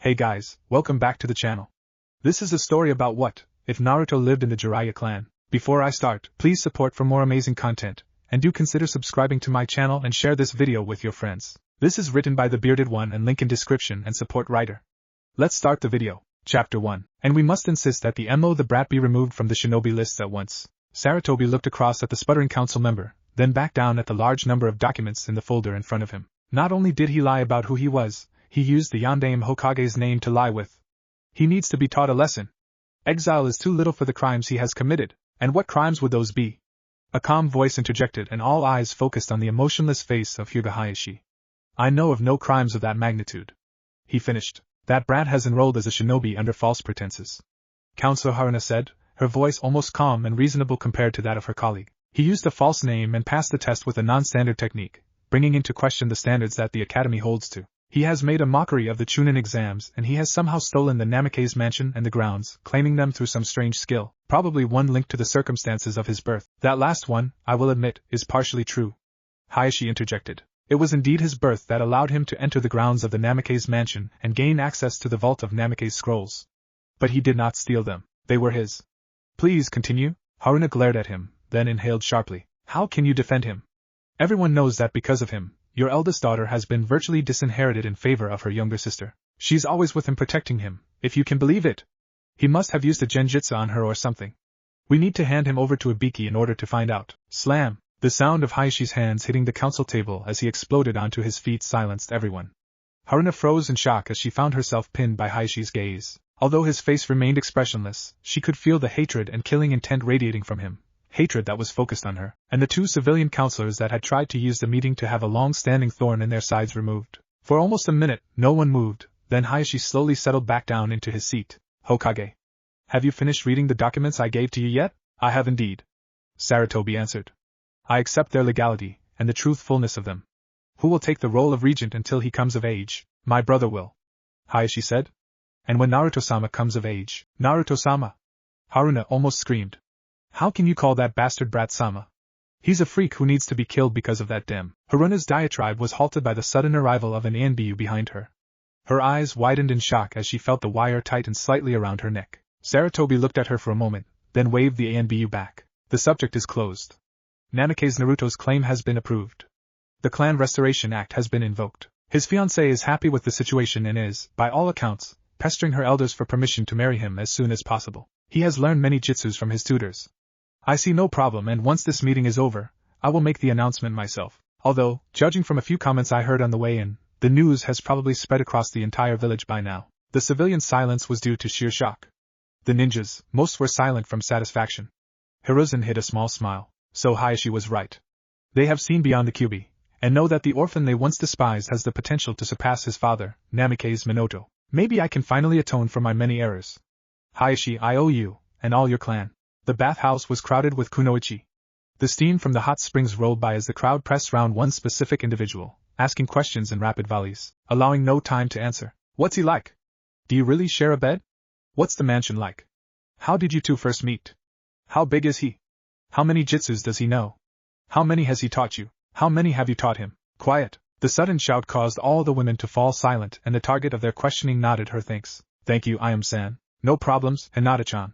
Hey guys, welcome back to the channel. This is a story about what if Naruto lived in the Jiraiya clan. Before I start, please support for more amazing content, and do consider subscribing to my channel and share this video with your friends. This is written by TheBeardedOne and link in description and support writer. Let's start the video. Chapter 1. And we must insist that the the brat be removed from the shinobi lists at once. Sarutobi looked across at the sputtering council member, then back down at the large number of documents in the folder in front of him. Not only did he lie about who he was, he used the Yondaime Hokage's name to lie with. He needs to be taught a lesson. Exile is too little for the crimes he has committed, and what crimes would those be? A calm voice interjected and all eyes focused on the emotionless face of Hyuga Hayashi. I know of no crimes of that magnitude. He finished. That brat has enrolled as a shinobi under false pretenses. Counselor Haruna said, her voice almost calm and reasonable compared to that of her colleague. He used a false name and passed the test with a non-standard technique, bringing into question the standards that the academy holds to. He has made a mockery of the Chunin exams and he has somehow stolen the Namake's mansion and the grounds, claiming them through some strange skill, probably one linked to the circumstances of his birth. That last one, I will admit, is partially true. Hayashi interjected. It was indeed his birth that allowed him to enter the grounds of the Namake's mansion and gain access to the vault of Namake's scrolls. But he did not steal them. They were his. Please continue. Haruna glared at him, then inhaled sharply. How can you defend him? Everyone knows that because of him, your eldest daughter has been virtually disinherited in favor of her younger sister. She's always with him protecting him, if you can believe it. He must have used a genjutsu on her or something. We need to hand him over to Ibiki in order to find out. Slam! The sound of Hayashi's hands hitting the council table as he exploded onto his feet silenced everyone. Haruna froze in shock as she found herself pinned by Hayashi's gaze. Although his face remained expressionless, she could feel the hatred and killing intent radiating from him. Hatred that was focused on her, and the two civilian counselors that had tried to use the meeting to have a long-standing thorn in their sides removed. For almost a minute, no one moved, then Hayashi slowly settled back down into his seat. Hokage. Have you finished reading the documents I gave to you yet? I have indeed. Sarutobi answered. I accept their legality, and the truthfulness of them. Who will take the role of regent until he comes of age? My brother will. Hayashi said. And when Naruto-sama comes of age? Naruto-sama! Haruna almost screamed. How can you call that bastard brat Sama? He's a freak who needs to be killed because of that dim. Haruna's diatribe was halted by the sudden arrival of an ANBU behind her. Her eyes widened in shock as she felt the wire tighten slightly around her neck. Sarutobi looked at her for a moment, then waved the ANBU back. The subject is closed. Nanake's Naruto's claim has been approved. The Clan Restoration Act has been invoked. His fiancée is happy with the situation and is, by all accounts, pestering her elders for permission to marry him as soon as possible. He has learned many jutsus from his tutors. I see no problem, and once this meeting is over, I will make the announcement myself. Although, judging from a few comments I heard on the way in, the news has probably spread across the entire village by now. The civilian silence was due to sheer shock. The ninjas, most were silent from satisfaction. Hiruzen hid a small smile. So Hayashi was right. They have seen beyond the Kyuubi, and know that the orphan they once despised has the potential to surpass his father, Namake's Minato. Maybe I can finally atone for my many errors. Hayashi, I owe you, and all your clan. The bathhouse was crowded with kunoichi. The steam from the hot springs rolled by as the crowd pressed round one specific individual, asking questions in rapid volleys, allowing no time to answer. What's he like? Do you really share a bed? What's the mansion like? How did you two first meet? How big is he? How many jutsus does he know? How many has he taught you? How many have you taught him? Quiet. The sudden shout caused all the women to fall silent and the target of their questioning nodded her thanks. Thank you, Ayame-san. No problems, Hinata-chan.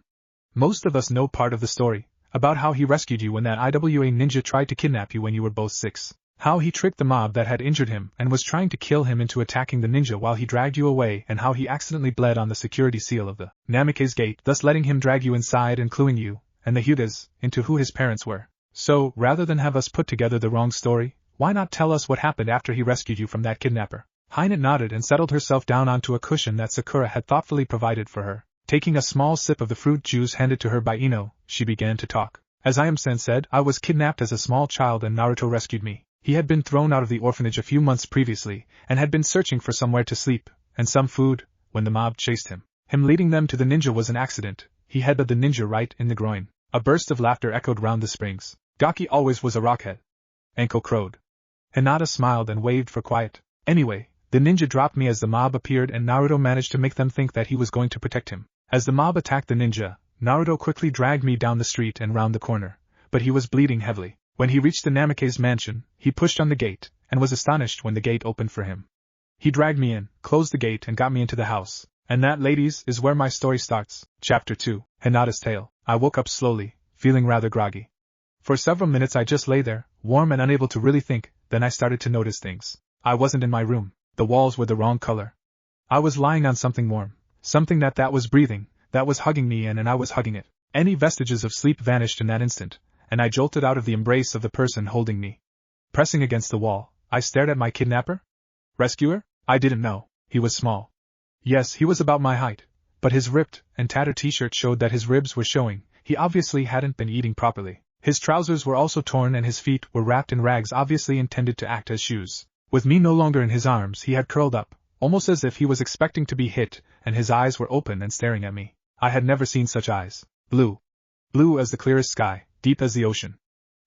Most of us know part of the story, about how he rescued you when that IWA ninja tried to kidnap you when you were both 6. How he tricked the mob that had injured him and was trying to kill him into attacking the ninja while he dragged you away, and how he accidentally bled on the security seal of the Namake's gate, thus letting him drag you inside and cluing you, and the Hyugas, into who his parents were. So, rather than have us put together the wrong story, why not tell us what happened after he rescued you from that kidnapper? Hinata nodded and settled herself down onto a cushion that Sakura had thoughtfully provided for her. Taking a small sip of the fruit juice handed to her by Ino, she began to talk. As Ayame-san said, I was kidnapped as a small child and Naruto rescued me. He had been thrown out of the orphanage a few months previously, and had been searching for somewhere to sleep, and some food, when the mob chased him. Him leading them to the ninja was an accident. He headbutted the ninja right in the groin. A burst of laughter echoed round the springs. Gaki always was a rockhead. Anko crowed. Hinata smiled and waved for quiet. Anyway, the ninja dropped me as the mob appeared and Naruto managed to make them think that he was going to protect him. As the mob attacked the ninja, Naruto quickly dragged me down the street and round the corner, but he was bleeding heavily. When he reached the Namake's mansion, he pushed on the gate, and was astonished when the gate opened for him. He dragged me in, closed the gate and got me into the house. And that, ladies, is where my story starts. Chapter 2, Hinata's Tale. I woke up slowly, feeling rather groggy. For several minutes I just lay there, warm and unable to really think, then I started to notice things. I wasn't in my room. The walls were the wrong color. I was lying on something warm, something that was breathing, that was hugging me and I was hugging it. Any vestiges of sleep vanished in that instant, and I jolted out of the embrace of the person holding me. Pressing against the wall, I stared at my kidnapper? Rescuer? I didn't know. He was small. Yes, he was about my height, but his ripped and tattered t-shirt showed that his ribs were showing. He obviously hadn't been eating properly. His trousers were also torn and his feet were wrapped in rags obviously intended to act as shoes. With me no longer in his arms, he had curled up, almost as if he was expecting to be hit, and his eyes were open and staring at me. I had never seen such eyes. Blue. Blue as the clearest sky, deep as the ocean.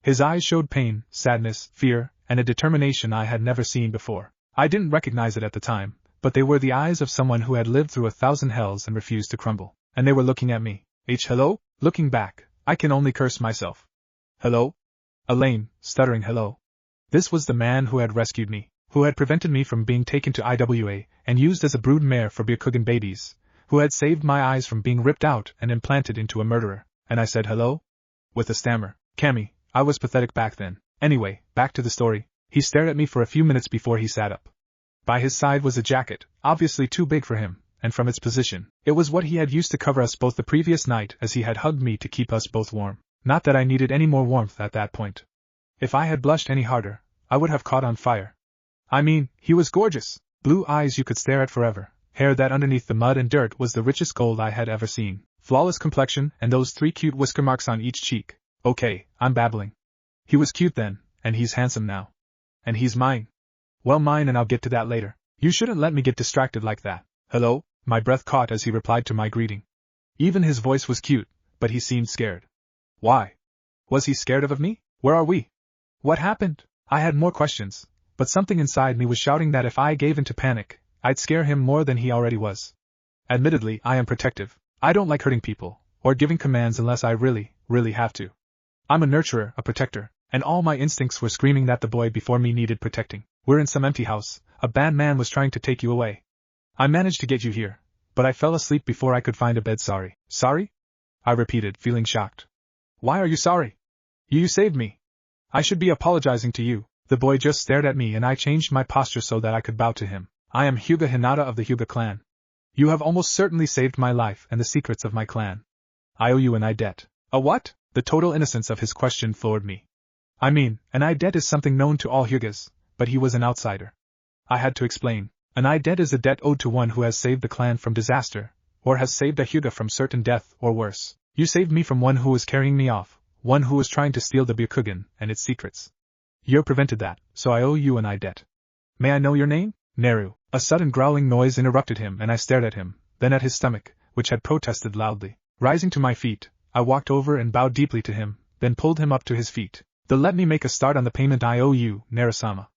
His eyes showed pain, sadness, fear, and a determination I had never seen before. I didn't recognize it at the time, but they were the eyes of someone who had lived through 1,000 hells and refused to crumble. And they were looking at me. Hello? Looking back, I can only curse myself. Hello? A lame, stuttering hello. This was the man who had rescued me, who had prevented me from being taken to IWA and used as a brood mare for Byakugan babies, who had saved my eyes from being ripped out and implanted into a murderer. And I said hello? With a stammer. Cammy, I was pathetic back then. Anyway, back to the story. He stared at me for a few minutes before he sat up. By his side was a jacket, obviously too big for him, and from its position, it was what he had used to cover us both the previous night as he had hugged me to keep us both warm. Not that I needed any more warmth at that point. If I had blushed any harder, I would have caught on fire. I mean, he was gorgeous. Blue eyes you could stare at forever, hair that underneath the mud and dirt was the richest gold I had ever seen, flawless complexion and those 3 cute whisker marks on each cheek. Okay, I'm babbling. He was cute then, and he's handsome now. And he's mine. Well, mine, and I'll get to that later. You shouldn't let me get distracted like that. Hello? My breath caught as he replied to my greeting. Even his voice was cute, but he seemed scared. Why? Was he scared of me? Where are we? What happened? I had more questions, but something inside me was shouting that if I gave in to panic, I'd scare him more than he already was. Admittedly, I am protective. I don't like hurting people, or giving commands unless I really have to. I'm a nurturer, a protector, and all my instincts were screaming that the boy before me needed protecting. We're in some empty house. A bad man was trying to take you away. I managed to get you here, but I fell asleep before I could find a bed. Sorry. Sorry? I repeated, feeling shocked. Why are you sorry? You saved me. I should be apologizing to you. The boy just stared at me and I changed my posture so that I could bow to him. I am Hyuga Hinata of the Hyuga clan. You have almost certainly saved my life and the secrets of my clan. I owe you an debt. A what? The total innocence of his question floored me. I mean, an debt is something known to all Hyugas, but he was an outsider. I had to explain. An debt is a debt owed to one who has saved the clan from disaster, or has saved a Hyuga from certain death or worse. You saved me from one who was carrying me off, one who was trying to steal the Byakugan and its secrets. You prevented that, so I owe you an debt. May I know your name? Naru. A sudden growling noise interrupted him and I stared at him, then at his stomach, which had protested loudly. Rising to my feet, I walked over and bowed deeply to him, then pulled him up to his feet. Let me make a start on the payment I owe you, Naru-sama.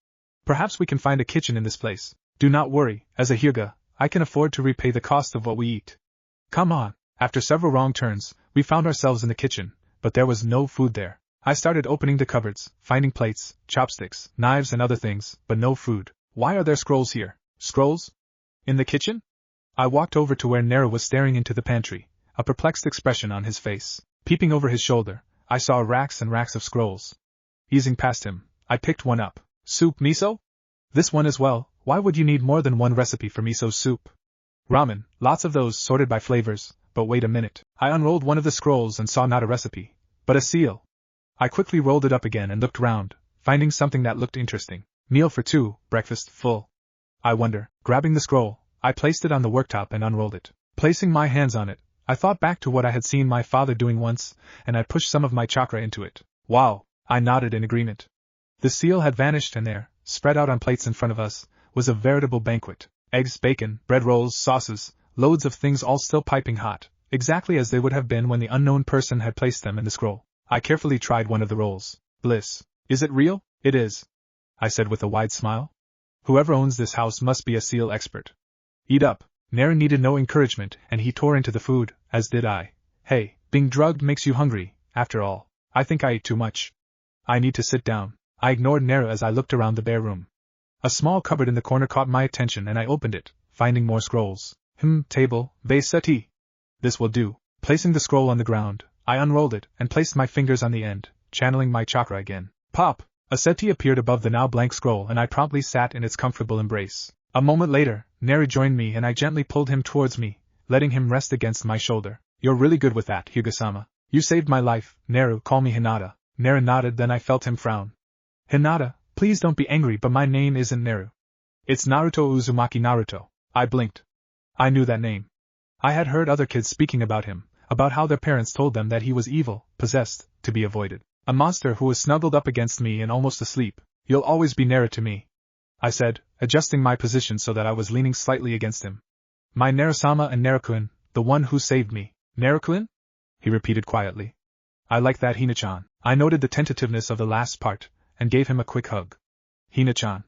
Perhaps we can find a kitchen in this place. Do not worry, as a Hyuga, I can afford to repay the cost of what we eat. Come on. After several wrong turns, we found ourselves in the kitchen, but there was no food there. I started opening the cupboards, finding plates, chopsticks, knives and other things, but no food. Why are there scrolls here? Scrolls? In the kitchen? I walked over to where Naru was staring into the pantry, a perplexed expression on his face. Peeping over his shoulder, I saw racks and racks of scrolls. Easing past him, I picked one up. Soup miso? This one as well. Why would you need more than one recipe for miso soup? Ramen, lots of those sorted by flavors, but wait a minute. I unrolled one of the scrolls and saw not a recipe, but a seal. I quickly rolled it up again and looked round, finding something that looked interesting. Meal for 2, breakfast full. I wonder. Grabbing the scroll, I placed it on the worktop and unrolled it. Placing my hands on it, I thought back to what I had seen my father doing once, and I pushed some of my chakra into it. Wow! I nodded in agreement. The seal had vanished and there, spread out on plates in front of us, was a veritable banquet. Eggs, bacon, bread rolls, sauces, loads of things all still piping hot, exactly as they would have been when the unknown person had placed them in the scroll. I carefully tried one of the rolls. Bliss. Is it real? It is, I said with a wide smile. Whoever owns this house must be a seal expert. Eat up. Naru needed no encouragement and he tore into the food, as did I. Hey, being drugged makes you hungry, after all. I think I ate too much. I need to sit down. I ignored Naru as I looked around the bare room. A small cupboard in the corner caught my attention and I opened it, finding more scrolls. Table, base settee. This will do. Placing the scroll on the ground, I unrolled it and placed my fingers on the end, channeling my chakra again. Pop! A settee appeared above the now blank scroll and I promptly sat in its comfortable embrace. A moment later, Naru joined me and I gently pulled him towards me, letting him rest against my shoulder. You're really good with that, Hyuga-sama. You saved my life, Naru. Call me Hinata. Naru nodded, then I felt him frown. Hinata, please don't be angry, but my name isn't Naru. It's Naruto Uzumaki Naruto. I blinked. I knew that name. I had heard other kids speaking about him, about how their parents told them that he was evil, possessed, to be avoided. A monster who was snuggled up against me and almost asleep. You'll always be Naru to me, I said, adjusting my position so that I was leaning slightly against him. My Naru-sama and Naru-kun, the one who saved me. Naru-kun? He repeated quietly. I like that, Hina-chan. I noted the tentativeness of the last part, and gave him a quick hug. Hina-chan.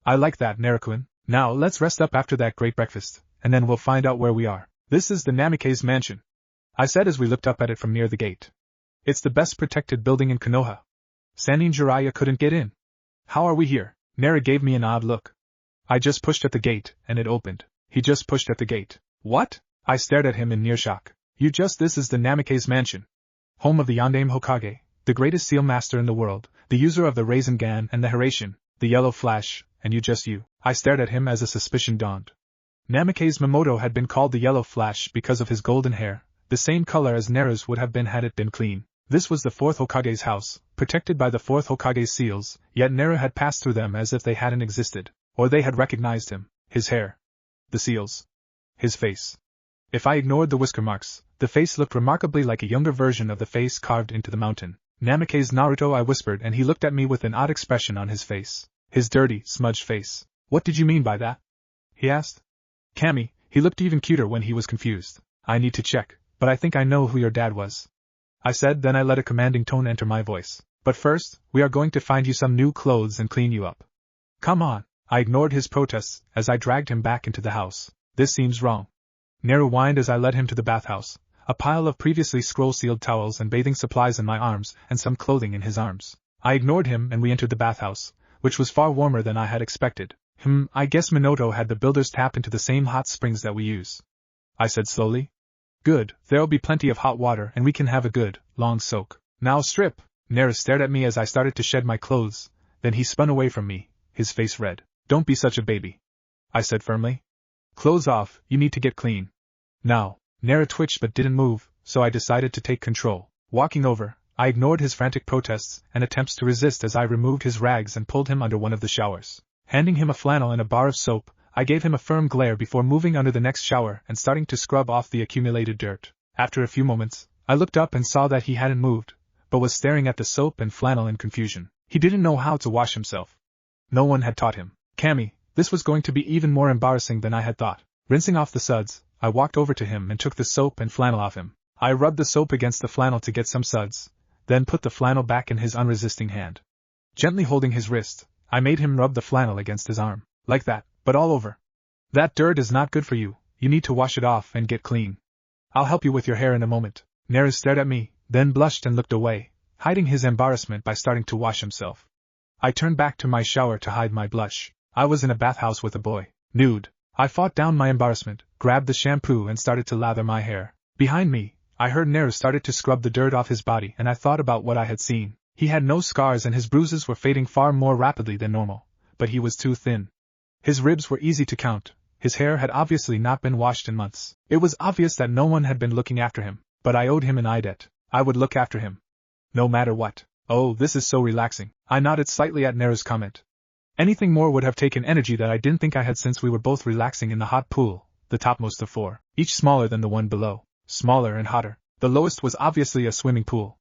I like that, Naru-kun. Now let's rest up after that great breakfast, and then we'll find out where we are. This is the Namikaze mansion, I said as we looked up at it from near the gate. It's the best protected building in Konoha. Sannin Jiraiya couldn't get in. How are we here? Naru gave me an odd look. I just pushed at the gate, and it opened. He just pushed at the gate. What? I stared at him in near shock. This is the Namikaze mansion. Home of the Yondaime Hokage, the greatest seal master in the world, the user of the Rasengan and the Hiraishin, the Yellow Flash, and you. I stared at him as a suspicion dawned. Namikaze Mamoto had been called the Yellow Flash because of his golden hair, the same color as Naru's would have been had it been clean. This was the fourth Hokage's house, protected by the fourth Hokage's seals, yet Naru had passed through them as if they hadn't existed, or they had recognized him, his hair, the seals, his face. If I ignored the whisker marks, the face looked remarkably like a younger version of the face carved into the mountain. Namikaze Naruto, I whispered, and he looked at me with an odd expression on his face. His dirty, smudged face. What did you mean by that? He asked. Kami, he looked even cuter when he was confused. I need to check, but I think I know who your dad was, I said, then I let a commanding tone enter my voice. But first, we are going to find you some new clothes and clean you up. Come on. I ignored his protests as I dragged him back into the house. This seems wrong. Naru whined as I led him to the bathhouse, a pile of previously scroll-sealed towels and bathing supplies in my arms and some clothing in his arms. I ignored him and we entered the bathhouse, which was far warmer than I had expected. I guess Minato had the builders tap into the same hot springs that we use, I said slowly. Good, there'll be plenty of hot water and we can have a good, long soak. Now strip. Naru stared at me as I started to shed my clothes, then he spun away from me, his face red. Don't be such a baby, I said firmly. Clothes off, you need to get clean. Now. Naru twitched but didn't move, so I decided to take control. Walking over, I ignored his frantic protests and attempts to resist as I removed his rags and pulled him under one of the showers. Handing him a flannel and a bar of soap, I gave him a firm glare before moving under the next shower and starting to scrub off the accumulated dirt. After a few moments, I looked up and saw that he hadn't moved, but was staring at the soap and flannel in confusion. He didn't know how to wash himself. No one had taught him. Kami, this was going to be even more embarrassing than I had thought. Rinsing off the suds, I walked over to him and took the soap and flannel off him. I rubbed the soap against the flannel to get some suds, then put the flannel back in his unresisting hand. Gently holding his wrist, I made him rub the flannel against his arm. Like that, but all over. That dirt is not good for you, you need to wash it off and get clean. I'll help you with your hair in a moment. Naru stared at me, then blushed and looked away, hiding his embarrassment by starting to wash himself. I turned back to my shower to hide my blush. I was in a bathhouse with a boy, nude. I fought down my embarrassment, grabbed the shampoo and started to lather my hair. Behind me, I heard Naru started to scrub the dirt off his body and I thought about what I had seen. He had no scars and his bruises were fading far more rapidly than normal, but he was too thin. His ribs were easy to count. His hair had obviously not been washed in months. It was obvious that no one had been looking after him, but I owed him an eye debt. I would look after him, no matter what. Oh, this is so relaxing. I nodded slightly at Naru's comment. Anything more would have taken energy that I didn't think I had since we were both relaxing in the hot pool, the topmost of 4, each smaller than the one below, smaller and hotter. The lowest was obviously a swimming pool.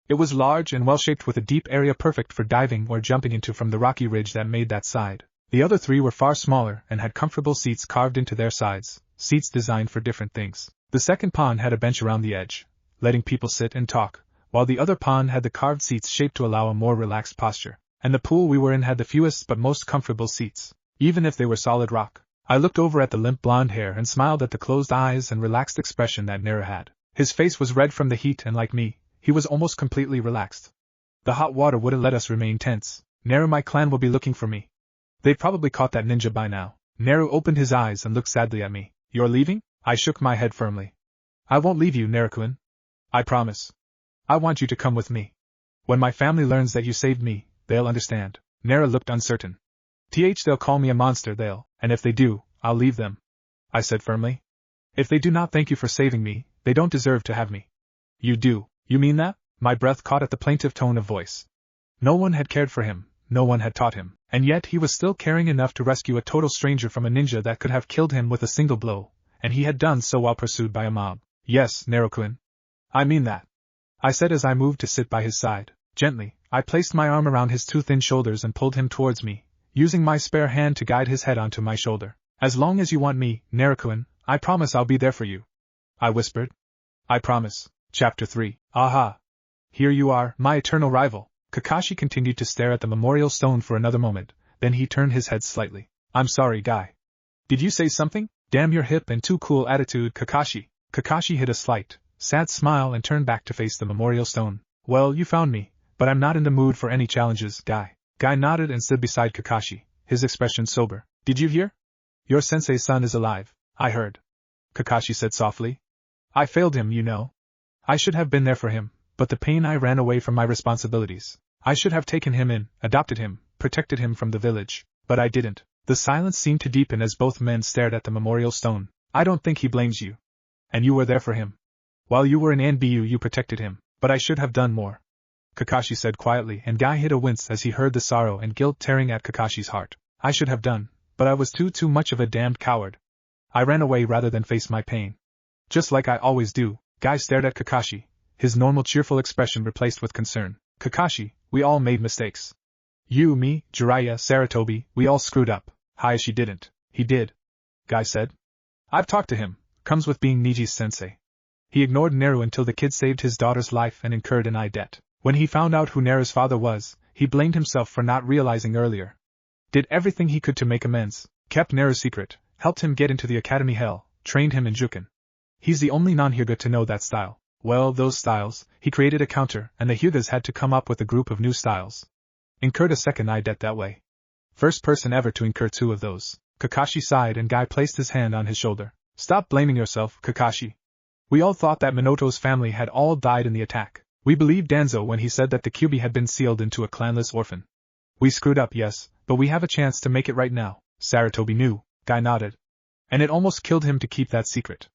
It was large and well-shaped with a deep area perfect for diving or jumping into from the rocky ridge that made that side. The other 3 were far smaller and had comfortable seats carved into their sides, seats designed for different things. The second pond had a bench around the edge, letting people sit and talk, while the other pond had the carved seats shaped to allow a more relaxed posture. And the pool we were in had the fewest but most comfortable seats, even if they were solid rock. I looked over at the limp blonde hair and smiled at the closed eyes and relaxed expression that Naru had. His face was red from the heat and like me, he was almost completely relaxed. The hot water wouldn't let us remain tense. Naru, my clan will be looking for me, They probably caught that ninja by now. Naru opened his eyes and looked sadly at me. You're leaving? I shook my head firmly. I won't leave you, Naru-kun. I promise. I want you to come with me. When my family learns that you saved me, they'll understand. Naru looked uncertain. They'll call me a monster, and if they do, I'll leave them. I said firmly. If they do not thank you for saving me, they don't deserve to have me. You do, you mean that? My breath caught at the plaintive tone of voice. No one had cared for him, no one had taught him, and yet he was still caring enough to rescue a total stranger from a ninja that could have killed him with a single blow, and he had done so while pursued by a mob. Yes, Naru-kun. I mean that. I said as I moved to sit by his side. Gently, I placed my arm around his too thin shoulders and pulled him towards me, using my spare hand to guide his head onto my shoulder. As long as you want me, Naru-kun, I promise I'll be there for you. I whispered. I promise. Chapter 3. Aha! Here you are, my eternal rival. Kakashi continued to stare at the memorial stone for another moment, then he turned his head slightly. I'm sorry, guy. Did you say something? Damn your hip and too cool attitude, Kakashi. Kakashi hid a slight, sad smile and turned back to face the memorial stone. Well, you found me, but I'm not in the mood for any challenges, guy. Guy nodded and stood beside Kakashi, his expression sober. Did you hear? Your sensei's son is alive. I heard. Kakashi said softly. I failed him, you know. I should have been there for him, but the pain I ran away from my responsibilities. I should have taken him in, adopted him, protected him from the village, but I didn't. The silence seemed to deepen as both men stared at the memorial stone. I don't think he blames you. And you were there for him. While you were in NBU you protected him, but I should have done more. Kakashi said quietly, and Guy hid a wince as he heard the sorrow and guilt tearing at Kakashi's heart. I should have done, but I was too much of a damned coward. I ran away rather than face my pain. Just like I always do. Guy stared at Kakashi, his normal cheerful expression replaced with concern. Kakashi, we all made mistakes. You, me, Jiraiya, Sarutobi, we all screwed up. Hayashi didn't. He did. Guy said. I've talked to him. Comes with being Niji's sensei. He ignored Naru until the kid saved his daughter's life and incurred an eye debt. When he found out who Naru's father was, he blamed himself for not realizing earlier. Did everything he could to make amends, kept Naru's secret, helped him get into the academy hell, trained him in Juken. He's the only non-Hyuga to know that style. Well, those styles, he created a counter, and the Hyugas had to come up with a group of new styles. Incurred a second eye debt that way. First person ever to incur two of those. Kakashi sighed and Guy placed his hand on his shoulder. Stop blaming yourself, Kakashi. We all thought that Minato's family had all died in the attack. We believed Danzo when he said that the Kyuubi had been sealed into a clanless orphan. We screwed up, yes, but we have a chance to make it right now. Sarutobi knew. Guy nodded. And it almost killed him to keep that secret.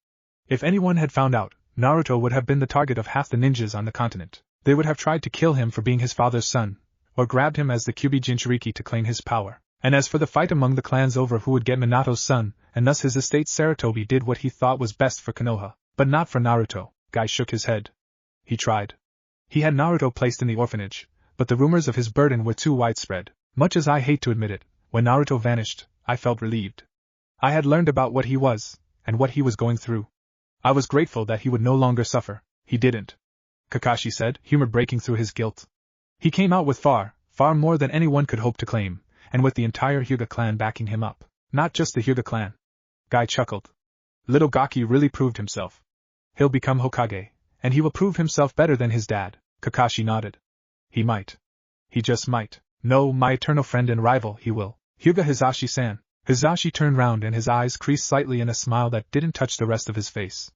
If anyone had found out, Naruto would have been the target of half the ninjas on the continent. They would have tried to kill him for being his father's son, or grabbed him as the Kyuubi Jinchuriki to claim his power. And as for the fight among the clans over who would get Minato's son, and thus his estate, Sarutobi did what he thought was best for Konoha, but not for Naruto. Guy shook his head. He tried. He had Naruto placed in the orphanage, but the rumors of his burden were too widespread. Much as I hate to admit it, when Naruto vanished, I felt relieved. I had learned about what he was, and what he was going through. I was grateful that he would no longer suffer. He didn't. Kakashi said, humor breaking through his guilt. He came out with far more than anyone could hope to claim, and with the entire Hyuga clan backing him up. Not just the Hyuga clan. Guy chuckled. Little Gaki really proved himself. He'll become Hokage, and he will prove himself better than his dad. Kakashi nodded. He might. He just might. No, my eternal friend and rival, he will. Hyuga Hizashi-san. Hizashi turned round and his eyes creased slightly in a smile that didn't touch the rest of his face.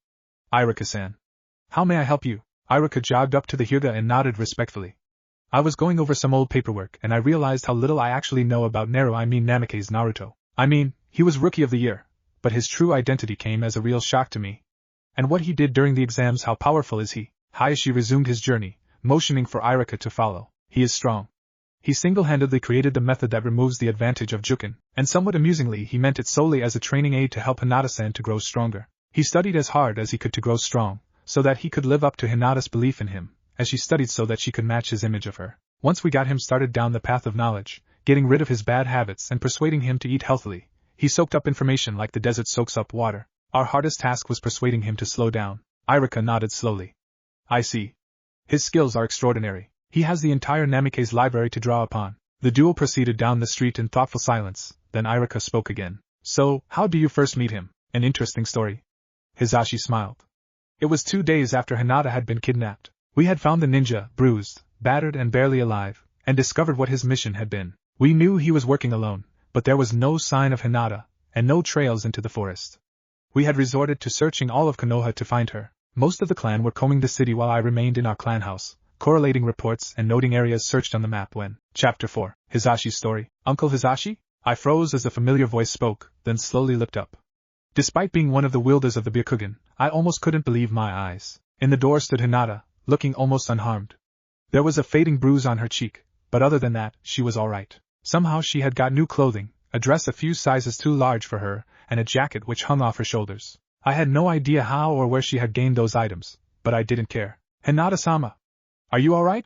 Iruka-san. How may I help you? Iruka jogged up to the Hyuga and nodded respectfully. I was going over some old paperwork and I realized how little I actually know about Namikaze Naruto. He was Rookie of the Year, but his true identity came as a real shock to me. And what he did during the exams, how powerful is he? Hayashi resumed his journey, motioning for Iruka to follow. He is strong. He single-handedly created the method that removes the advantage of Juken, and somewhat amusingly he meant it solely as a training aid to help Hinata-san to grow stronger. He studied as hard as he could to grow strong, so that he could live up to Hinata's belief in him, as she studied so that she could match his image of her. Once we got him started down the path of knowledge, getting rid of his bad habits and persuading him to eat healthily, he soaked up information like the desert soaks up water. Our hardest task was persuading him to slow down. Iruka nodded slowly. I see. His skills are extraordinary. He has the entire Namikaze library to draw upon. The duo proceeded down the street in thoughtful silence, then Iruka spoke again. So, how do you first meet him? An interesting story. Hizashi smiled. It was 2 days after Hinata had been kidnapped. We had found the ninja, bruised, battered and barely alive, and discovered what his mission had been. We knew he was working alone, but there was no sign of Hinata, and no trails into the forest. We had resorted to searching all of Konoha to find her. Most of the clan were combing the city while I remained in our clan house, correlating reports and noting areas searched on the map when. Chapter 4. Hisashi's Story. Uncle Hisashi? I froze as a familiar voice spoke, then slowly looked up. Despite being one of the wielders of the Byakugan, I almost couldn't believe my eyes. In the door stood Hinata, looking almost unharmed. There was a fading bruise on her cheek, but other than that, she was alright. Somehow she had got new clothing, a dress a few sizes too large for her, and a jacket which hung off her shoulders. I had no idea how or where she had gained those items, but I didn't care. Hinata-sama. Are you alright?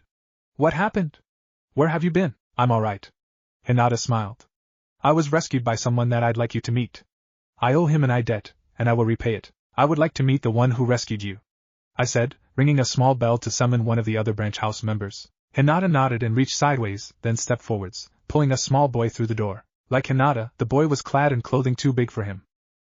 What happened? Where have you been? I'm alright. Hinata smiled. I was rescued by someone that I'd like you to meet. I owe him an debt, and I will repay it. I would like to meet the one who rescued you, I said, ringing a small bell to summon one of the other branch house members. Hinata nodded and reached sideways, then stepped forwards, pulling a small boy through the door. Like Hinata, the boy was clad in clothing too big for him.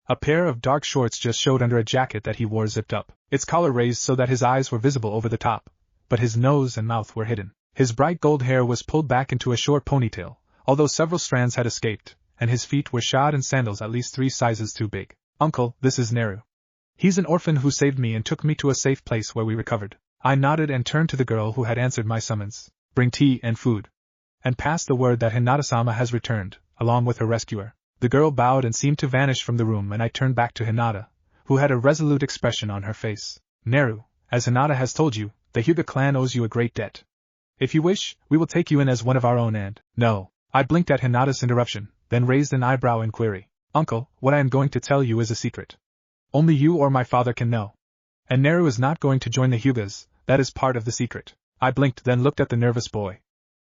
A pair of dark shorts just showed under a jacket that he wore zipped up, its collar raised so that his eyes were visible over the top, but his nose and mouth were hidden. His bright gold hair was pulled back into a short ponytail, although several strands had escaped, and his feet were shod in sandals at least 3 sizes too big. Uncle, this is Naru. He's an orphan who saved me and took me to a safe place where we recovered. I nodded and turned to the girl who had answered my summons. Bring tea and food. And passed the word that Hinata-sama has returned, along with her rescuer. The girl bowed and seemed to vanish from the room, and I turned back to Hinata, who had a resolute expression on her face. Naru, as Hinata has told you, the Hyuga clan owes you a great debt. If you wish, we will take you in as one of our own and— No. I blinked at Hinata's interruption, then raised an eyebrow in query. Uncle, what I am going to tell you is a secret. Only you or my father can know. And Naru is not going to join the Hyugas, that is part of the secret. I blinked, then looked at the nervous boy.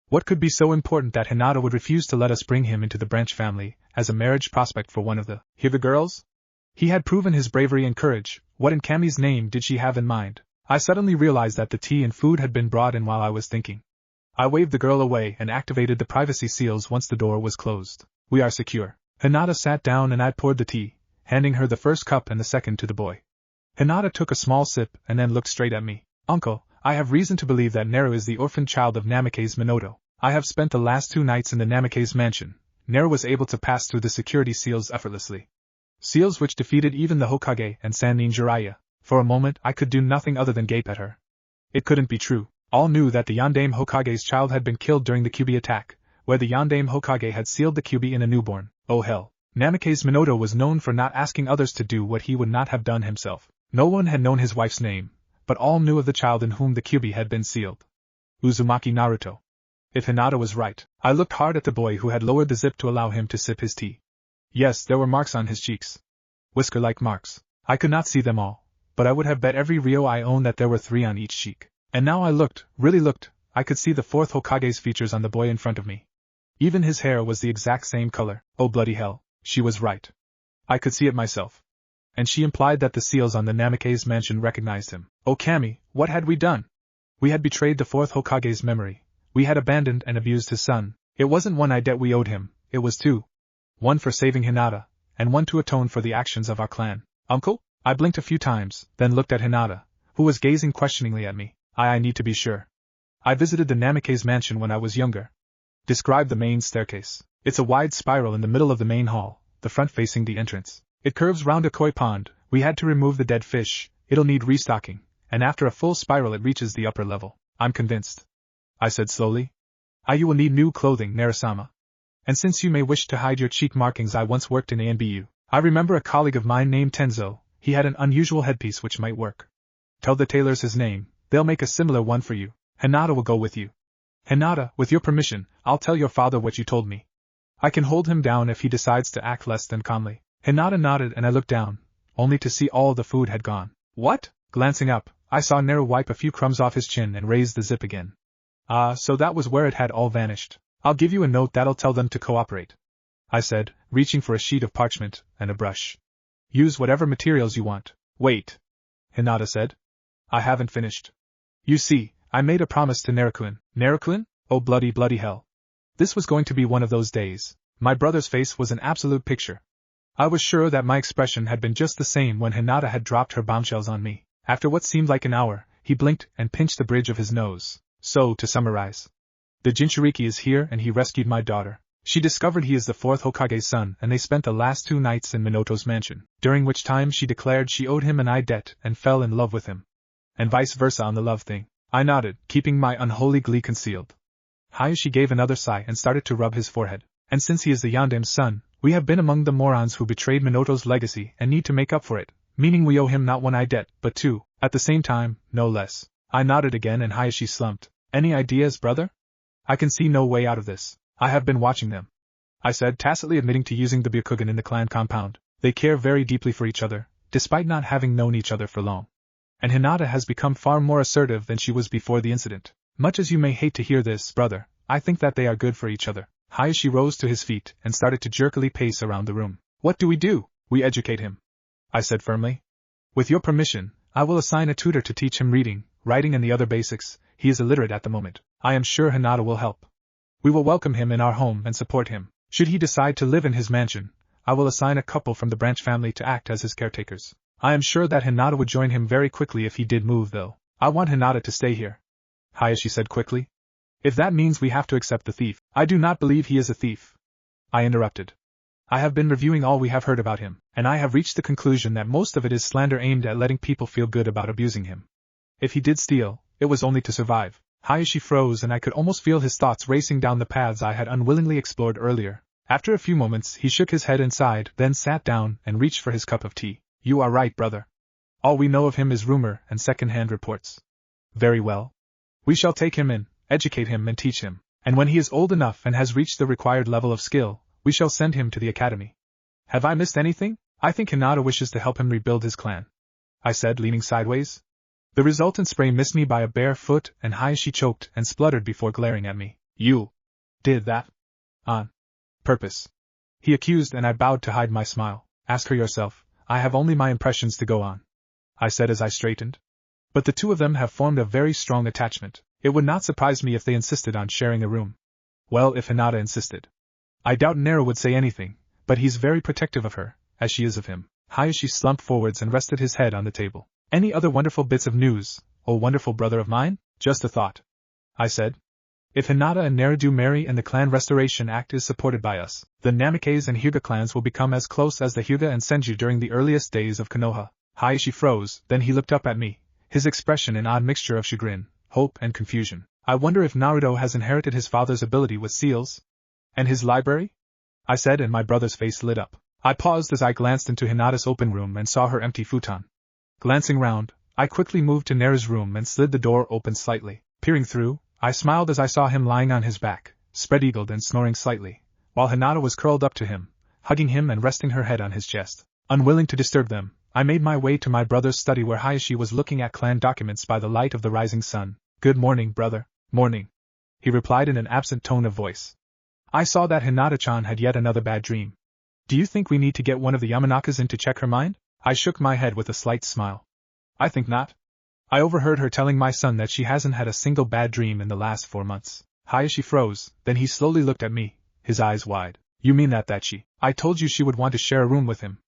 What could be so important that Hinata would refuse to let us bring him into the branch family, as a marriage prospect for one of the Hyuga girls? He had proven his bravery and courage. What in Kami's name did she have in mind? I suddenly realized that the tea and food had been brought in while I was thinking. I waved the girl away and activated the privacy seals once the door was closed. We are secure. Hinata sat down and I poured the tea, handing her the first cup and the second to the boy. Hinata took a small sip and then looked straight at me. Uncle, I have reason to believe that Naru is the orphan child of Namikaze Minato. I have spent the last 2 nights in the Namikaze mansion. Naru was able to pass through the security seals effortlessly. Seals which defeated even the Hokage and Sannin Jiraiya. For a moment I could do nothing other than gape at her. It couldn't be true. All knew that the Yondaime Hokage's child had been killed during the Kyuubi attack, where the Yondaime Hokage had sealed the Kyuubi in a newborn. Oh hell. Namikaze Minato was known for not asking others to do what he would not have done himself. No one had known his wife's name, but all knew of the child in whom the Kyuubi had been sealed. Uzumaki Naruto. If Hinata was right, I looked hard at the boy who had lowered the zip to allow him to sip his tea. Yes, there were marks on his cheeks. Whisker-like marks. I could not see them all, but I would have bet every ryo I owned that there were 3 on each cheek. And now I looked, really looked, I could see the 4th Hokage's features on the boy in front of me. Even his hair was the exact same color. Oh bloody hell, she was right. I could see it myself. And she implied that the seals on the Namikaze mansion recognized him. Oh Kami, what had we done? We had betrayed the 4th Hokage's memory. We had abandoned and abused his son. It wasn't 1 debt we owed him, it was 2. 1 for saving Hinata, and 1 to atone for the actions of our clan. Uncle? I blinked a few times, then looked at Hinata, who was gazing questioningly at me. I need to be sure. I visited the Namikaze mansion when I was younger. Describe the main staircase. It's a wide spiral in the middle of the main hall, the front facing the entrance. It curves round a koi pond. We had to remove the dead fish. It'll need restocking, and after a full spiral it reaches the upper level. I'm convinced, I said slowly. You will need new clothing, Naru-sama. And since you may wish to hide your cheek markings, I once worked in ANBU. I remember a colleague of mine named Tenzo. He had an unusual headpiece which might work. Tell the tailors his name. They'll make a similar one for you. Hinata will go with you. Hinata, with your permission, I'll tell your father what you told me. I can hold him down if he decides to act less than calmly. Hinata nodded and I looked down, only to see all the food had gone. What? Glancing up, I saw Naru wipe a few crumbs off his chin and raise the zip again. So that was where it had all vanished. I'll give you a note that'll tell them to cooperate, I said, reaching for a sheet of parchment and a brush. Use whatever materials you want. Wait, Hinata said. I haven't finished. You see, I made a promise to Naru-kun. Naru-kun? Oh bloody hell. This was going to be one of those days. My brother's face was an absolute picture. I was sure that my expression had been just the same when Hinata had dropped her bombshells on me. After what seemed like an hour, he blinked and pinched the bridge of his nose. So, to summarize. The Jinchuriki is here and he rescued my daughter. She discovered he is the 4th Hokage's son and they spent the last 2 nights in Minato's mansion, during which time she declared she owed him an eye debt and fell in love with him. And vice versa on the love thing. I nodded, keeping my unholy glee concealed. Hayashi gave another sigh and started to rub his forehead. And since he is the Yandame's son, we have been among the morons who betrayed Minato's legacy and need to make up for it, meaning we owe him not 1 eye debt, but 2, at the same time, no less. I nodded again and Hayashi slumped. Any ideas, brother? I can see no way out of this. I have been watching them, I said, tacitly admitting to using the Byakugan in the clan compound. They care very deeply for each other, despite not having known each other for long. And Hinata has become far more assertive than she was before the incident. Much as you may hate to hear this, brother, I think that they are good for each other. Hayashi rose to his feet and started to jerkily pace around the room. What do? We educate him, I said firmly. With your permission, I will assign a tutor to teach him reading, writing and the other basics. He is illiterate at the moment. I am sure Hinata will help. We will welcome him in our home and support him. Should he decide to live in his mansion, I will assign a couple from the Branch family to act as his caretakers. I am sure that Hinata would join him very quickly if he did move though. I want Hinata to stay here, Hayashi said quickly. If that means we have to accept the thief. I do not believe he is a thief, I interrupted. I have been reviewing all we have heard about him, and I have reached the conclusion that most of it is slander aimed at letting people feel good about abusing him. If he did steal, it was only to survive. Hayashi froze and I could almost feel his thoughts racing down the paths I had unwillingly explored earlier. After a few moments he shook his head and sighed, then sat down and reached for his cup of tea. You are right, brother. All we know of him is rumor and second-hand reports. Very well. We shall take him in, educate him and teach him, and when he is old enough and has reached the required level of skill, we shall send him to the academy. Have I missed anything? I think Hinata wishes to help him rebuild his clan, I said, leaning sideways. The resultant spray missed me by a bare foot and Hayashi choked and spluttered before glaring at me. You did that? On purpose, he accused, and I bowed to hide my smile. Ask her yourself, I have only my impressions to go on, I said as I straightened. But the two of them have formed a very strong attachment. It would not surprise me if they insisted on sharing a room. Well, if Hinata insisted. I doubt Naru would say anything, but he's very protective of her, as she is of him. Hayashi slumped forwards and rested his head on the table. Any other wonderful bits of news, oh wonderful brother of mine? Just a thought, I said. If Hinata and Naru do marry and the Clan Restoration Act is supported by us, the Namikaze and Hyuga clans will become as close as the Hyuga and Senju during the earliest days of Konoha. Hayashi froze, then he looked up at me, his expression an odd mixture of chagrin, hope and confusion. I wonder if Naruto has inherited his father's ability with seals? And his library? I said, and my brother's face lit up. I paused as I glanced into Hinata's open room and saw her empty futon. Glancing round, I quickly moved to Naru's room and slid the door open slightly. Peering through, I smiled as I saw him lying on his back, spread-eagled and snoring slightly, while Hinata was curled up to him, hugging him and resting her head on his chest. Unwilling to disturb them, I made my way to my brother's study where Hayashi was looking at clan documents by the light of the rising sun. Good morning, brother. Morning, he replied in an absent tone of voice. I saw that Hinata-chan had yet another bad dream. Do you think we need to get one of the Yamanakas in to check her mind? I shook my head with a slight smile. I think not. I overheard her telling my son that she hasn't had a single bad dream in the last 4 months. Hayashi froze, then he slowly looked at me, his eyes wide. You mean that she? I told you she would want to share a room with him,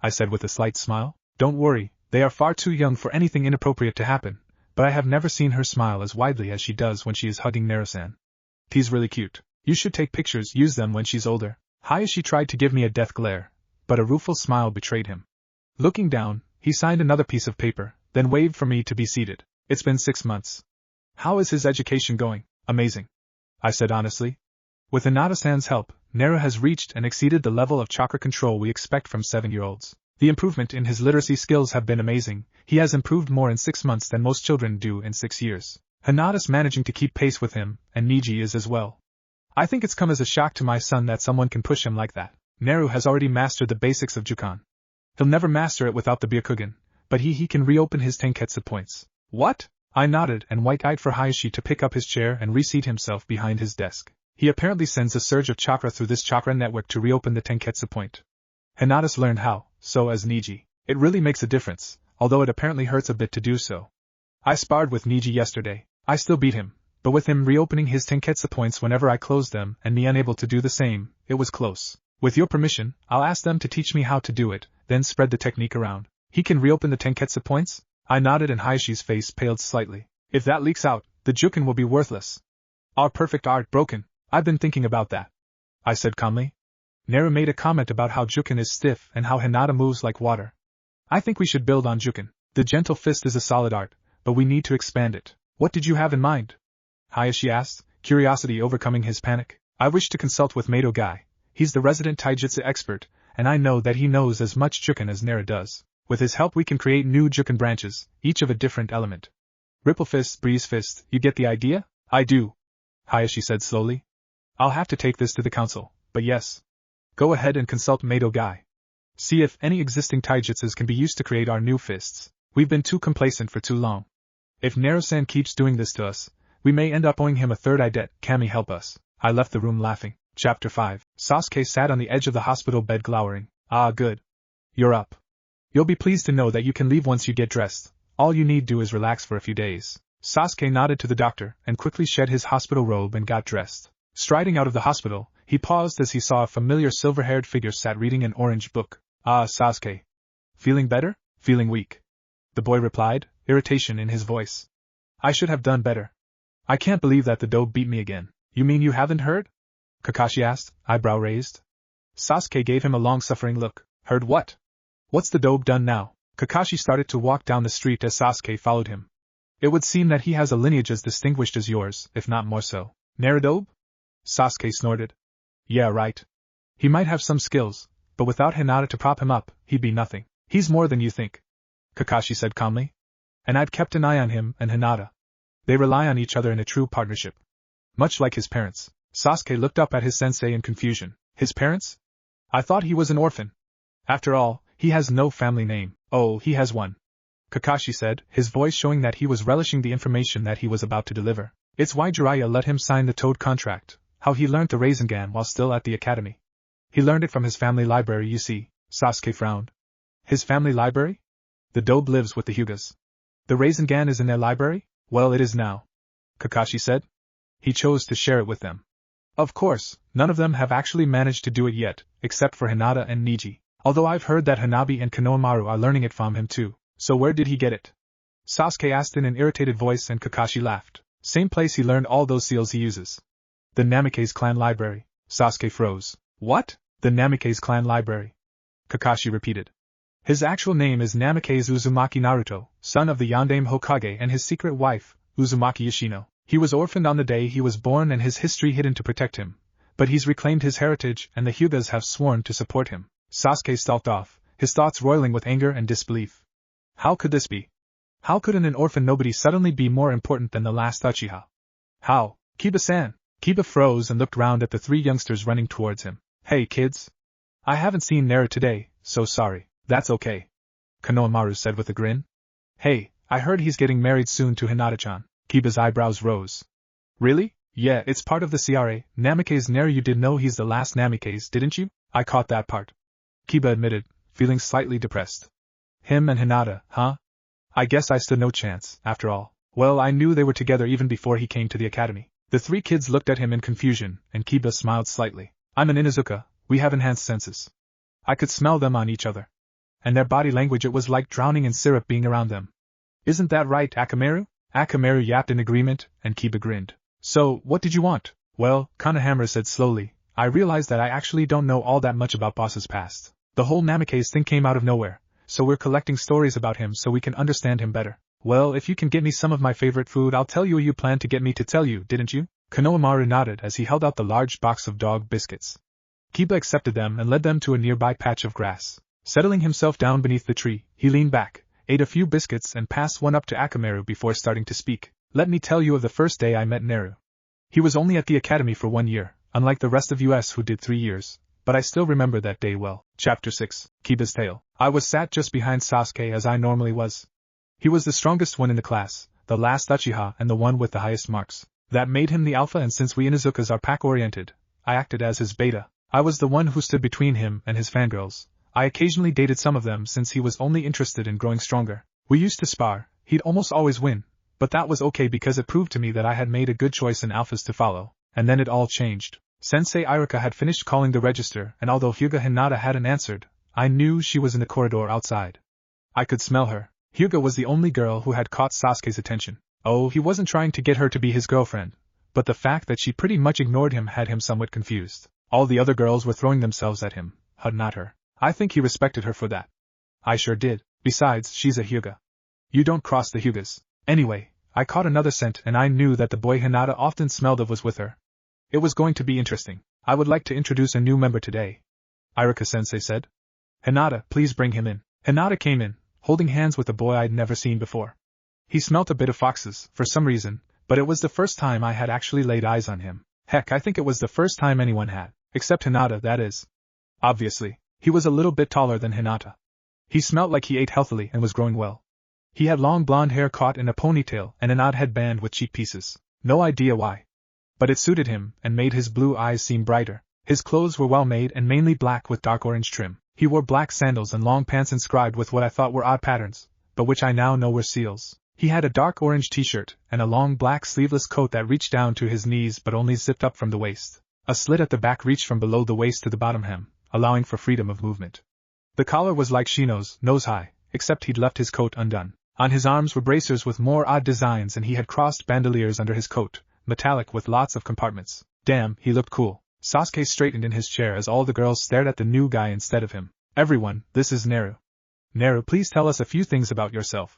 I said with a slight smile. Don't worry, they are far too young for anything inappropriate to happen, but I have never seen her smile as widely as she does when she is hugging Naru-san. He's really cute. You should take pictures, use them when she's older. Hayashi tried to give me a death glare, but a rueful smile betrayed him. Looking down, he signed another piece of paper, then waved for me to be seated. It's been 6 months. How is his education going? Amazing, I said honestly. With Hinata-san's help, Naru has reached and exceeded the level of chakra control we expect from 7-year-olds. The improvement in his literacy skills have been amazing. He has improved more in 6 months than most children do in 6 years. Hinata's managing to keep pace with him, and Niji is as well. I think it's come as a shock to my son that someone can push him like that. Naru has already mastered the basics of Jukan. He'll never master it without the Byakugan, but he can reopen his Tenketsu points. What? I nodded and white-eyed for Hayashi to pick up his chair and reseat himself behind his desk. He apparently sends a surge of chakra through this chakra network to reopen the Tenketsu point. Hinata's learned how, so as Niji. It really makes a difference, although it apparently hurts a bit to do so. I sparred with Niji yesterday. I still beat him, but with him reopening his Tenketsu points whenever I closed them and me unable to do the same, it was close. With your permission, I'll ask them to teach me how to do it, then spread the technique around. He can reopen the Tenketsu points? I nodded and Hayashi's face paled slightly. If that leaks out, the Jukan will be worthless. Our perfect art broken. I've been thinking about that. I said calmly. Naru made a comment about how Jukin is stiff and how Hinata moves like water. I think we should build on Jukin. The gentle fist is a solid art, but we need to expand it. What did you have in mind? Hayashi asked, curiosity overcoming his panic. I wish to consult with Mato Guy. He's the resident taijutsu expert, and I know that he knows as much Jukin as Naru does. With his help we can create new Jukin branches, each of a different element. Ripple fist, breeze fist, you get the idea? I do, Hayashi said slowly. I'll have to take this to the council, but yes. Go ahead and consult Mato Guy. See if any existing taijutsus can be used to create our new fists. We've been too complacent for too long. If Naru-san keeps doing this to us, we may end up owing him a third eye debt. Kami, help us. I left the room laughing. Chapter 5. Sasuke sat on the edge of the hospital bed glowering. Ah, good. You're up. You'll be pleased to know that you can leave once you get dressed. All you need do is relax for a few days. Sasuke nodded to the doctor and quickly shed his hospital robe and got dressed. Striding out of the hospital, he paused as he saw a familiar silver-haired figure sat reading an orange book. Ah, Sasuke. Feeling better? Feeling weak. The boy replied, irritation in his voice. I should have done better. I can't believe that the dobe beat me again. You mean you haven't heard? Kakashi asked, eyebrow raised. Sasuke gave him a long-suffering look. Heard what? What's the dobe done now? Kakashi started to walk down the street as Sasuke followed him. It would seem that he has a lineage as distinguished as yours, if not more so. Naruto? Sasuke snorted. Yeah, right. He might have some skills, but without Hinata to prop him up, he'd be nothing. He's more than you think, Kakashi said calmly. And I've kept an eye on him and Hinata. They rely on each other in a true partnership. Much like his parents. Sasuke looked up at his sensei in confusion. His parents? I thought he was an orphan. After all, he has no family name. Oh, he has one, Kakashi said, his voice showing that he was relishing the information that he was about to deliver. It's why Jiraiya let him sign the Toad contract, how he learned the Rasengan while still at the academy. He learned it from his family library, you see. Sasuke frowned. His family library? The dobe lives with the Hyugas. The Rasengan is in their library? Well, it is now, Kakashi said. He chose to share it with them. Of course, none of them have actually managed to do it yet, except for Hinata and Niji. Although I've heard that Hanabi and Konohamaru are learning it from him too. So where did he get it? Sasuke asked in an irritated voice and Kakashi laughed. Same place he learned all those seals he uses. The Namikaze clan library. Sasuke froze. What? The Namikaze clan library? Kakashi repeated. His actual name is Namikaze Uzumaki Naruto, son of the Yondaime Hokage and his secret wife, Uzumaki Yoshino. He was orphaned on the day he was born and his history hidden to protect him. But he's reclaimed his heritage and the Hyugas have sworn to support him. Sasuke stalked off, his thoughts roiling with anger and disbelief. How could this be? How could an orphan nobody suddenly be more important than the last Uchiha? How? Kiba-san. Kiba froze and looked round at the three youngsters running towards him. Hey kids. I haven't seen Naru today, so sorry. That's okay, Konohamaru said with a grin. Hey, I heard he's getting married soon to Hinata-chan. Kiba's eyebrows rose. Really? Yeah, it's part of the CRA. Namikaze Naru, you did know he's the last Namikaze, didn't you? I caught that part, Kiba admitted, feeling slightly depressed. Him and Hinata, huh? I guess I stood no chance, after all. Well, I knew they were together even before he came to the academy. The three kids looked at him in confusion, and Kiba smiled slightly. I'm an Inuzuka, we have enhanced senses. I could smell them on each other. And their body language, it was like drowning in syrup being around them. Isn't that right, Akamaru? Akamaru yapped in agreement, and Kiba grinned. So, what did you want? Well, Konohamaru said slowly, I realized that I actually don't know all that much about Boss's past. The whole Namikaze thing came out of nowhere, so we're collecting stories about him so we can understand him better. Well, if you can get me some of my favorite food, I'll tell you. You planned to get me to tell you, didn't you? Konohamaru nodded as he held out the large box of dog biscuits. Kiba accepted them and led them to a nearby patch of grass. Settling himself down beneath the tree, he leaned back, ate a few biscuits and passed one up to Akamaru before starting to speak. Let me tell you of the first day I met Naru. He was only at the academy for 1 year, unlike the rest of us who did 3 years, but I still remember that day well. Chapter 6, Kiba's Tale. I was sat just behind Sasuke as I normally was. He was the strongest one in the class, the last Uchiha and the one with the highest marks. That made him the alpha, and since we Inuzukas are pack-oriented, I acted as his beta. I was the one who stood between him and his fangirls. I occasionally dated some of them since he was only interested in growing stronger. We used to spar, he'd almost always win, but that was okay because it proved to me that I had made a good choice in alphas to follow. And then it all changed. Sensei Iruka had finished calling the register, and although Hyuga Hinata hadn't answered, I knew she was in the corridor outside. I could smell her. Hyuga was the only girl who had caught Sasuke's attention. Oh, he wasn't trying to get her to be his girlfriend, but the fact that she pretty much ignored him had him somewhat confused. All the other girls were throwing themselves at him, not her. I think he respected her for that. I sure did. Besides, she's a Hyuga. You don't cross the Hyugas. Anyway, I caught another scent and I knew that the boy Hinata often smelled of was with her. It was going to be interesting. I would like to introduce a new member today, Iruka-sensei said. Hinata, please bring him in. Hinata came in, holding hands with a boy I'd never seen before. He smelt a bit of foxes, for some reason, but it was the first time I had actually laid eyes on him. Heck, I think it was the first time anyone had, except Hinata, that is. Obviously, he was a little bit taller than Hinata. He smelt like he ate healthily and was growing well. He had long blonde hair caught in a ponytail and an odd headband with cheek pieces. No idea why. But it suited him and made his blue eyes seem brighter. His clothes were well made and mainly black with dark orange trim. He wore black sandals and long pants inscribed with what I thought were odd patterns, but which I now know were seals. He had a dark orange t-shirt and a long black sleeveless coat that reached down to his knees but only zipped up from the waist. A slit at the back reached from below the waist to the bottom hem, allowing for freedom of movement. The collar was like Shino's, nose high, except he'd left his coat undone. On his arms were bracers with more odd designs and he had crossed bandoliers under his coat, metallic with lots of compartments. Damn, he looked cool. Sasuke straightened in his chair as all the girls stared at the new guy instead of him. Everyone, this is Naru. Naru, please tell us a few things about yourself.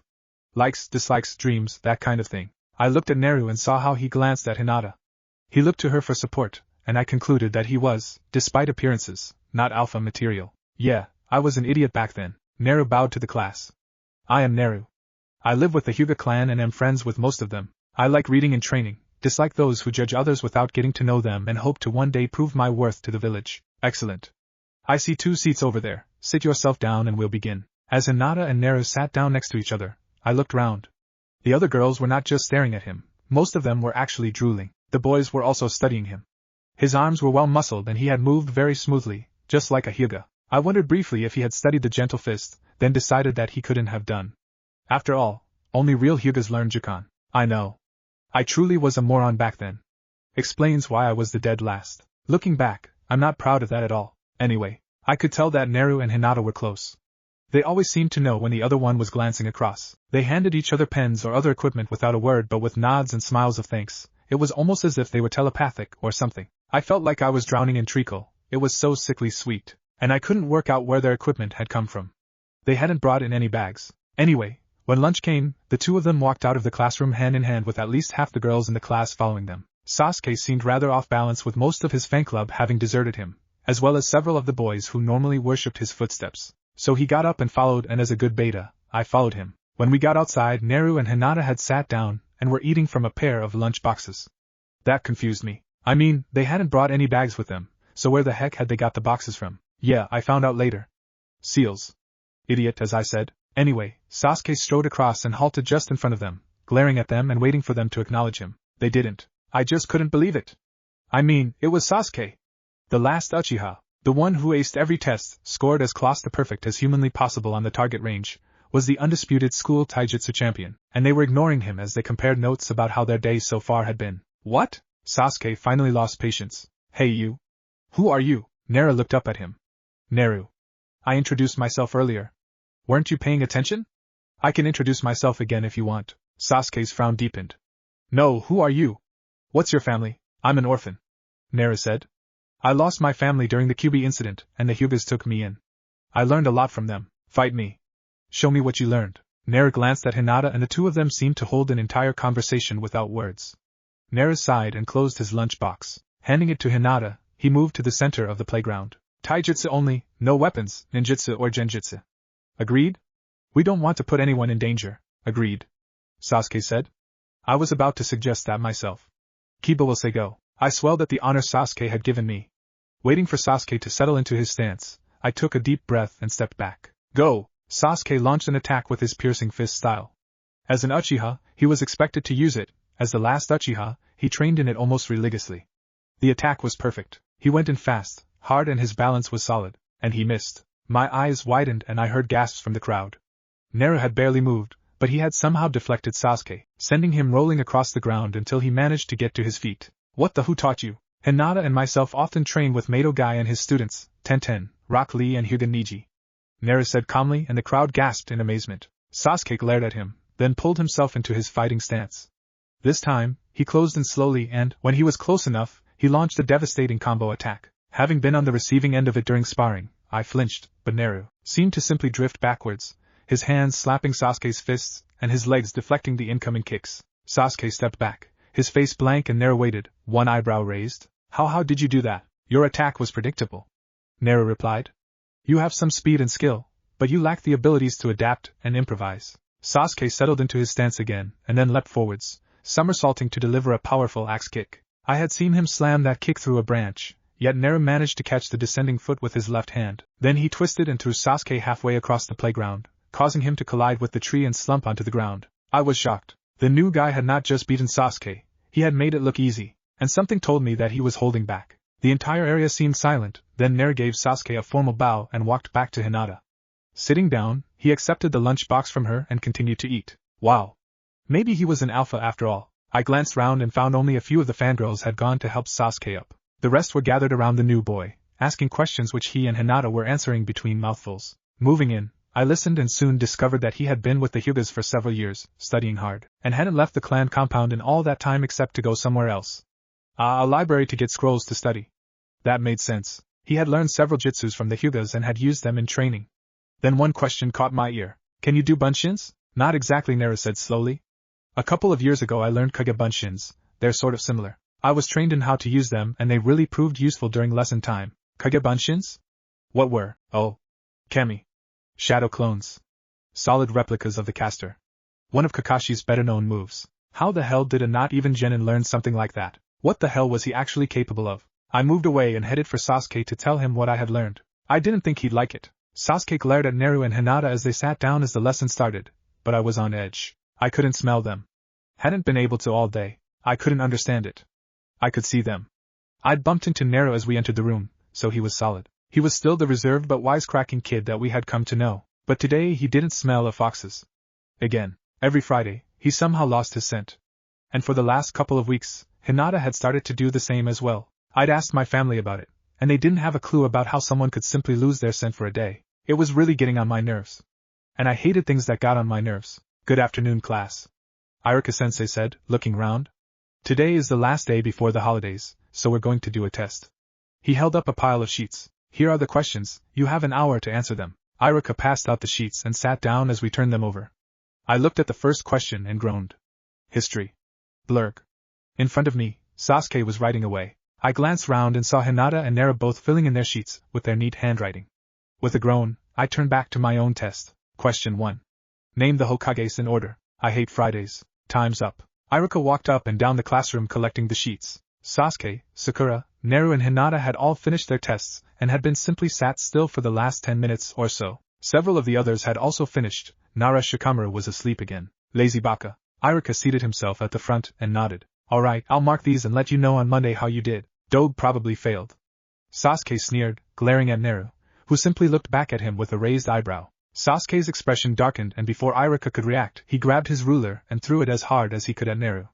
Likes, dislikes, dreams, that kind of thing. I looked at Naru and saw how he glanced at Hinata. He looked to her for support, and I concluded that he was, despite appearances, not alpha material. Yeah, I was an idiot back then. Naru bowed to the class. I am Naru. I live with the Hyuga clan and am friends with most of them. I like reading and training, dislike those who judge others without getting to know them and hope to one day prove my worth to the village. Excellent. I see 2 seats over there. Sit yourself down and we'll begin. As Hinata and Naru sat down next to each other, I looked round. The other girls were not just staring at him, most of them were actually drooling. The boys were also studying him. His arms were well muscled and he had moved very smoothly, just like a Hyuga. I wondered briefly if he had studied the gentle fist, then decided that he couldn't have done. After all, only real Hyugas learn Jukan. I know. I truly was a moron back then. Explains why I was the dead last. Looking back, I'm not proud of that at all. Anyway, I could tell that Naru and Hinata were close. They always seemed to know when the other one was glancing across. They handed each other pens or other equipment without a word but with nods and smiles of thanks. It was almost as if they were telepathic or something. I felt like I was drowning in treacle. It was so sickly sweet. And I couldn't work out where their equipment had come from. They hadn't brought in any bags. Anyway, when lunch came, the 2 of them walked out of the classroom hand in hand with at least half the girls in the class following them. Sasuke seemed rather off balance with most of his fan club having deserted him, as well as several of the boys who normally worshipped his footsteps. So he got up and followed, and as a good beta, I followed him. When we got outside, Naru and Hinata had sat down and were eating from a pair of lunch boxes. That confused me. I mean, they hadn't brought any bags with them, so where the heck had they got the boxes from? Yeah, I found out later. Seals. Idiot, as I said. Anyway, Sasuke strode across and halted just in front of them, glaring at them and waiting for them to acknowledge him. They didn't. I just couldn't believe it. I mean, it was Sasuke. The last Uchiha, the one who aced every test, scored as close to perfect as humanly possible on the target range, was the undisputed school taijutsu champion, and they were ignoring him as they compared notes about how their day so far had been. What? Sasuke finally lost patience. Hey you. Who are you? Naru looked up at him. Naru. I introduced myself earlier. Weren't you paying attention? I can introduce myself again if you want. Sasuke's frown deepened. No, who are you? What's your family? I'm an orphan. Naru said. I lost my family during the Kyuubi incident, and the Hyugas took me in. I learned a lot from them. Fight me. Show me what you learned. Naru glanced at Hinata and the 2 of them seemed to hold an entire conversation without words. Naru sighed and closed his lunchbox. Handing it to Hinata, he moved to the center of the playground. Taijutsu only, no weapons, ninjutsu or genjutsu. Agreed? We don't want to put anyone in danger. Agreed. Sasuke said. I was about to suggest that myself. Kiba will say go. I swelled at the honor Sasuke had given me. Waiting for Sasuke to settle into his stance, I took a deep breath and stepped back. Go! Sasuke launched an attack with his piercing fist style. As an Uchiha, he was expected to use it. As the last Uchiha, he trained in it almost religiously. The attack was perfect. He went in fast, hard, and his balance was solid. And he missed. My eyes widened and I heard gasps from the crowd. Naru had barely moved, but he had somehow deflected Sasuke, sending him rolling across the ground until he managed to get to his feet. What the who taught you? Hinata and myself often trained with Mato Guy and his students, Tenten, Rock Lee and Hyuga Niji. Naru said calmly and the crowd gasped in amazement. Sasuke glared at him, then pulled himself into his fighting stance. This time, he closed in slowly and, when he was close enough, he launched a devastating combo attack. Having been on the receiving end of it during sparring, I flinched, but Naru seemed to simply drift backwards, his hands slapping Sasuke's fists, and his legs deflecting the incoming kicks. Sasuke stepped back, his face blank and Naru waited, one eyebrow raised. How did you do that? Your attack was predictable. Naru replied. You have some speed and skill, but you lack the abilities to adapt and improvise. Sasuke settled into his stance again, and then leapt forwards, somersaulting to deliver a powerful axe kick. I had seen him slam that kick through a branch, yet Naru managed to catch the descending foot with his left hand. Then he twisted and threw Sasuke halfway across the playground, causing him to collide with the tree and slump onto the ground. I was shocked. The new guy had not just beaten Sasuke, he had made it look easy, and something told me that he was holding back. The entire area seemed silent, then Naru gave Sasuke a formal bow and walked back to Hinata. Sitting down, he accepted the lunch box from her and continued to eat. Wow. Maybe he was an alpha after all. I glanced round and found only a few of the fangirls had gone to help Sasuke up. The rest were gathered around the new boy, asking questions which he and Hinata were answering between mouthfuls. Moving in, I listened and soon discovered that he had been with the Hyugas for several years, studying hard, and hadn't left the clan compound in all that time except to go somewhere else. A library to get scrolls to study. That made sense. He had learned several jutsus from the Hyugas and had used them in training. Then one question caught my ear. Can you do bunshins? Not exactly, Naru said slowly. A couple of years ago I learned kage bunshins, they're sort of similar. I was trained in how to use them and they really proved useful during lesson time. Kage bunshins? What were? Oh. Kami. Shadow clones. Solid replicas of the caster. One of Kakashi's better-known moves. How the hell did a not even genin learn something like that? What the hell was he actually capable of? I moved away and headed for Sasuke to tell him what I had learned. I didn't think he'd like it. Sasuke glared at Naru and Hinata as they sat down as the lesson started, but I was on edge. I couldn't smell them. Hadn't been able to all day. I couldn't understand it. I could see them. I'd bumped into Naru as we entered the room, so he was solid. He was still the reserved but wisecracking kid that we had come to know, but today he didn't smell of foxes. Again, every Friday, he somehow lost his scent. And for the last couple of weeks, Hinata had started to do the same as well. I'd asked my family about it, and they didn't have a clue about how someone could simply lose their scent for a day. It was really getting on my nerves. And I hated things that got on my nerves. Good afternoon, class. Iruka-sensei said, looking round. Today is the last day before the holidays, so we're going to do a test. He held up a pile of sheets. Here are the questions, you have an hour to answer them. Iruka passed out the sheets and sat down as we turned them over. I looked at the first question and groaned. History. Blurg. In front of me, Sasuke was writing away. I glanced round and saw Hinata and Naru both filling in their sheets with their neat handwriting. With a groan, I turned back to my own test. Question 1. Name the Hokages in order. I hate Fridays. Time's up. Iruka walked up and down the classroom collecting the sheets. Sasuke, Sakura, Naru and Hinata had all finished their tests and had been simply sat still for the last 10 minutes or so. Several of the others had also finished. Nara Shikamaru was asleep again. Lazy baka. Iruka seated himself at the front and nodded. Alright, I'll mark these and let you know on Monday how you did. Dobe probably failed. Sasuke sneered, glaring at Naru, who simply looked back at him with a raised eyebrow. Sasuke's expression darkened and before Iruka could react, he grabbed his ruler and threw it as hard as he could at Naru.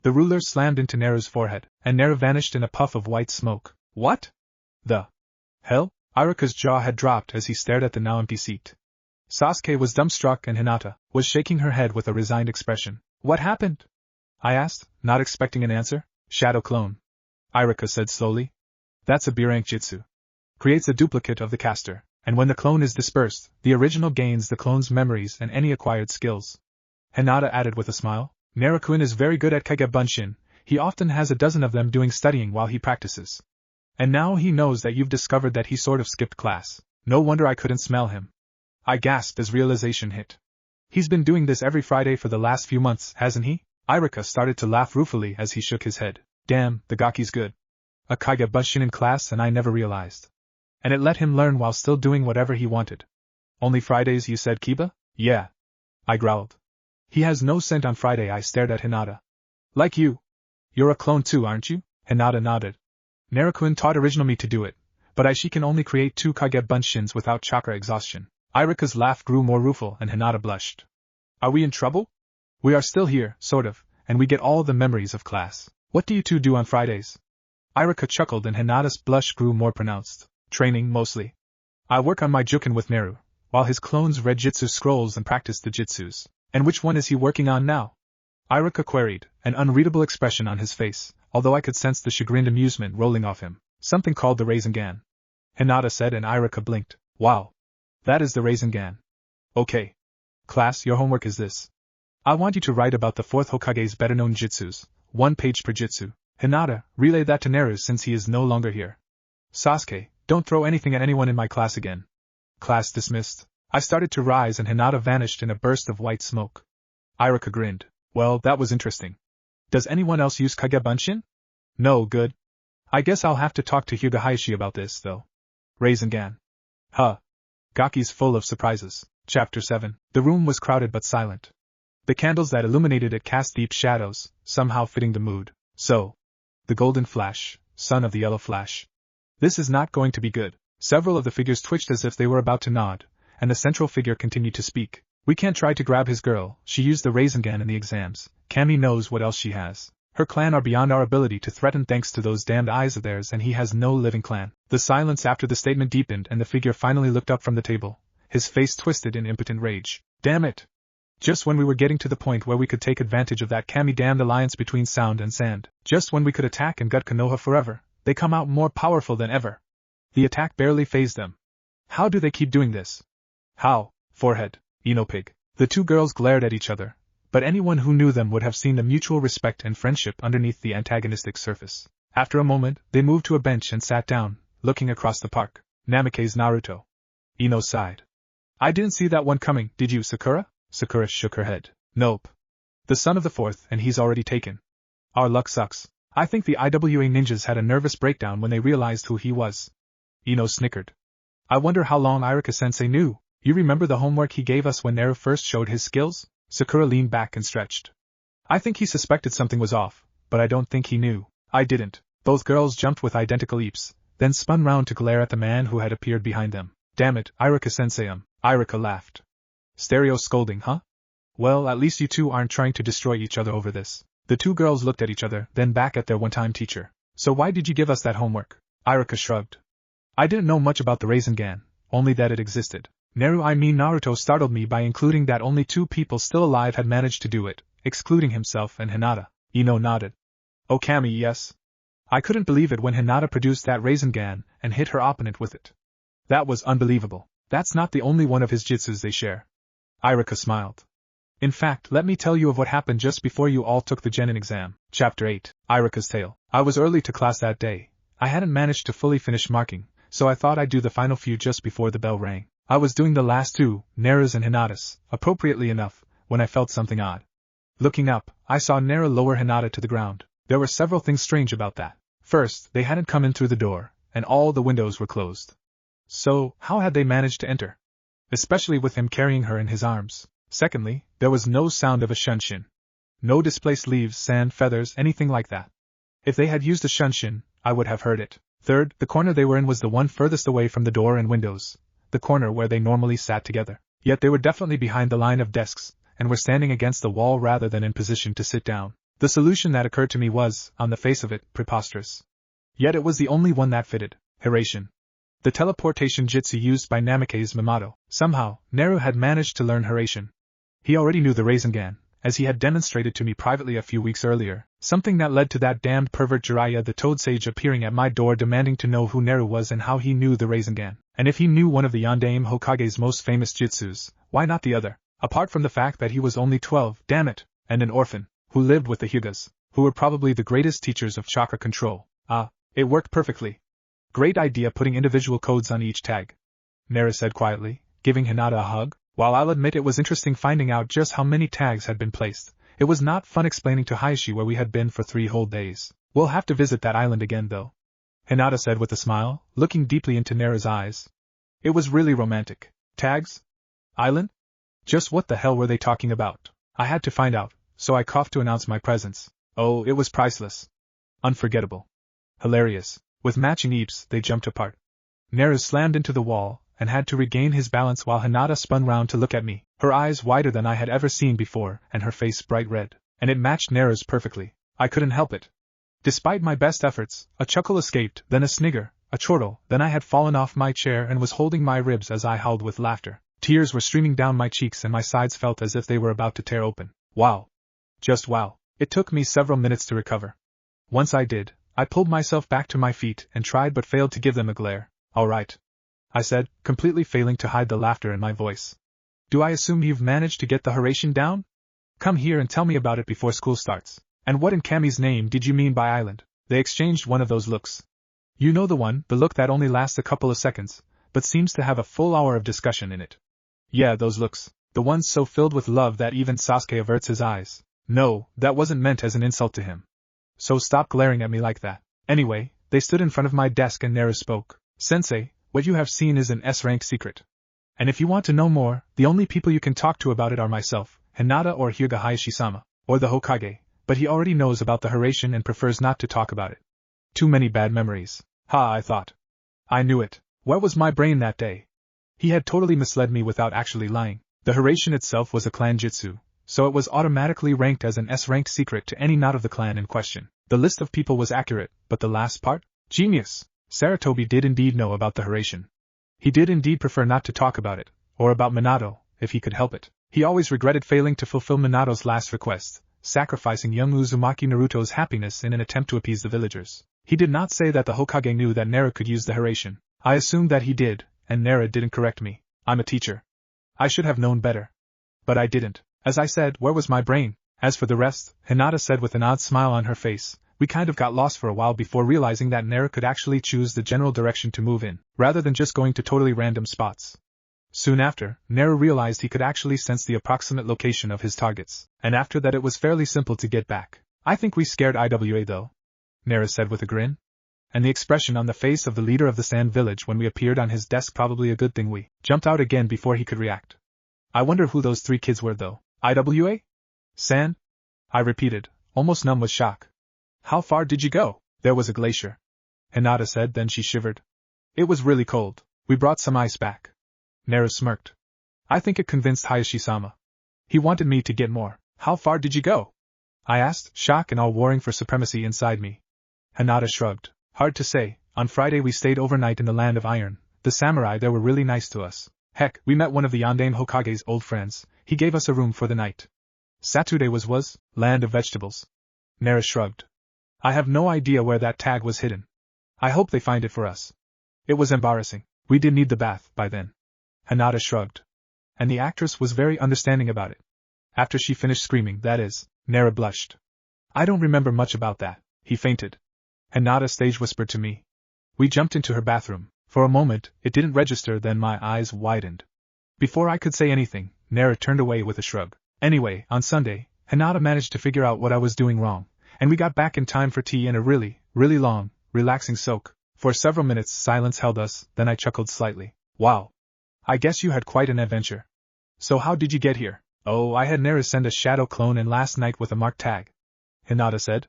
The ruler slammed into Naru's forehead, and Naru vanished in a puff of white smoke. What? The hell? Iruka's jaw had dropped as he stared at the now empty seat. Sasuke was dumbstruck and Hinata was shaking her head with a resigned expression. What happened? I asked, not expecting an answer. Shadow clone. Iruka said slowly. That's a B-rank jutsu. Creates a duplicate of the caster, and when the clone is dispersed, the original gains the clone's memories and any acquired skills. Hinata added with a smile. Naru-kun is very good at kage bunshin, he often has a dozen of them doing studying while he practices. And now he knows that you've discovered that he sort of skipped class. No wonder I couldn't smell him. I gasped as realization hit. He's been doing this every Friday for the last few months, hasn't he? Iruka started to laugh ruefully as he shook his head. Damn, the gaki's good. A kage bunshin in class and I never realized. And it let him learn while still doing whatever he wanted. Only Fridays, you said, Kiba? Yeah. I growled. He has no scent on Friday. I stared at Hinata. Like you. You're a clone too, aren't you? Hinata nodded. Naru-kun taught original me to do it, but she can only create 2 kage bunshins without chakra exhaustion. Iruka's laugh grew more rueful and Hinata blushed. Are we in trouble? We are still here, sort of, and we get all the memories of class. What do you two do on Fridays? Iruka chuckled and Hinata's blush grew more pronounced. Training, mostly. I work on my jukin with Naru, while his clones read jutsu scrolls and practiced the jutsus. And which one is he working on now? Iruka queried, an unreadable expression on his face, although I could sense the chagrined amusement rolling off him. Something called the Rasengan. Hinata said and Irika blinked. Wow. That is the Rasengan. Okay. Class, your homework is this. I want you to write about the 4th Hokage's better-known jutsus, 1 page per jutsu. Hinata, relay that to Naru since he is no longer here. Sasuke, don't throw anything at anyone in my class again. Class dismissed. I started to rise and Hinata vanished in a burst of white smoke. Irika grinned. Well, that was interesting. Does anyone else use Kage Bunshin? No, good. I guess I'll have to talk to Hyuga Hayashi about this, though. Rasengan. Huh. Gaki's full of surprises. Chapter 7. The room was crowded but silent. The candles that illuminated it cast deep shadows, somehow fitting the mood. So. The golden flash, son of the yellow flash. This is not going to be good. Several of the figures twitched as if they were about to nod, and the central figure continued to speak. We can't try to grab his girl, she used the Rasengan in the exams. Kami knows what else she has. Her clan are beyond our ability to threaten thanks to those damned eyes of theirs, and he has no living clan. The silence after the statement deepened and the figure finally looked up from the table, his face twisted in impotent rage. Damn it! Just when we were getting to the point where we could take advantage of that Kami-damned alliance between sound and sand, just when we could attack and gut Konoha forever, they come out more powerful than ever. The attack barely fazed them. How do they keep doing this? How? Forehead. Enopig. The two girls glared at each other, but anyone who knew them would have seen the mutual respect and friendship underneath the antagonistic surface. After a moment, they moved to a bench and sat down, looking across the park. Namikaze Naruto. Ino sighed. I didn't see that one coming, did you, Sakura? Sakura shook her head. Nope. The son of the 4th and he's already taken. Our luck sucks. I think the IWA ninjas had a nervous breakdown when they realized who he was. Ino snickered. I wonder how long Irika-sensei knew. You remember the homework he gave us when Naru first showed his skills? Sakura leaned back and stretched. I think he suspected something was off, but I don't think he knew. I didn't. Both girls jumped with identical leaps, then spun round to glare at the man who had appeared behind them. Damn it, Irika-sensei. Irika laughed. Stereo scolding, huh? Well, at least you two aren't trying to destroy each other over this. The two girls looked at each other, then back at their one-time teacher. So why did you give us that homework? Irika shrugged. I didn't know much about the Rasengan, only that it existed. Naruto startled me by including that only 2 people still alive had managed to do it, excluding himself and Hinata. Ino nodded. Oh Kami, yes. I couldn't believe it when Hinata produced that Rasengan and hit her opponent with it. That was unbelievable. That's not the only one of his jutsus they share. Irika smiled. In fact, let me tell you of what happened just before you all took the Genin exam. Chapter 8. Irika's Tale. I was early to class that day. I hadn't managed to fully finish marking, so I thought I'd do the final few just before the bell rang. I was doing the last 2, Naru's and Hinata's, appropriately enough, when I felt something odd. Looking up, I saw Naru lower Hinata to the ground. There were several things strange about that. First, they hadn't come in through the door, and all the windows were closed. So, how had they managed to enter? Especially with him carrying her in his arms. Secondly, there was no sound of a shunshin. No displaced leaves, sand, feathers, anything like that. If they had used a shunshin, I would have heard it. Third, the corner they were in was the one furthest away from the door and windows, the corner where they normally sat together. Yet they were definitely behind the line of desks, and were standing against the wall rather than in position to sit down. The solution that occurred to me was, on the face of it, preposterous. Yet it was the only one that fitted. Hiraishin. The teleportation jutsu used by Namikaze Minato. Somehow, Naru had managed to learn Hiraishin. He already knew the Rasengan, as he had demonstrated to me privately a few weeks earlier, something that led to that damned pervert Jiraiya the Toad Sage appearing at my door demanding to know who Naru was and how he knew the Rasengan. And if he knew one of the Yondaime Hokage's most famous jutsus, why not the other? Apart from the fact that he was only 12, damn it, and an orphan, who lived with the Hyugas, who were probably the greatest teachers of chakra control. It worked perfectly. Great idea putting individual codes on each tag. Naru said quietly, giving Hinata a hug. While I'll admit it was interesting finding out just how many tags had been placed, it was not fun explaining to Hayashi where we had been for 3 whole days. We'll have to visit that island again though, Hinata said with a smile, looking deeply into Naru's eyes. It was really romantic. Tags? Island? Just what the hell were they talking about? I had to find out, so I coughed to announce my presence. Oh, it was priceless. Unforgettable. Hilarious. With matching eeps, they jumped apart. Naru slammed into the wall, and had to regain his balance while Hinata spun round to look at me, her eyes wider than I had ever seen before, and her face bright red. And it matched Naru's perfectly. I couldn't help it. Despite my best efforts, a chuckle escaped, then a snigger, a chortle, then I had fallen off my chair and was holding my ribs as I howled with laughter. Tears were streaming down my cheeks and my sides felt as if they were about to tear open. Wow. Just wow. It took me several minutes to recover. Once I did, I pulled myself back to my feet and tried but failed to give them a glare. All right, I said, completely failing to hide the laughter in my voice. Do I assume you've managed to get the Horatian down? Come here and tell me about it before school starts. And what in Cammy's name did you mean by island? They exchanged one of those looks. You know the one, the look that only lasts a couple of seconds, but seems to have a full hour of discussion in it. Yeah, those looks. The ones so filled with love that even Sasuke averts his eyes. No, that wasn't meant as an insult to him. So stop glaring at me like that. Anyway, they stood in front of my desk and Naru spoke. Sensei, what you have seen is an S-rank secret. And if you want to know more, the only people you can talk to about it are myself, Hinata or Hyuga Hayashi-sama, or the Hokage, but he already knows about the Horatian and prefers not to talk about it. Too many bad memories. Ha, I thought. I knew it. Where was my brain that day? He had totally misled me without actually lying. The Horatian itself was a clan jutsu, so it was automatically ranked as an S-ranked secret to any not of the clan in question. The list of people was accurate, but the last part? Genius! Saratobi did indeed know about the Horatian. He did indeed prefer not to talk about it, or about Minato, if he could help it. He always regretted failing to fulfill Minato's last request, sacrificing young Uzumaki Naruto's happiness in an attempt to appease the villagers. He did not say that the Hokage knew that Nara could use the Horatian. I assumed that he did, and Nara didn't correct me. I'm a teacher. I should have known better. But I didn't. As I said, where was my brain? As for the rest, Hinata said with an odd smile on her face, we kind of got lost for a while before realizing that Nara could actually choose the general direction to move in, rather than just going to totally random spots. Soon after, Nara realized he could actually sense the approximate location of his targets, and after that it was fairly simple to get back. I think we scared IWA though, Nara said with a grin. And the expression on the face of the leader of the Sand Village when we appeared on his desk probably a good thing we jumped out again before he could react. I wonder who those 3 kids were though. IWA? Sand? I repeated, almost numb with shock. How far did you go? There was a glacier, Hinata said, then she shivered. It was really cold. We brought some ice back. Nara smirked. I think it convinced Hayashi-sama. He wanted me to get more. How far did you go? I asked, shock and all warring for supremacy inside me. Hinata shrugged. Hard to say. On Friday we stayed overnight in the Land of Iron. The samurai there were really nice to us. Heck, we met one of the Yondaime Hokage's old friends. He gave us a room for the night. Saturday was Land of Vegetables. Nara shrugged. I have no idea where that tag was hidden. I hope they find it for us. It was embarrassing. We did need the bath by then. Hinata shrugged. And the actress was very understanding about it. After she finished screaming, that is, Nara blushed. I don't remember much about that. He fainted. Hinata stage whispered to me. We jumped into her bathroom. For a moment, it didn't register, then my eyes widened. Before I could say anything, Nara turned away with a shrug. Anyway, on Sunday, Hinata managed to figure out what I was doing wrong, and we got back in time for tea and a really long, relaxing soak. For several minutes silence held us, then I chuckled slightly. Wow. I guess you had quite an adventure. So how did you get here? Oh, I had Nara send a shadow clone in last night with a marked tag, Hinata said.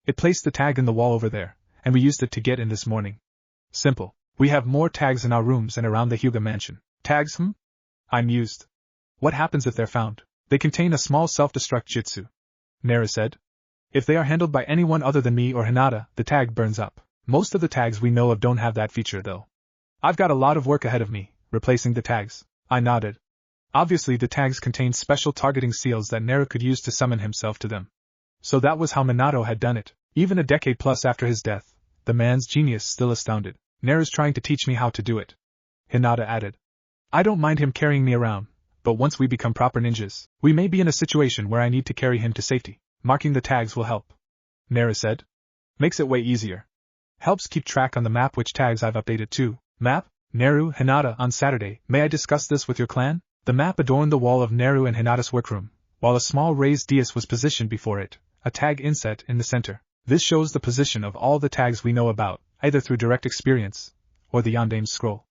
It placed the tag in the wall over there, and we used it to get in this morning. Simple. We have more tags in our rooms and around the Hyuga mansion. Tags, I mused. What happens if they're found? They contain a small self-destruct jutsu, Nara said. If they are handled by anyone other than me or Hinata, the tag burns up. Most of the tags we know of don't have that feature though. I've got a lot of work ahead of me, replacing the tags. I nodded. Obviously the tags contained special targeting seals that Nara could use to summon himself to them. So that was how Minato had done it. Even a decade plus after his death, the man's genius still astounded. Nara's trying to teach me how to do it, Hinata added. I don't mind him carrying me around, but once we become proper ninjas, we may be in a situation where I need to carry him to safety. Marking the tags will help, Nara said. Makes it way easier. Helps keep track on the map which tags I've updated too. Map? Naru, Hinata, on Saturday, may I discuss this with your clan? The map adorned the wall of Naru and Hinata's workroom, while a small raised dais was positioned before it, a tag inset in the center. This shows the position of all the tags we know about, either through direct experience, or the Yondaime scroll.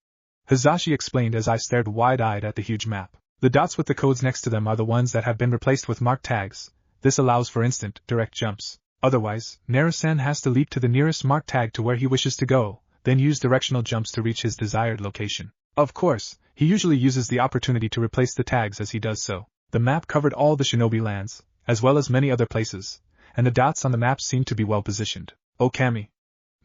Hizashi explained as I stared wide-eyed at the huge map. The dots with the codes next to them are the ones that have been replaced with marked tags. This allows for instant, direct jumps. Otherwise, Nara-san has to leap to the nearest marked tag to where he wishes to go, then use directional jumps to reach his desired location. Of course, he usually uses the opportunity to replace the tags as he does so. The map covered all the shinobi lands, as well as many other places, and the dots on the map seemed to be well positioned. Oh Kami!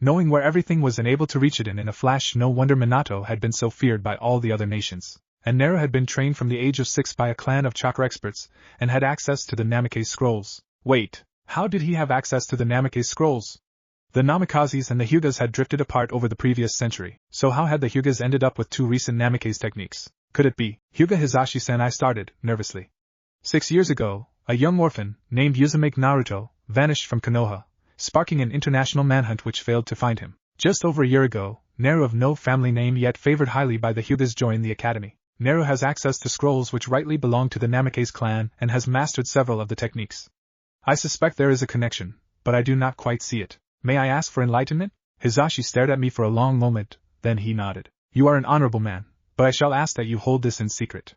Knowing where everything was and able to reach it in a flash, no wonder Minato had been so feared by all the other nations. And Nara had been trained from the age of 6 by a clan of chakra experts, and had access to the Namikaze scrolls. Wait, how did he have access to the Namikaze scrolls? The Namikazes and the Hyugas had drifted apart over the previous century, so how had the Hyugas ended up with two recent Namikaze techniques? Could it be Hyuga Hizashi-sen? I started, nervously. 6 years ago, a young orphan, named Uzumaki Naruto, vanished from Konoha, sparking an international manhunt which failed to find him. Just over a year ago, Naru of no family name yet favored highly by the Hyugas joined the academy. Naru has access to scrolls which rightly belong to the Namikaze clan and has mastered several of the techniques. I suspect there is a connection, but I do not quite see it. May I ask for enlightenment? Hizashi stared at me for a long moment, then he nodded. You are an honorable man, but I shall ask that you hold this in secret.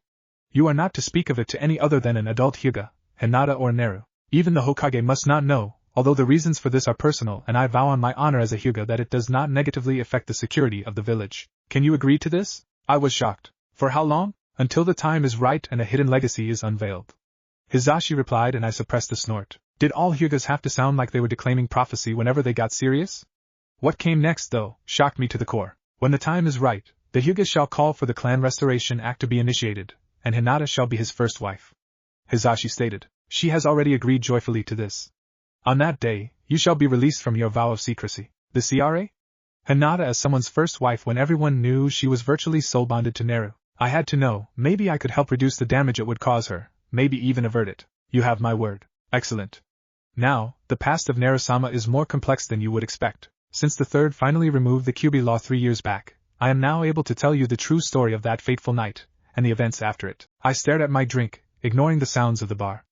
You are not to speak of it to any other than an adult Hyuga, Hinata or Naru. Even the Hokage must not know, although the reasons for this are personal and I vow on my honor as a Hyuga that it does not negatively affect the security of the village. Can you agree to this? I was shocked. For how long? Until the time is right and a hidden legacy is unveiled. Hizashi replied and I suppressed a snort. Did all Hyugas have to sound like they were declaiming prophecy whenever they got serious? What came next, though, shocked me to the core. When the time is right, the Hyugas shall call for the Clan Restoration Act to be initiated, and Hinata shall be his first wife. Hizashi stated. She has already agreed joyfully to this. On that day, you shall be released from your vow of secrecy. The CRA? Hinata as someone's first wife when everyone knew she was virtually soul-bonded to Naru. I had to know, maybe I could help reduce the damage it would cause her, maybe even avert it. You have my word. Excellent. Now, the past of Naru-sama is more complex than you would expect. Since the third finally removed the Kyuubi law 3 years back, I am now able to tell you the true story of that fateful night, and the events after it. I stared at my drink, ignoring the sounds of the bar.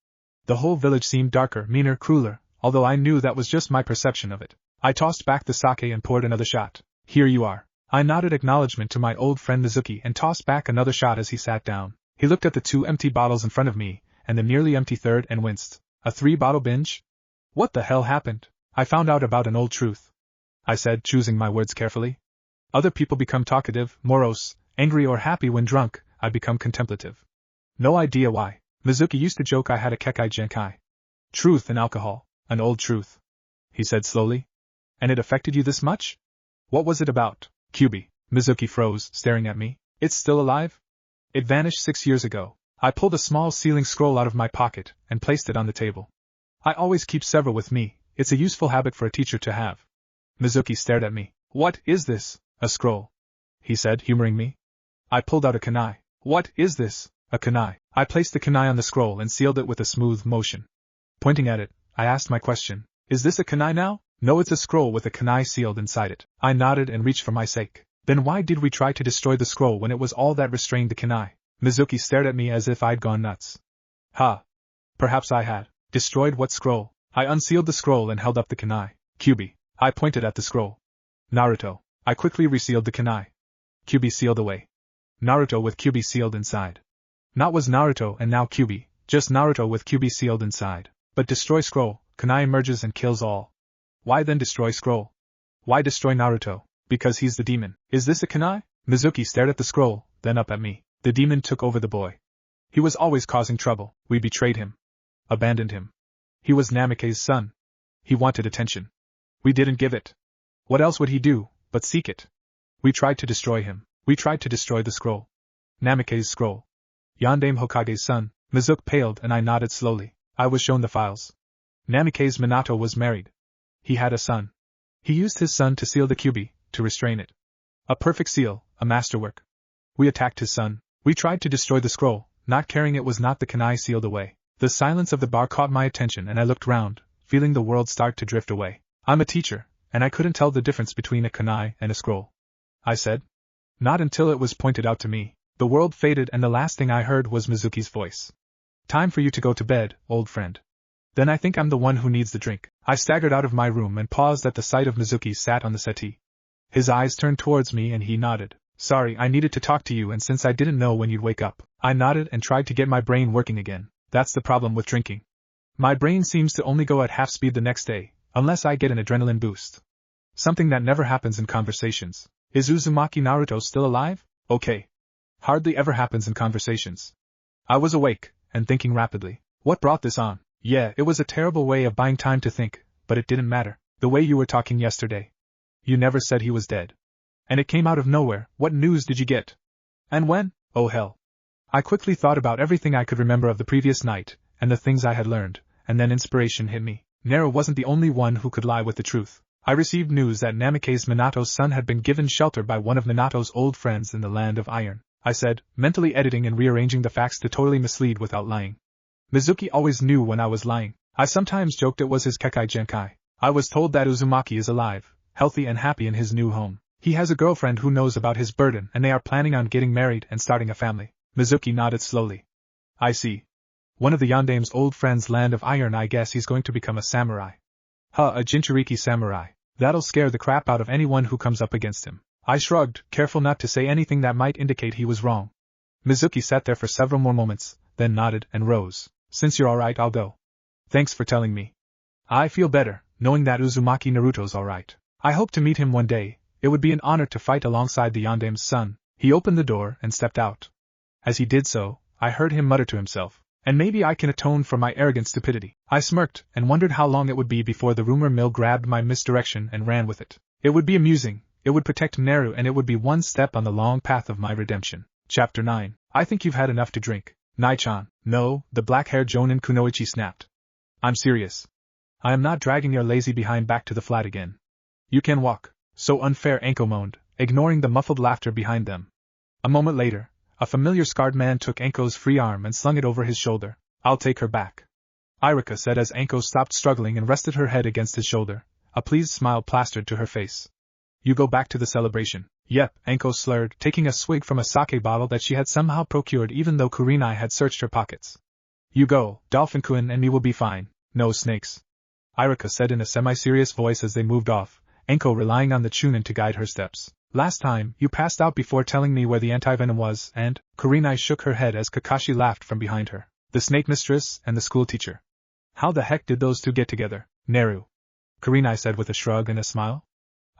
The whole village seemed darker, meaner, crueler, although I knew that was just my perception of it. I tossed back the sake and poured another shot. Here you are. I nodded acknowledgement to my old friend Mizuki and tossed back another shot as he sat down. He looked at the 2 empty bottles in front of me, and the nearly empty third and winced. A 3-bottle binge? What the hell happened? I found out about an old truth. I said, choosing my words carefully. Other people become talkative, morose, angry or happy when drunk, I become contemplative. No idea why. Mizuki used to joke I had a kekai genkai. Truth in alcohol, an old truth. He said slowly. And it affected you this much? What was it about? Kyuubi. Mizuki froze, staring at me. It's still alive? It vanished 6 years ago. I pulled a small sealing scroll out of my pocket and placed it on the table. I always keep several with me, it's a useful habit for a teacher to have. Mizuki stared at me. What is this? A scroll. He said, humoring me. I pulled out a kunai. What is this? A kunai. I placed the kunai on the scroll and sealed it with a smooth motion. Pointing at it, I asked my question. Is this a kunai now? No, it's a scroll with a kunai sealed inside it. I nodded and reached for my sake. Then why did we try to destroy the scroll when it was all that restrained the kunai? Mizuki stared at me as if I'd gone nuts. Perhaps I had. Destroyed what scroll? I unsealed the scroll and held up the kunai. Kyuubi. I pointed at the scroll. Naruto. I quickly resealed the kunai. Kyuubi sealed away. Naruto with Kyuubi sealed inside. Not was Naruto and now Kyuubi, just Naruto with Kyuubi sealed inside. But destroy scroll, kunai emerges and kills all. Why then destroy scroll? Why destroy Naruto? Because he's the demon. Is this a kunai? Mizuki stared at the scroll, then up at me. The demon took over the boy. He was always causing trouble. We betrayed him. Abandoned him. He was Namikaze's son. He wanted attention. We didn't give it. What else would he do, but seek it? We tried to destroy him. We tried to destroy the scroll. Namikaze's scroll. Yondaime Hokage's son. Mizuki paled and I nodded slowly. I was shown the files. Namikaze Minato was married. He had a son. He used his son to seal the Kyuubi, to restrain it. A perfect seal, a masterwork. We attacked his son. We tried to destroy the scroll, not caring it was not the kunai sealed away. The silence of the bar caught my attention and I looked round, feeling the world start to drift away. I'm a teacher, and I couldn't tell the difference between a kunai and a scroll. I said. Not until it was pointed out to me. The world faded and the last thing I heard was Mizuki's voice. Time for you to go to bed, old friend. Then I think I'm the one who needs the drink. I staggered out of my room and paused at the sight of Mizuki sat on the settee. His eyes turned towards me and he nodded. Sorry, I needed to talk to you and since I didn't know when you'd wake up, I nodded and tried to get my brain working again. That's the problem with drinking. My brain seems to only go at half speed the next day, unless I get an adrenaline boost. Something that never happens in conversations. Is Uzumaki Naruto still alive? Okay. Hardly ever happens in conversations. I was awake, and thinking rapidly. What brought this on? Yeah, it was a terrible way of buying time to think, but it didn't matter. The way you were talking yesterday. You never said he was dead. And it came out of nowhere. What news did you get? And when? Oh hell. I quickly thought about everything I could remember of the previous night, and the things I had learned, and then inspiration hit me. Naru wasn't the only one who could lie with the truth. I received news that Namikaze Minato's son had been given shelter by one of Minato's old friends in the Land of Iron, I said, mentally editing and rearranging the facts to totally mislead without lying. Mizuki always knew when I was lying. I sometimes joked it was his Kekai Genkai. I was told that Uzumaki is alive, healthy and happy in his new home. He has a girlfriend who knows about his burden and they are planning on getting married and starting a family. Mizuki nodded slowly. I see. One of the Yandame's old friends' Land of Iron. I guess he's going to become a samurai. A Jinchuriki samurai. That'll scare the crap out of anyone who comes up against him. I shrugged, careful not to say anything that might indicate he was wrong. Mizuki sat there for several more moments, then nodded and rose. Since you're alright, I'll go. Thanks for telling me. I feel better, knowing that Uzumaki Naruto's alright. I hope to meet him one day. It would be an honor to fight alongside the Yandame's son. He opened the door and stepped out. As he did so, I heard him mutter to himself, and maybe I can atone for my arrogant stupidity. I smirked and wondered how long it would be before the rumor mill grabbed my misdirection and ran with it. It would be amusing, it would protect Naru, and it would be one step on the long path of my redemption. Chapter 9. I think you've had enough to drink. Nai-chan. No, the black-haired Jonin Kunoichi snapped. I'm serious. I am not dragging your lazy behind back to the flat again. You can walk. So unfair, Anko moaned, ignoring the muffled laughter behind them. A moment later, a familiar scarred man took Anko's free arm and slung it over his shoulder. I'll take her back, Irika said as Anko stopped struggling and rested her head against his shoulder, a pleased smile plastered to her face. You go back to the celebration. Yep, Anko slurred, taking a swig from a sake bottle that she had somehow procured even though Kurenai had searched her pockets. You go, Dolphin-kun and me will be fine. No snakes, Irika said in a semi-serious voice as they moved off, Anko relying on the Chunin to guide her steps. Last time, you passed out before telling me where the antivenom was, and Kurenai shook her head as Kakashi laughed from behind her. The snake mistress and the school teacher. How the heck did those two get together, Naru? Kurenai said with a shrug and a smile.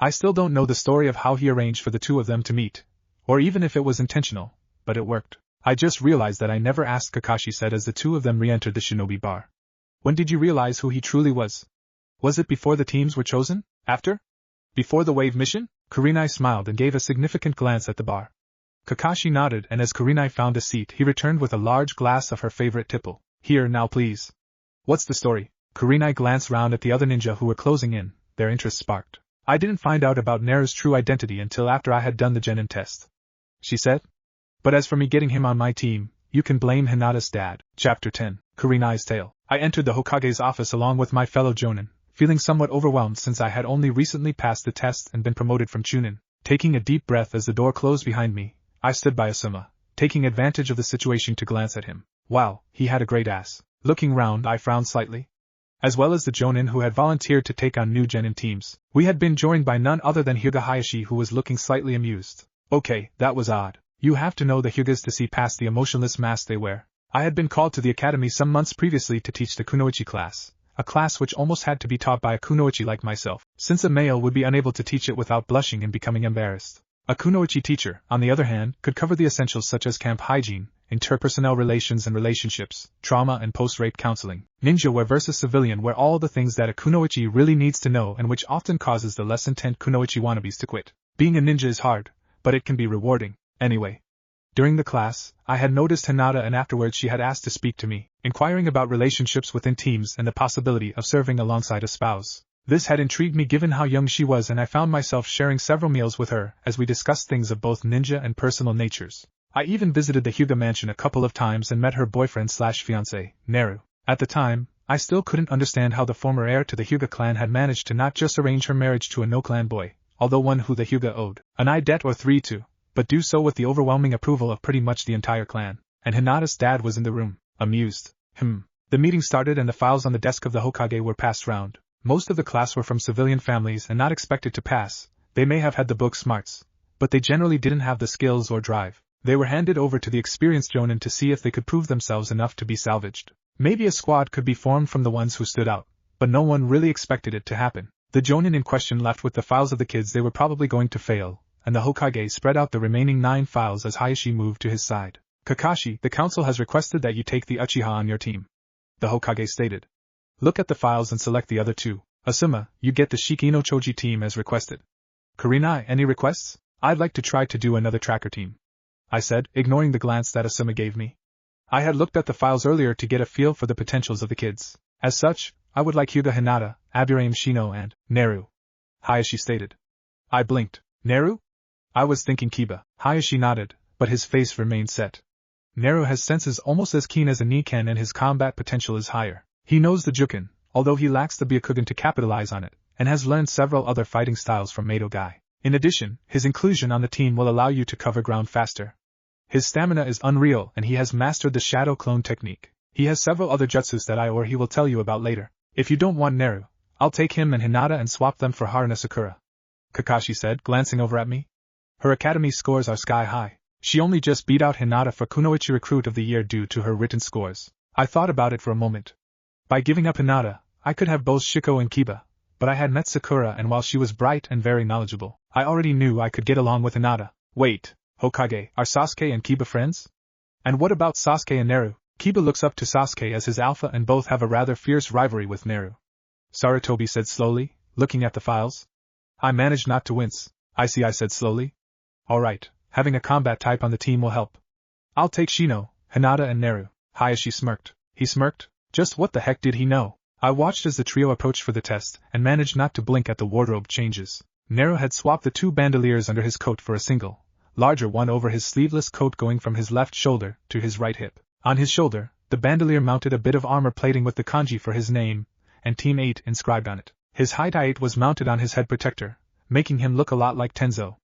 I still don't know the story of how he arranged for the two of them to meet, or even if it was intentional, but it worked. I just realized that I never asked, Kakashi said as the two of them re-entered the shinobi bar. When did you realize who he truly was? Was it before the teams were chosen? After? Before the wave mission? Kurenai smiled and gave a significant glance at the bar. Kakashi nodded, and as Kurenai found a seat, he returned with a large glass of her favorite tipple. Here now please. What's the story? Kurenai glanced round at the other ninja who were closing in, their interest sparked. I didn't find out about Naru's true identity until after I had done the genin test, she said. But as for me getting him on my team, you can blame Hinata's dad. Chapter 10. Kurenai's Tale. I entered the Hokage's office along with my fellow jonin, feeling somewhat overwhelmed since I had only recently passed the test and been promoted from Chunin. Taking a deep breath as the door closed behind me, I stood by Asuma, taking advantage of the situation to glance at him. Wow, he had a great ass. Looking round, I frowned slightly. As well as the jonin who had volunteered to take on new genin teams, we had been joined by none other than Hyuga Hayashi, who was looking slightly amused. Okay, that was odd. You have to know the Hyugas to see past the emotionless mask they wear. I had been called to the academy some months previously to teach the kunoichi class, a class which almost had to be taught by a kunoichi like myself, since a male would be unable to teach it without blushing and becoming embarrassed. A kunoichi teacher, on the other hand, could cover the essentials such as camp hygiene, interpersonal relations and relationships, trauma and post-rape counseling, ninja wear versus civilian wear, all the things that a kunoichi really needs to know and which often causes the less intent kunoichi wannabes to quit. Being a ninja is hard, but it can be rewarding. Anyway, during the class, I had noticed Hinata, and afterwards she had asked to speak to me, inquiring about relationships within teams and the possibility of serving alongside a spouse. This had intrigued me given how young she was, and I found myself sharing several meals with her as we discussed things of both ninja and personal natures. I even visited the Hyuga mansion a couple of times and met her boyfriend/fiancé, Naru. At the time, I still couldn't understand how the former heir to the Hyuga clan had managed to not just arrange her marriage to a no-clan boy, although one who the Hyuga owed an eye debt or three to, but do so with the overwhelming approval of pretty much the entire clan. And Hinata's dad was in the room, amused. The meeting started and the files on the desk of the Hokage were passed round. Most of the class were from civilian families and not expected to pass. They may have had the book smarts, but they generally didn't have the skills or drive. They were handed over to the experienced jonin to see if they could prove themselves enough to be salvaged. Maybe a squad could be formed from the ones who stood out, but no one really expected it to happen. The jonin in question left with the files of the kids they were probably going to fail, and the Hokage spread out the remaining 9 files as Hayashi moved to his side. Kakashi, the council has requested that you take the Uchiha on your team, the Hokage stated. Look at the files and select the other 2. Asuma, you get the Shiki no Choji team as requested. Kurenai, any requests? I'd like to try to do another tracker team, I said, ignoring the glance that Asuma gave me. I had looked at the files earlier to get a feel for the potentials of the kids. As such, I would like Hyuga Hinata, Aburaim Shino and Naru. Hayashi stated. I blinked. Naru? I was thinking Kiba. Hayashi nodded, but his face remained set. Naru has senses almost as keen as a Nikan and his combat potential is higher. He knows the Juken, although he lacks the Byakugan to capitalize on it, and has learned several other fighting styles from Mato Guy. In addition, his inclusion on the team will allow you to cover ground faster. His stamina is unreal and he has mastered the shadow clone technique. He has several other jutsus that he will tell you about later. If you don't want Naru, I'll take him and Hinata and swap them for Haruna Sakura. Kakashi said, glancing over at me. Her academy scores are sky high. She only just beat out Hinata for Kunoichi Recruit of the Year due to her written scores. I thought about it for a moment. By giving up Hinata, I could have both Shiko and Kiba, but I had met Sakura and while she was bright and very knowledgeable, I already knew I could get along with Hinata. Wait, Hokage, are Sasuke and Kiba friends? And what about Sasuke and Naru? Kiba looks up to Sasuke as his alpha and both have a rather fierce rivalry with Naru. Sarutobi said slowly, looking at the files. I managed not to wince. I see, I said slowly. Alright, having a combat type on the team will help. I'll take Shino, Hinata and Naru. Hayashi smirked. He smirked? Just what the heck did he know? I watched as the trio approached for the test and managed not to blink at the wardrobe changes. Naru had swapped the two bandoliers under his coat for a single, larger one over his sleeveless coat going from his left shoulder to his right hip. On his shoulder, the bandolier mounted a bit of armor plating with the kanji for his name, and Team 8 inscribed on it. His height 8 was mounted on his head protector, making him look a lot like Tenzo.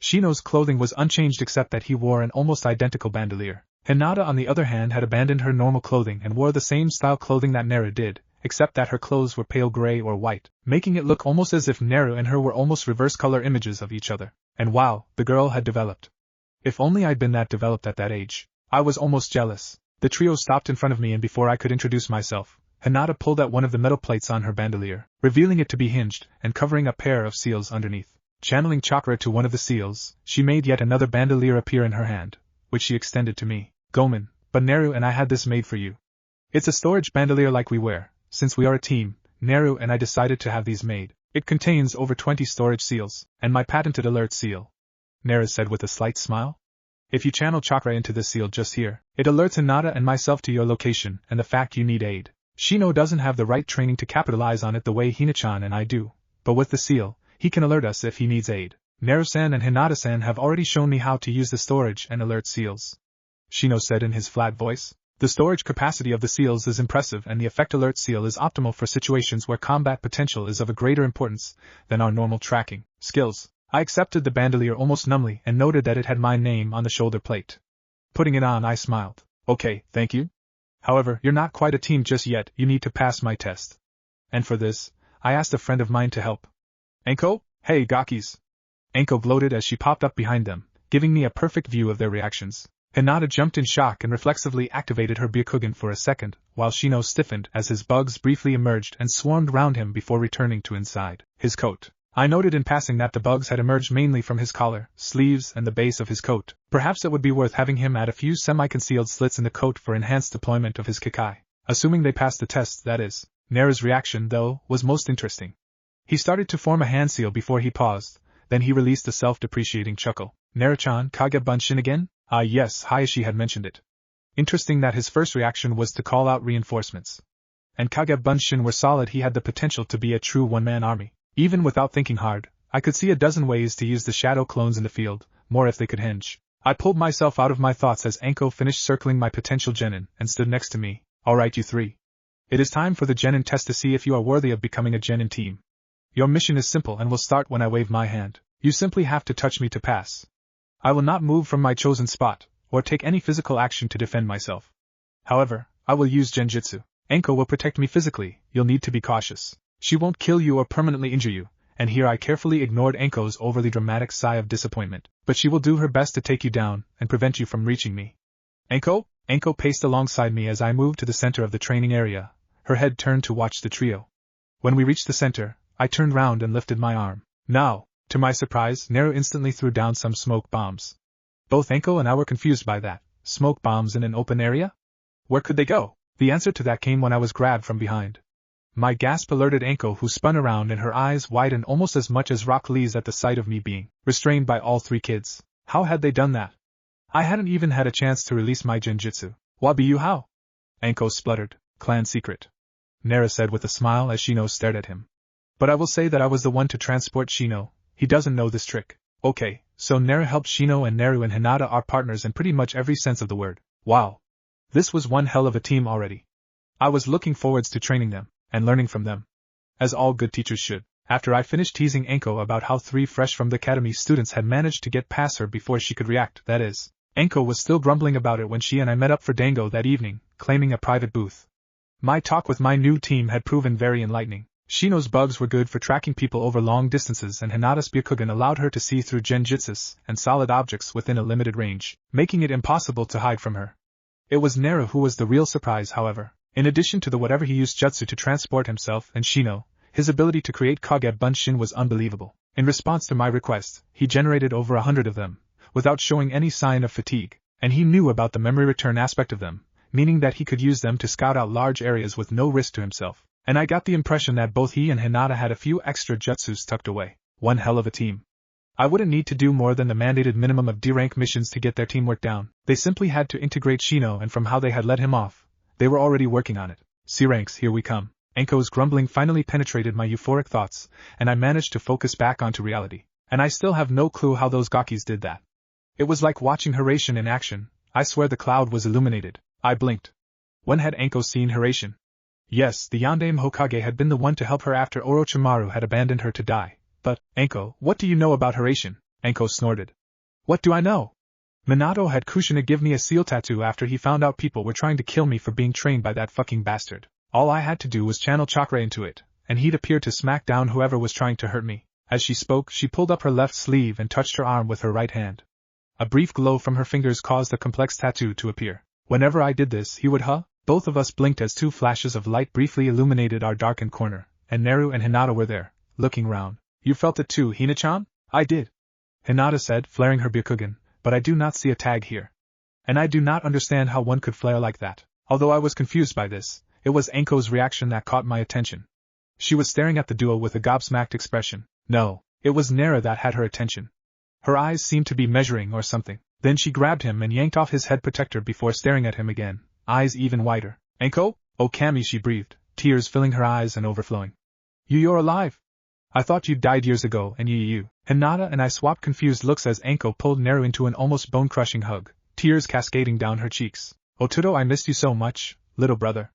Shino's clothing was unchanged except that he wore an almost identical bandolier. Hinata on the other hand had abandoned her normal clothing and wore the same style clothing that Naru did, except that her clothes were pale gray or white, making it look almost as if Naru and her were almost reverse color images of each other. And wow, the girl had developed. If only I'd been that developed at that age. I was almost jealous. The trio stopped in front of me and before I could introduce myself, Hinata pulled out one of the metal plates on her bandolier, revealing it to be hinged and covering a pair of seals underneath. Channeling chakra to one of the seals, she made yet another bandolier appear in her hand, which she extended to me. Gomen, but Naru and I had this made for you. It's a storage bandolier like we wear. Since we are a team, Naru and I decided to have these made. It contains over 20 storage seals, and my patented alert seal. Naru said with a slight smile. If you channel chakra into this seal just here, it alerts Hinata and myself to your location and the fact you need aid. Shino doesn't have the right training to capitalize on it the way Hina-chan and I do, but with the seal, he can alert us if he needs aid. Naru-san and Hinata-san have already shown me how to use the storage and alert seals. Shino said in his flat voice. The storage capacity of the seals is impressive and the effect alert seal is optimal for situations where combat potential is of a greater importance than our normal tracking skills. I accepted the bandolier almost numbly and noted that it had my name on the shoulder plate. Putting it on, I smiled. Okay, thank you. However, you're not quite a team just yet, you need to pass my test. And for this, I asked a friend of mine to help. Enko? Hey, Gakis. Enko gloated as she popped up behind them, giving me a perfect view of their reactions. Hinata jumped in shock and reflexively activated her Byakugan for a second, while Shino stiffened as his bugs briefly emerged and swarmed round him before returning to inside his coat. I noted in passing that the bugs had emerged mainly from his collar, sleeves and the base of his coat. Perhaps it would be worth having him add a few semi-concealed slits in the coat for enhanced deployment of his Kikai. Assuming they passed the test, that is. Naru's reaction, though, was most interesting. He started to form a hand seal before he paused, then he released a self-depreciating chuckle. Naru-chan, Kage Bunshin again? Ah yes, Hayashi had mentioned it. Interesting that his first reaction was to call out reinforcements. And Kage Bunshin were solid. He had the potential to be a true one-man army. Even without thinking hard, I could see a dozen ways to use the shadow clones in the field, more if they could hinge. I pulled myself out of my thoughts as Enko finished circling my potential genin and stood next to me. Alright you three. It is time for the genin test to see if you are worthy of becoming a genin team. Your mission is simple and will start when I wave my hand. You simply have to touch me to pass. I will not move from my chosen spot, or take any physical action to defend myself. However, I will use genjutsu. Enko will protect me physically, you'll need to be cautious. She won't kill you or permanently injure you, and here I carefully ignored Enko's overly dramatic sigh of disappointment, but she will do her best to take you down and prevent you from reaching me. Enko? Enko paced alongside me as I moved to the center of the training area, her head turned to watch the trio. When we reached the center, I turned round and lifted my arm. Now, to my surprise, Naru instantly threw down some smoke bombs. Both Enko and I were confused by that. Smoke bombs in an open area? Where could they go? The answer to that came when I was grabbed from behind. My gasp alerted Enko, who spun around and her eyes widened almost as much as Rock Lee's at the sight of me being restrained by all three kids. How had they done that? I hadn't even had a chance to release my genjutsu. Wabi you how? Enko spluttered. Clan secret. Naru said with a smile as Shino stared at him. But I will say that I was the one to transport Shino. He doesn't know this trick. Okay, so Nara helped Shino, and Naru and Hinata are partners in pretty much every sense of the word. Wow. This was one hell of a team already. I was looking forwards to training them, and learning from them. As all good teachers should. After I finished teasing Enko about how 3 fresh from the academy students had managed to get past her before she could react, that is, Enko was still grumbling about it when she and I met up for Dango that evening, claiming a private booth. My talk with my new team had proven very enlightening. Shino's bugs were good for tracking people over long distances, and Hinata's Byakugan allowed her to see through genjutsus and solid objects within a limited range, making it impossible to hide from her. It was Naru who was the real surprise, however. In addition to the whatever he used jutsu to transport himself and Shino, his ability to create Kage Bunshin was unbelievable. In response to my request, he generated over 100 of them, without showing any sign of fatigue, and he knew about the memory return aspect of them, meaning that he could use them to scout out large areas with no risk to himself. And I got the impression that both he and Hinata had a few extra jutsus tucked away. One hell of a team. I wouldn't need to do more than the mandated minimum of D-rank missions to get their teamwork down. They simply had to integrate Shino, and from how they had let him off, they were already working on it. C-ranks, here we come. Enko's grumbling finally penetrated my euphoric thoughts, and I managed to focus back onto reality. And I still have no clue how those gakis did that. It was like watching Hiraishin in action. I swear the cloud was illuminated. I blinked. When had Enko seen Hiraishin? Yes, the Yandame Hokage had been the one to help her after Orochimaru had abandoned her to die. But, Enko, what do you know about Hiraishin? Enko snorted. What do I know? Minato had Kushina give me a seal tattoo after he found out people were trying to kill me for being trained by that fucking bastard. All I had to do was channel chakra into it, and he'd appear to smack down whoever was trying to hurt me. As she spoke, she pulled up her left sleeve and touched her arm with her right hand. A brief glow from her fingers caused the complex tattoo to appear. Whenever I did this, he would Both of us blinked as 2 flashes of light briefly illuminated our darkened corner, and Naru and Hinata were there, looking round. You felt it too, Hina-chan? I did. Hinata said, flaring her Byakugan, but I do not see a tag here. And I do not understand how one could flare like that. Although I was confused by this, it was Enko's reaction that caught my attention. She was staring at the duo with a gobsmacked expression. No, it was Nara that had her attention. Her eyes seemed to be measuring or something. Then she grabbed him and yanked off his head protector before staring at him again, eyes even wider. Enko? Oh Kami, she breathed, tears filling her eyes and overflowing. You're alive? I thought you died years ago, and you. Hinata and I swapped confused looks as Enko pulled Naru into an almost bone-crushing hug, tears cascading down her cheeks. Otudo, I missed you so much, little brother.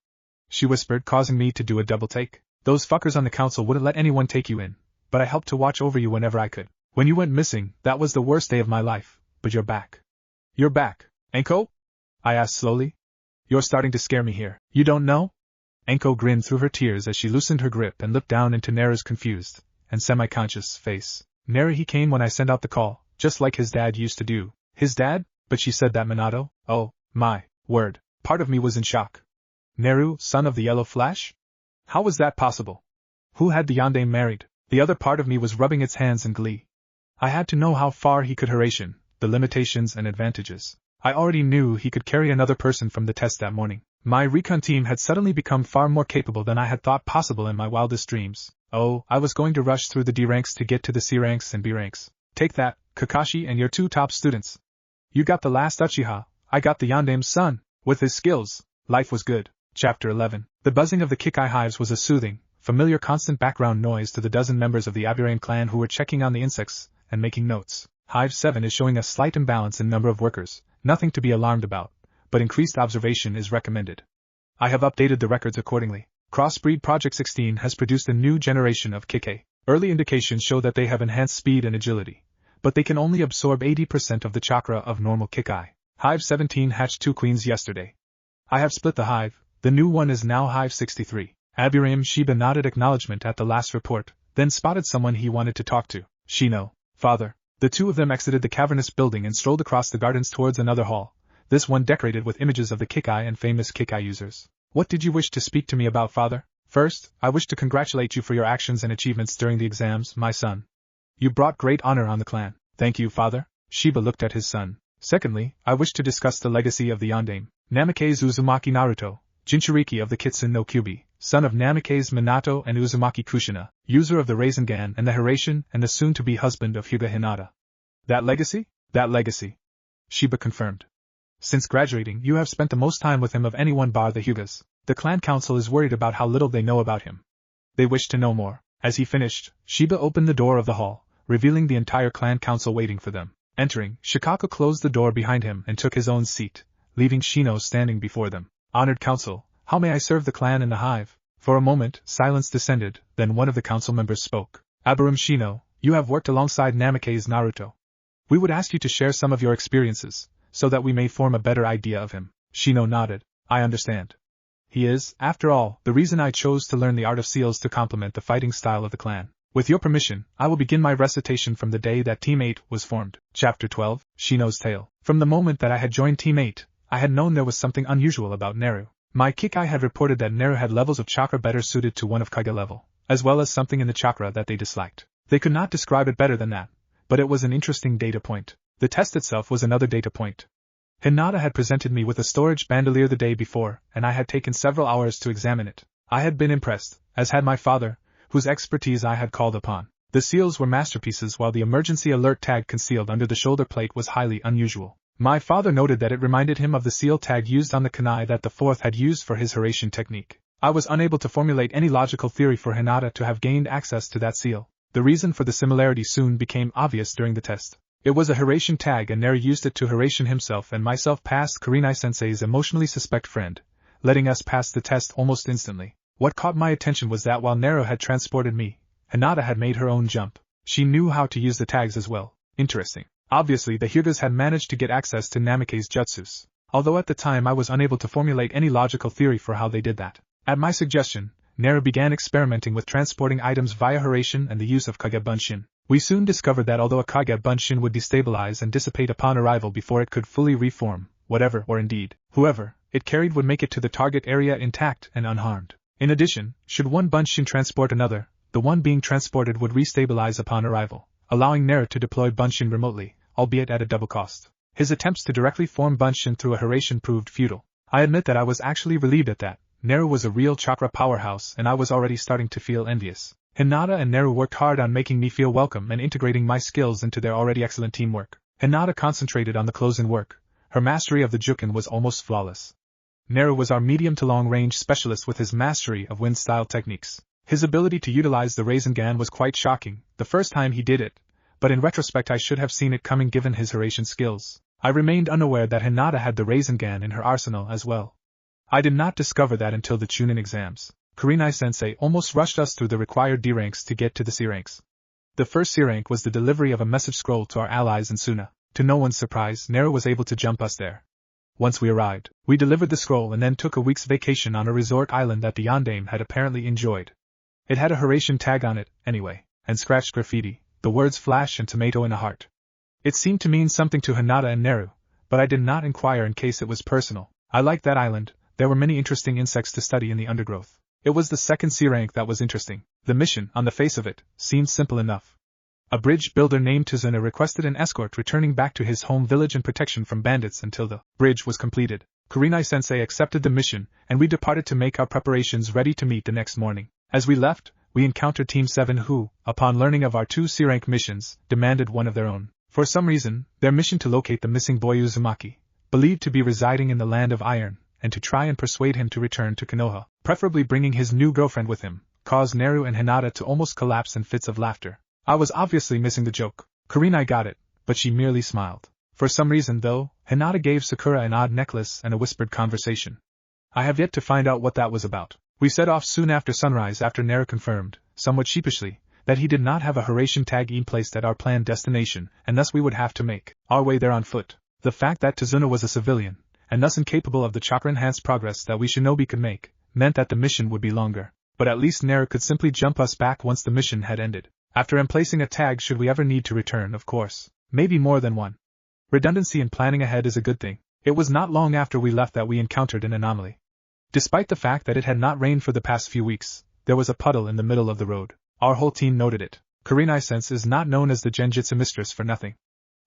She whispered, causing me to do a double take. Those fuckers on the council wouldn't let anyone take you in, but I helped to watch over you whenever I could. When you went missing, that was the worst day of my life, but you're back. You're back, Enko? I asked slowly. You're starting to scare me here. You don't know? Enko grinned through her tears as she loosened her grip and looked down into Naru's confused and semi-conscious face. Naru, he came when I sent out the call, just like his dad used to do. His dad? But she said that Minato? Oh, my word. Part of me was in shock. Naru, son of the Yellow Flash? How was that possible? Who had the Yandame married? The other part of me was rubbing its hands in glee. I had to know how far he could Hiraishin, the limitations and advantages. I already knew he could carry another person from the test that morning. My recon team had suddenly become far more capable than I had thought possible in my wildest dreams. Oh, I was going to rush through the D ranks to get to the C ranks and B ranks. Take that, Kakashi and your 2 top students. You got the last Uchiha, I got the Yandame's son. With his skills, life was good. Chapter 11. The buzzing of the Kikai hives was a soothing, familiar constant background noise to the dozen members of the Aburame clan who were checking on the insects and making notes. Hive 7 is showing a slight imbalance in number of workers, nothing to be alarmed about, but increased observation is recommended. I have updated the records accordingly. Crossbreed Project 16 has produced a new generation of Kikai. Early indications show that they have enhanced speed and agility, but they can only absorb 80% of the chakra of normal Kikai. Hive 17 hatched 2 queens yesterday. I have split the hive, the new one is now Hive 63. Aburame Shiba nodded acknowledgement at the last report, then spotted someone he wanted to talk to. Shino, father. The 2 of them exited the cavernous building and strolled across the gardens towards another hall, this one decorated with images of the Kikai and famous Kikai users. What did you wish to speak to me about, father? First, I wish to congratulate you for your actions and achievements during the exams, my son. You brought great honor on the clan. Thank you, father. Shiba looked at his son. Secondly, I wish to discuss the legacy of the Yandame. Namikaze Uzumaki Naruto, Jinchuriki of the Kitsune no Kyubi, son of Namikaze Minato and Uzumaki Kushina, user of the Rasengan and the Hiraishin and the soon-to-be husband of Hyuga Hinata. That legacy? That legacy. Shiba confirmed. Since graduating, you have spent the most time with him of anyone bar the Hyugas. The clan council is worried about how little they know about him. They wish to know more. As he finished, Shiba opened the door of the hall, revealing the entire clan council waiting for them. Entering, Shikako closed the door behind him and took his own seat, leaving Shino standing before them. Honored council, how may I serve the clan and the hive? For a moment, silence descended, then one of the council members spoke. Abarum Shino, you have worked alongside Namikaze Naruto. We would ask you to share some of your experiences, so that we may form a better idea of him. Shino nodded. I understand. He is, after all, the reason I chose to learn the art of seals to complement the fighting style of the clan. With your permission, I will begin my recitation from the day that Team 8 was formed. Chapter 12, Shino's Tale. From the moment that I had joined Team 8, I had known there was something unusual about Neru. My Kikai had reported that Neru had levels of chakra better suited to one of Kage level, as well as something in the chakra that they disliked. They could not describe it better than that, but it was an interesting data point. The test itself was another data point. Hinata had presented me with a storage bandolier the day before, and I had taken several hours to examine it. I had been impressed, as had my father, whose expertise I had called upon. The seals were masterpieces, while the emergency alert tag concealed under the shoulder plate was highly unusual. My father noted that it reminded him of the seal tag used on the kunai that the fourth had used for his Horatian technique. I was unable to formulate any logical theory for Hinata to have gained access to that seal. The reason for the similarity soon became obvious during the test. It was a Horatian tag, and Neru used it to Horatian himself and myself past Kurenai-sensei's emotionally suspect friend, letting us pass the test almost instantly. What caught my attention was that while Neru had transported me, Hinata had made her own jump. She knew how to use the tags as well. Interesting. Obviously, the Hyugas had managed to get access to Namikaze jutsus, although at the time I was unable to formulate any logical theory for how they did that. At my suggestion, Neru began experimenting with transporting items via Horatian and the use of Kage Bunshin. We soon discovered that although a Kage Bunshin would destabilize and dissipate upon arrival before it could fully reform, whatever, or indeed, whoever, it carried would make it to the target area intact and unharmed. In addition, should one Bunshin transport another, the one being transported would restabilize upon arrival, allowing Neru to deploy Bunshin remotely, albeit at a double cost. His attempts to directly form Bunshin through a Horatian proved futile. I admit that I was actually relieved at that. Neru was a real chakra powerhouse, and I was already starting to feel envious. Hinata and Neru worked hard on making me feel welcome and integrating my skills into their already excellent teamwork. Hinata concentrated on the close-in work. Her mastery of the Juken was almost flawless. Neru was our medium to long-range specialist with his mastery of wind-style techniques. His ability to utilize the Rasengan was quite shocking the first time he did it, but in retrospect I should have seen it coming given his Horatian skills. I remained unaware that Hinata had the Rasengan in her arsenal as well. I did not discover that until the Chunin exams. Kurenai-sensei almost rushed us through the required D ranks to get to the C ranks. The first C rank was the delivery of a message scroll to our allies in Suna. To no one's surprise, Neru was able to jump us there. Once we arrived, we delivered the scroll and then took a week's vacation on a resort island that the Yondaime had apparently enjoyed. It had a Horatian tag on it, anyway, and scratched graffiti, the words flash and tomato in a heart. It seemed to mean something to Hinata and Neru, but I did not inquire in case it was personal. I liked that island. There were many interesting insects to study in the undergrowth. It was the second C rank that was interesting. The mission, on the face of it, seemed simple enough. A bridge builder named Tuzuna requested an escort returning back to his home village and protection from bandits until the bridge was completed. Kurenai-sensei accepted the mission, and we departed to make our preparations ready to meet the next morning. As we left, we encountered Team 7 who, upon learning of our 2 C rank missions, demanded one of their own. For some reason, their mission to locate the missing boy Uzumaki, believed to be residing in the Land of Iron, and to try and persuade him to return to Konoha, preferably bringing his new girlfriend with him, caused Neru and Hinata to almost collapse in fits of laughter. I was obviously missing the joke. Kurenai got it, but she merely smiled. For some reason though, Hinata gave Sakura an odd necklace and a whispered conversation. I have yet to find out what that was about. We set off soon after sunrise after Neru confirmed, somewhat sheepishly, that he did not have a Horatian tag placed at our planned destination, and thus we would have to make our way there on foot. The fact that Tazuna was a civilian, and thus incapable of the chakra-enhanced progress that we shinobi could make, meant that the mission would be longer. But at least Neru could simply jump us back once the mission had ended. After emplacing a tag should we ever need to return, of course. Maybe more than one. Redundancy in planning ahead is a good thing. It was not long after we left that we encountered an anomaly. Despite the fact that it had not rained for the past few weeks, there was a puddle in the middle of the road. Our whole team noted it. Kurenai-sense is not known as the Genjutsu mistress for nothing.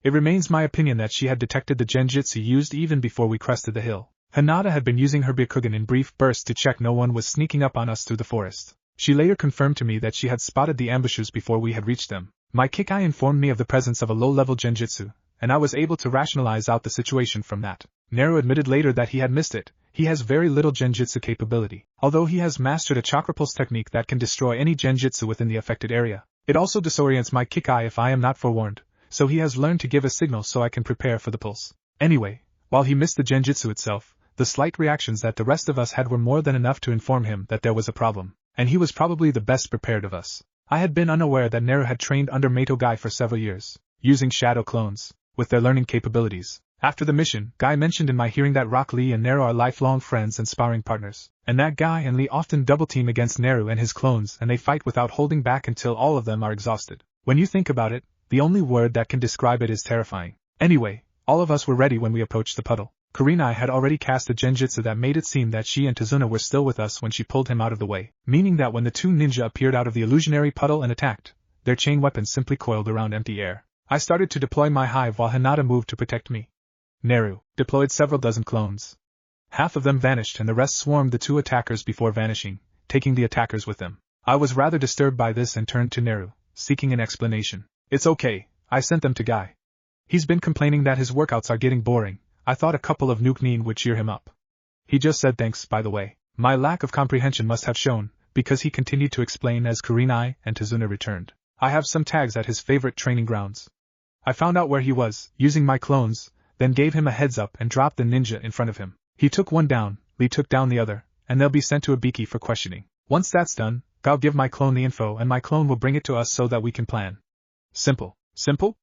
It remains my opinion that she had detected the Genjutsu used even before we crested the hill. Hinata had been using her Byakugan in brief bursts to check no one was sneaking up on us through the forest. She later confirmed to me that she had spotted the ambushers before we had reached them. My Kikai informed me of the presence of a low-level Genjutsu, and I was able to rationalize out the situation from that. Neru admitted later that he had missed it. he has very little genjutsu capability, although he has mastered a chakra pulse technique that can destroy any genjutsu within the affected area. It also disorients my Kikai if I am not forewarned, so he has learned to give a signal so I can prepare for the pulse. Anyway, while he missed the genjutsu itself, the slight reactions that the rest of us had were more than enough to inform him that there was a problem, and he was probably the best prepared of us. I had been unaware that Naru had trained under Mato Guy for several years, using shadow clones, with their learning capabilities. After the mission, Guy mentioned in my hearing that Rock Lee and Naru are lifelong friends and sparring partners, and that Guy and Lee often double-team against Naru and his clones and they fight without holding back until all of them are exhausted. When you think about it, the only word that can describe it is terrifying. Anyway, all of us were ready when we approached the puddle. Kurenai had already cast a genjutsu that made it seem that she and Tazuna were still with us when she pulled him out of the way, meaning that when the two ninja appeared out of the illusionary puddle and attacked, their chain weapons simply coiled around empty air. I started to deploy my hive while Hinata moved to protect me. Naru deployed several dozen clones. Half of them vanished and the rest swarmed the two attackers before vanishing, taking the attackers with them. I was rather disturbed by this and turned to Naru, seeking an explanation. It's okay, I sent them to Guy. He's been complaining that his workouts are getting boring. I thought a couple of Nuke-Nin would cheer him up. He just said thanks, by the way. My lack of comprehension must have shown, because he continued to explain as Kurenai and Tazuna returned. I have some tags at his favorite training grounds. I found out where he was, using my clones, then gave him a heads up and dropped the ninja in front of him. He took one down, Lee took down the other, and they'll be sent to Ibiki for questioning. Once that's done, I'll give my clone the info and my clone will bring it to us so that we can plan. Simple. Simple?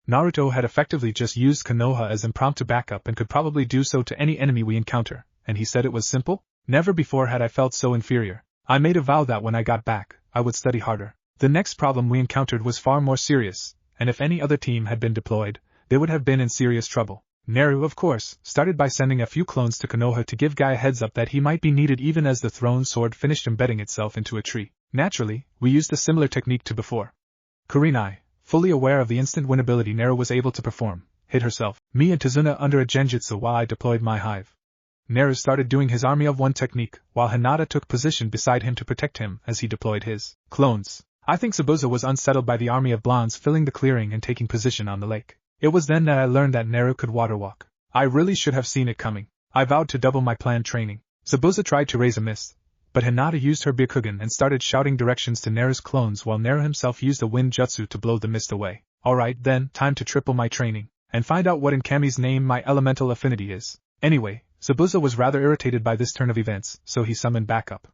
Naruto had effectively just used Konoha as impromptu backup and could probably do so to any enemy we encounter, and he said it was simple? Never before had I felt so inferior. I made a vow that when I got back, I would study harder. The next problem we encountered was far more serious, and if any other team had been deployed, they would have been in serious trouble. Naru, of course, started by sending a few clones to Konoha to give Guy a heads up that he might be needed even as the thrown sword finished embedding itself into a tree. Naturally, we used a similar technique to before. Kurenai, fully aware of the instant win ability Naru was able to perform, hid herself, me and Tazuna under a genjutsu while I deployed my hive. Naru started doing his army of one technique, while Hinata took position beside him to protect him as he deployed his clones. I think Zabuza was unsettled by the army of blondes filling the clearing and taking position on the lake. It was then that I learned that Naru could water walk. I really should have seen it coming. I vowed to double my planned training. Zabuza tried to raise a mist, but Hinata used her Byakugan and started shouting directions to Naru's clones while Naru himself used a wind jutsu to blow the mist away. Alright then, time to triple my training, and find out what in Kami's name my elemental affinity is. Anyway, Zabuza was rather irritated by this turn of events, so he summoned backup.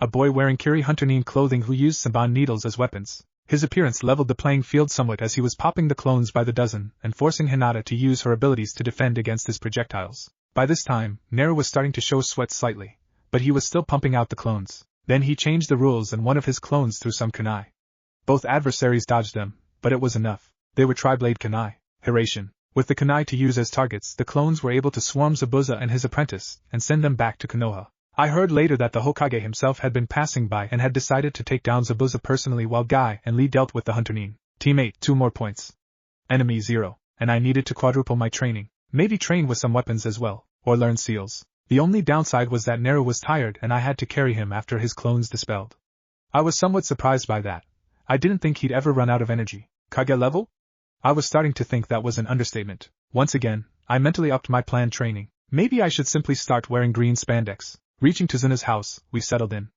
A boy wearing Kiri Hunter-nin clothing who used Saban needles as weapons. His appearance leveled the playing field somewhat as he was popping the clones by the dozen and forcing Hinata to use her abilities to defend against his projectiles. By this time, Naru was starting to show sweat slightly, but he was still pumping out the clones. Then he changed the rules and one of his clones threw some kunai. Both adversaries dodged them, but it was enough. They were tri-blade kunai. Hiration. With the kunai to use as targets, the clones were able to swarm Zabuza and his apprentice and send them back to Konoha. I heard later that the Hokage himself had been passing by and had decided to take down Zabuza personally while Guy and Lee dealt with the Hunter-nin. Teammate, 2 more points. Enemy 0, and I needed to quadruple my training. Maybe train with some weapons as well, or learn seals. The only downside was that Naru was tired and I had to carry him after his clones dispelled. I was somewhat surprised by that. I didn't think he'd ever run out of energy. Kage level? I was starting to think that was an understatement. Once again, I mentally upped my planned training. Maybe I should simply start wearing green spandex. Reaching Tazuna's house, we settled in.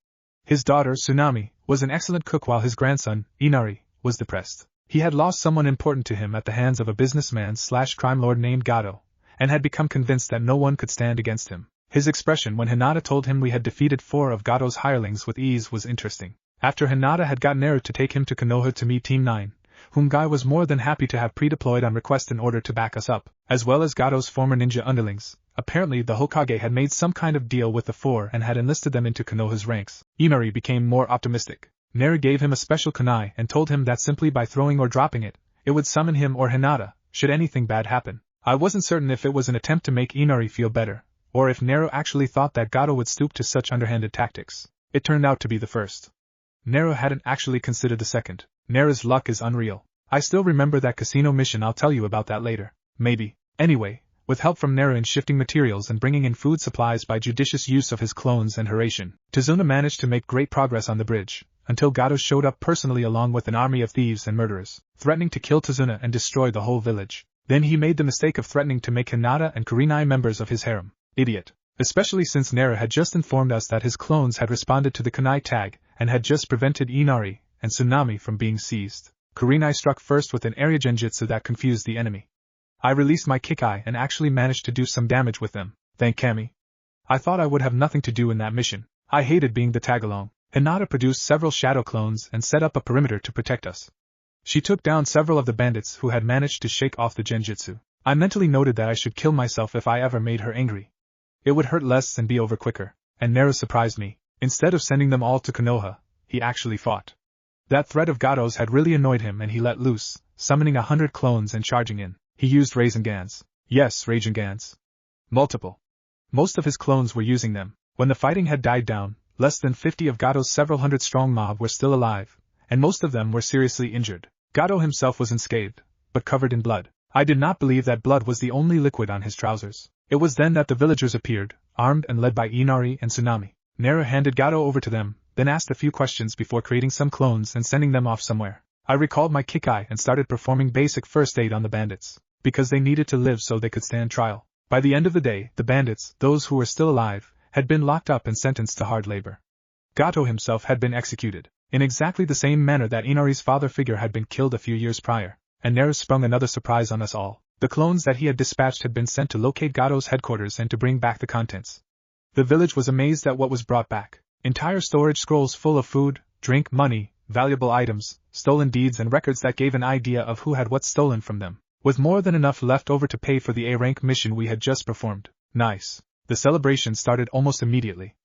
His daughter, Tsunami, was an excellent cook while his grandson, Inari, was depressed. He had lost someone important to him at the hands of a businessman/crime lord named Gato, and had become convinced that no one could stand against him. His expression when Hinata told him we had defeated 4 of Gato's hirelings with ease was interesting. After Hinata had got Naru to take him to Konoha to meet Team 9, whom Guy was more than happy to have pre-deployed on request in order to back us up, as well as Gato's former ninja underlings. Apparently the Hokage had made some kind of deal with the 4 and had enlisted them into Konoha's ranks. Inari became more optimistic. Naru gave him a special kunai and told him that simply by throwing or dropping it, it would summon him or Hinata, should anything bad happen. I wasn't certain if it was an attempt to make Inari feel better, or if Naru actually thought that Gato would stoop to such underhanded tactics. It turned out to be the first. Naru hadn't actually considered the second. Naru's luck is unreal. I still remember that casino mission. I'll tell you about that later. Maybe. Anyway, with help from Naru in shifting materials and bringing in food supplies by judicious use of his clones and Hiration, Tazuna managed to make great progress on the bridge, until Gato showed up personally along with an army of thieves and murderers, threatening to kill Tazuna and destroy the whole village. Then he made the mistake of threatening to make Hinata and Kurenai members of his harem. Idiot. Especially since Nara had just informed us that his clones had responded to the kunai tag and had just prevented Inari and Tsunami from being seized. Kurenai struck first with an area genjutsu that confused the enemy. I released my Kikai and actually managed to do some damage with them, thank Kami. I thought I would have nothing to do in that mission. I hated being the tag-along. Hinata produced several shadow clones and set up a perimeter to protect us. She took down several of the bandits who had managed to shake off the genjutsu. I mentally noted that I should kill myself if I ever made her angry. It would hurt less and be over quicker, and Nero surprised me. Instead of sending them all to Konoha, he actually fought. That threat of Gato's had really annoyed him and he let loose, summoning 100 clones and charging in. He used Raisengans. Yes, Raisengans. Multiple. Most of his clones were using them. When the fighting had died down, less than 50 of Gato's several hundred-strong mob were still alive, and most of them were seriously injured. Gato himself was unscathed, but covered in blood. I did not believe that blood was the only liquid on his trousers. It was then that the villagers appeared, armed and led by Inari and Tsunami. Nara handed Gato over to them, then asked a few questions before creating some clones and sending them off somewhere. I recalled my Kikai and started performing basic first aid on the bandits, because they needed to live so they could stand trial. By the end of the day, the bandits, those who were still alive, had been locked up and sentenced to hard labor. Gato himself had been executed, in exactly the same manner that Inari's father figure had been killed a few years prior, and Nara sprung another surprise on us all. The clones that he had dispatched had been sent to locate Gato's headquarters and to bring back the contents. The village was amazed at what was brought back. Entire storage scrolls full of food, drink, money, valuable items, stolen deeds and records that gave an idea of who had what stolen from them, with more than enough left over to pay for the A-rank mission we had just performed. Nice. The celebration started almost immediately.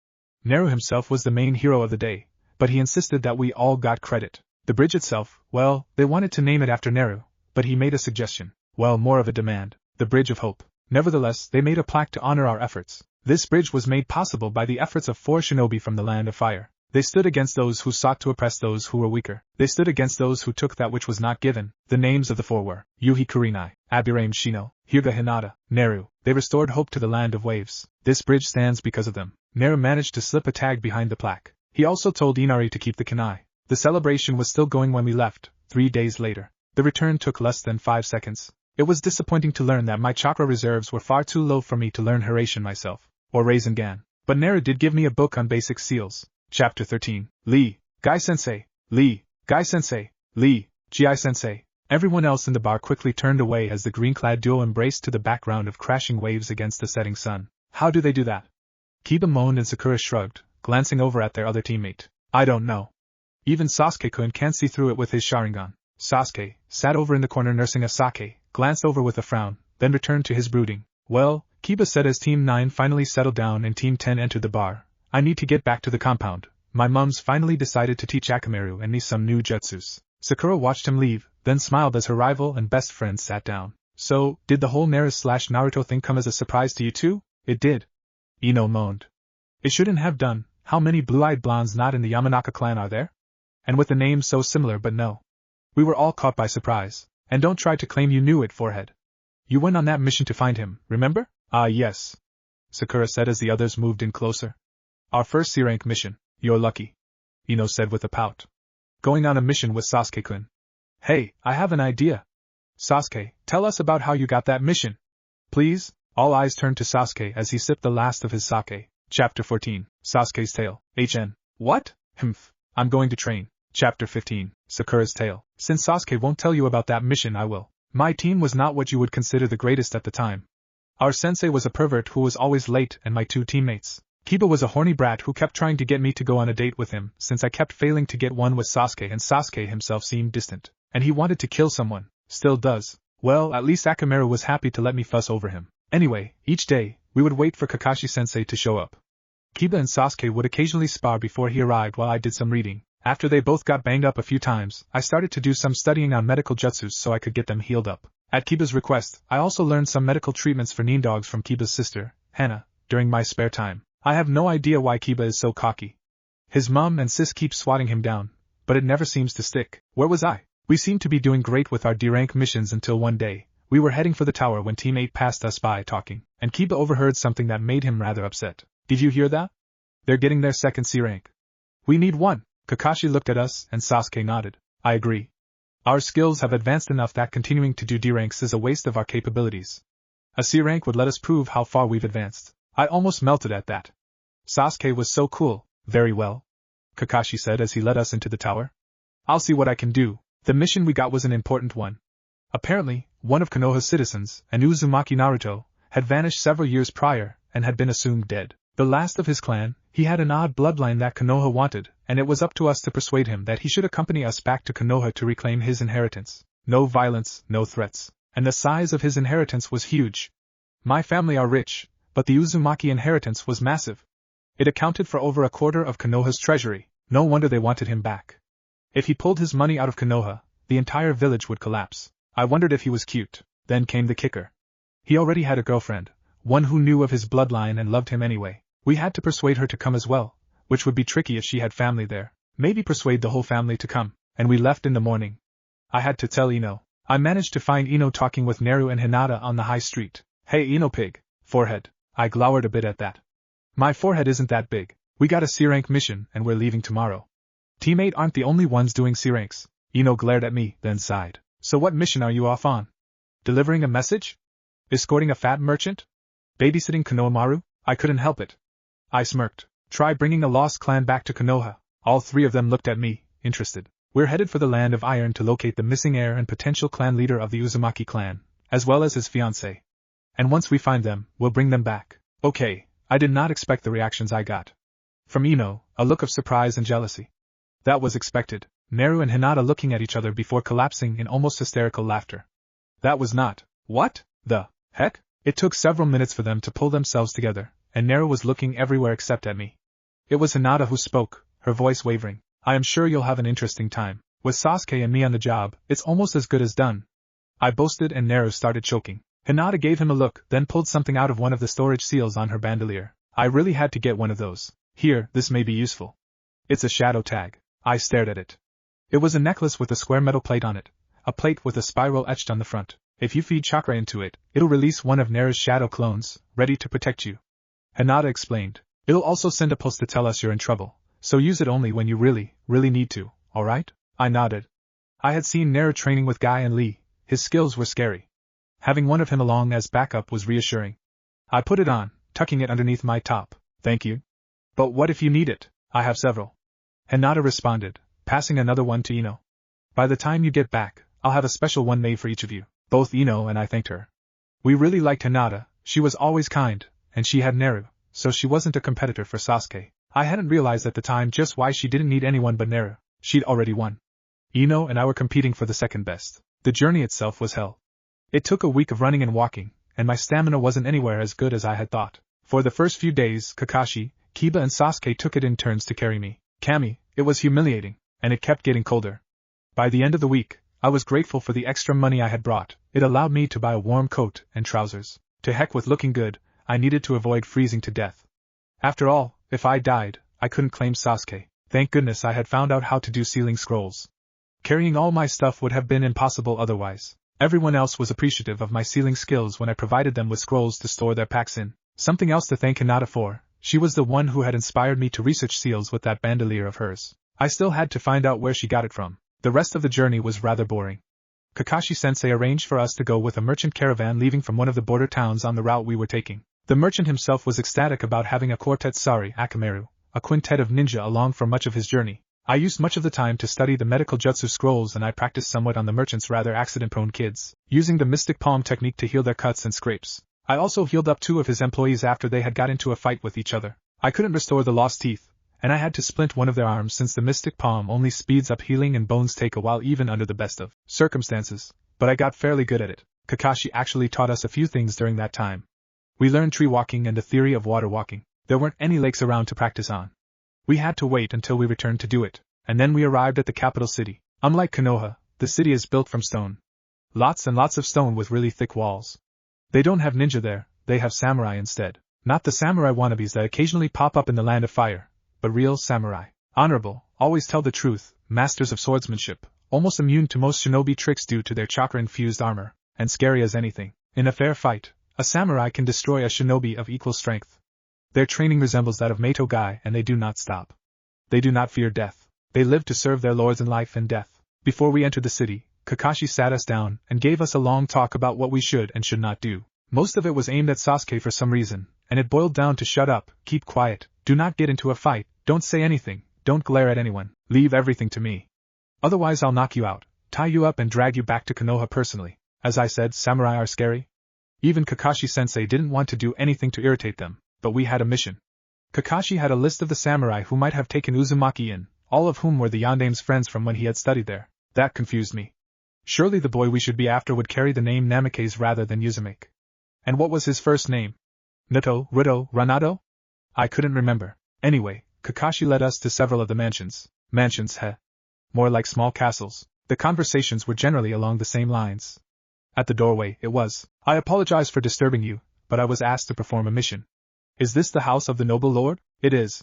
Neru himself was the main hero of the day, but he insisted that we all got credit. The bridge itself, well, they wanted to name it after Neru, but he made a suggestion. Well, more of a demand. The Bridge of Hope. Nevertheless, they made a plaque to honor our efforts. This bridge was made possible by the efforts of 4 shinobi from the Land of Fire. They stood against those who sought to oppress those who were weaker. They stood against those who took that which was not given. The names of the 4 were Yuhi Kurenai, Abirame Shino, Hyuga Hinata, Neru. They restored hope to the Land of Waves. This bridge stands because of them. Neru managed to slip a tag behind the plaque. He also told Inari to keep the kunai. The celebration was still going when we left, 3 days later. The return took less than 5 seconds. It was disappointing to learn that my chakra reserves were far too low for me to learn Hiraishin myself, or Rasengan. But Neru did give me a book on basic seals. Chapter 13. Lee, Gai-sensei, Lee, Gai-sensei, Lee, Gi-sensei. Everyone else in the bar quickly turned away as the green-clad duo embraced to the background of crashing waves against the setting sun. How do they do that? Kiba moaned and Sakura shrugged, glancing over at their other teammate. I don't know. Even Sasuke-kun can't see through it with his Sharingan. Sasuke, sat over in the corner nursing a sake, glanced over with a frown, then returned to his brooding. Well, Kiba said as Team 9 finally settled down and Team 10 entered the bar, I need to get back to the compound. My mums finally decided to teach Akamaru and me some new jutsus. Sakura watched him leave, then smiled as her rival and best friend sat down. So, did the whole Naruto thing come as a surprise to you too? It did. Ino moaned. It shouldn't have done. How many blue-eyed blondes not in the Yamanaka clan are there? And with the names so similar, but no. We were all caught by surprise. And don't try to claim you knew it, forehead. You went on that mission to find him, remember? Ah yes. Sakura said as the others moved in closer. Our first C-rank mission. You're lucky. Ino said with a pout. Going on a mission with Sasuke-kun. Hey, I have an idea. Sasuke, tell us about how you got that mission. Please? All eyes turned to Sasuke as he sipped the last of his sake. Chapter 14. Sasuke's Tale. HN. What? Humph. I'm going to train. Chapter 15. Sakura's Tale. Since Sasuke won't tell you about that mission, I will. My team was not what you would consider the greatest at the time. Our sensei was a pervert who was always late, and my 2 teammates. Kiba was a horny brat who kept trying to get me to go on a date with him, since I kept failing to get one with Sasuke, and Sasuke himself seemed distant. And he wanted to kill someone. Still does. Well, at least Akamaru was happy to let me fuss over him. Anyway, each day, we would wait for Kakashi-sensei to show up. Kiba and Sasuke would occasionally spar before he arrived while I did some reading. After they both got banged up a few times, I started to do some studying on medical jutsus so I could get them healed up. At Kiba's request, I also learned some medical treatments for neem dogs from Kiba's sister, Hana, during my spare time. I have no idea why Kiba is so cocky. His mom and sis keep swatting him down, but it never seems to stick. Where was I? We seemed to be doing great with our D-rank missions until one day, we were heading for the tower when Team 8 passed us by talking, and Kiba overheard something that made him rather upset. Did you hear that? They're getting their second C-rank. We need one. Kakashi looked at us, and Sasuke nodded. I agree. Our skills have advanced enough that continuing to do D-ranks is a waste of our capabilities. A C-rank would let us prove how far we've advanced. I almost melted at that. Sasuke was so cool. Very well, Kakashi said as he led us into the tower. I'll see what I can do. The mission we got was an important one. Apparently, one of Konoha's citizens, an Uzumaki Naruto, had vanished several years prior and had been assumed dead. The last of his clan, he had an odd bloodline that Konoha wanted, and it was up to us to persuade him that he should accompany us back to Konoha to reclaim his inheritance. No violence, no threats. And the size of his inheritance was huge. My family are rich, but the Uzumaki inheritance was massive. It accounted for over a quarter of Konoha's treasury. No wonder they wanted him back. If he pulled his money out of Konoha, the entire village would collapse. I wondered if he was cute. Then came the kicker. He already had a girlfriend, one who knew of his bloodline and loved him anyway. We had to persuade her to come as well, which would be tricky if she had family there. Maybe persuade the whole family to come, and we left in the morning. I had to tell Ino. I managed to find Ino talking with Naru and Hinata on the high street. Hey Ino pig, forehead. I glowered a bit at that. My forehead isn't that big. We got a C-rank mission and we're leaving tomorrow. Teammate aren't the only ones doing C-ranks. Ino glared at me, then sighed. So what mission are you off on? Delivering a message? Escorting a fat merchant? Babysitting Konohamaru? I couldn't help it. I smirked. Try bringing a lost clan back to Konoha. All three of them looked at me, interested. We're headed for the Land of Iron to locate the missing heir and potential clan leader of the Uzumaki clan, as well as his fiancée. And once we find them, we'll bring them back. Okay, I did not expect the reactions I got. From Ino, a look of surprise and jealousy. That was expected. Naru and Hinata looking at each other before collapsing in almost hysterical laughter. That was not. What the heck? It took several minutes for them to pull themselves together, and Naru was looking everywhere except at me. It was Hinata who spoke, her voice wavering. I am sure you'll have an interesting time. With Sasuke and me on the job, it's almost as good as done. I boasted and Naru started choking. Hinata gave him a look, then pulled something out of one of the storage seals on her bandolier. I really had to get one of those. Here, this may be useful. It's a shadow tag. I stared at it. It was a necklace with a square metal plate on it, a plate with a spiral etched on the front. If you feed chakra into it, it'll release one of Naru's shadow clones, ready to protect you. Hinata explained. It'll also send a pulse to tell us you're in trouble, so use it only when you really need to, alright? I nodded. I had seen Naru training with Guy and Lee. His skills were scary. Having one of him along as backup was reassuring. I put it on, tucking it underneath my top. Thank you. But what if you need it? I have several. Hinata responded, passing another one to Ino. By the time you get back, I'll have a special one made for each of you. Both Ino and I thanked her. We really liked Hinata. She was always kind, and she had Naru, so she wasn't a competitor for Sasuke. I hadn't realized at the time just why she didn't need anyone but Naru. She'd already won. Ino and I were competing for the second best. The journey itself was hell. It took a week of running and walking, and my stamina wasn't anywhere as good as I had thought. For the first few days, Kakashi, Kiba and Sasuke took it in turns to carry me. Kami, it was humiliating, and it kept getting colder. By the end of the week, I was grateful for the extra money I had brought. It allowed me to buy a warm coat and trousers. To heck with looking good, I needed to avoid freezing to death. After all, if I died, I couldn't claim Sasuke. Thank goodness I had found out how to do sealing scrolls. Carrying all my stuff would have been impossible otherwise. Everyone else was appreciative of my sealing skills when I provided them with scrolls to store their packs in. Something else to thank Hinata for. She was the one who had inspired me to research seals with that bandolier of hers. I still had to find out where she got it from. The rest of the journey was rather boring. Kakashi-sensei arranged for us to go with a merchant caravan leaving from one of the border towns on the route we were taking. The merchant himself was ecstatic about having a quartet Akameru, a quintet of ninja along for much of his journey. I used much of the time to study the medical jutsu scrolls and I practiced somewhat on the merchant's rather accident-prone kids, using the mystic palm technique to heal their cuts and scrapes. I also healed up 2 of his employees after they had got into a fight with each other. I couldn't restore the lost teeth, and I had to splint one of their arms since the mystic palm only speeds up healing and bones take a while even under the best of circumstances, but I got fairly good at it. Kakashi actually taught us a few things during that time. We learned tree walking and the theory of water walking. There weren't any lakes around to practice on. We had to wait until we returned to do it, and then we arrived at the capital city. Unlike Konoha, the city is built from stone. Lots and lots of stone with really thick walls. They don't have ninja there, they have samurai instead. Not the samurai wannabes that occasionally pop up in the Land of Fire, but real samurai. Honorable, always tell the truth, masters of swordsmanship, almost immune to most shinobi tricks due to their chakra-infused armor, and scary as anything. In a fair fight, a samurai can destroy a shinobi of equal strength. Their training resembles that of Meito Gai and they do not stop. They do not fear death. They live to serve their lords in life and death. Before we entered the city, Kakashi sat us down and gave us a long talk about what we should and should not do. Most of it was aimed at Sasuke for some reason, and it boiled down to shut up, keep quiet, do not get into a fight, don't say anything, don't glare at anyone, leave everything to me. Otherwise I'll knock you out, tie you up and drag you back to Konoha personally. As I said, samurai are scary. Even Kakashi-sensei didn't want to do anything to irritate them, but we had a mission. Kakashi had a list of the samurai who might have taken Uzumaki in, all of whom were the Yandame's friends from when he had studied there. That confused me. Surely the boy we should be after would carry the name Namikaze rather than Uzumaki. And what was his first name? Nato, Rito, Ranado? I couldn't remember. Anyway, Kakashi led us to several of the mansions. Mansions, heh? More like small castles. The conversations were generally along the same lines. At the doorway, it was, I apologize for disturbing you, but I was asked to perform a mission. Is this the house of the noble lord? It is.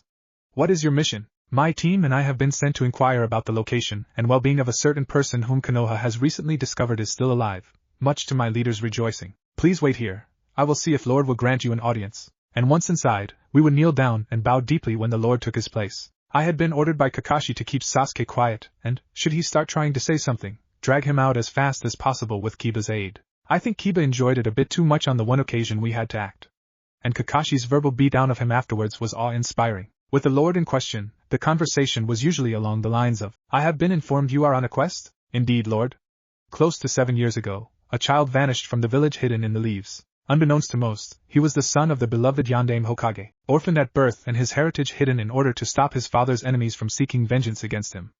What is your mission? My team and I have been sent to inquire about the location and well-being of a certain person whom Konoha has recently discovered is still alive, much to my leader's rejoicing. Please wait here. I will see if Lord will grant you an audience. And once inside, we would kneel down and bow deeply when the Lord took his place. I had been ordered by Kakashi to keep Sasuke quiet, and, should he start trying to say something, drag him out as fast as possible with Kiba's aid. I think Kiba enjoyed it a bit too much on the one occasion we had to act. And Kakashi's verbal beatdown of him afterwards was awe-inspiring. With the Lord in question, the conversation was usually along the lines of, I have been informed you are on a quest? Indeed, Lord. Close to 7 years ago, a child vanished from the village hidden in the leaves. Unbeknownst to most, he was the son of the beloved Yandame Hokage, orphaned at birth and his heritage hidden in order to stop his father's enemies from seeking vengeance against him.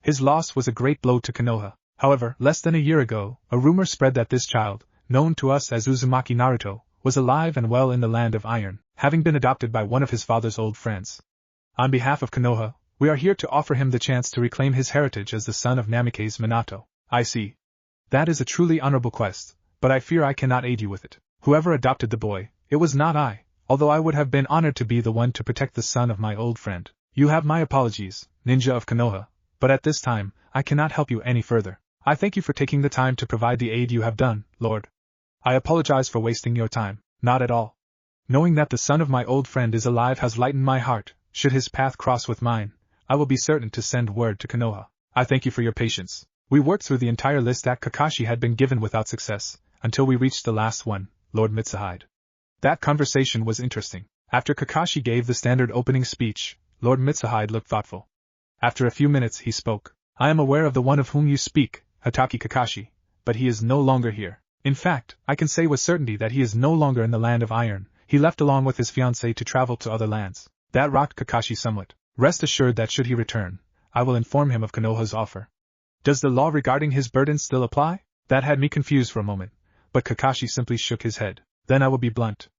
His loss was a great blow to Konoha. However, less than a year ago, a rumor spread that this child, known to us as Uzumaki Naruto, was alive and well in the Land of Iron, having been adopted by one of his father's old friends. On behalf of Konoha, we are here to offer him the chance to reclaim his heritage as the son of Namikaze Minato. I see. That is a truly honorable quest, but I fear I cannot aid you with it. Whoever adopted the boy, it was not I, although I would have been honored to be the one to protect the son of my old friend. You have my apologies, ninja of Konoha, but at this time, I cannot help you any further. I thank you for taking the time to provide the aid you have done, Lord. I apologize for wasting your time. Not at all. Knowing that the son of my old friend is alive has lightened my heart. Should his path cross with mine, I will be certain to send word to Konoha. I thank you for your patience. We worked through the entire list that Kakashi had been given without success, until we reached the last one, Lord Mitsuhide. That conversation was interesting. After Kakashi gave the standard opening speech, Lord Mitsuhide looked thoughtful. After a few minutes he spoke. I am aware of the one of whom you speak, Hatake Kakashi, but he is no longer here. In fact, I can say with certainty that he is no longer in the Land of Iron. He left along with his fiancée to travel to other lands. That rocked Kakashi somewhat. Rest assured that should he return, I will inform him of Konoha's offer. Does the law regarding his burden still apply? That had me confused for a moment, but Kakashi simply shook his head. Then I will be blunt.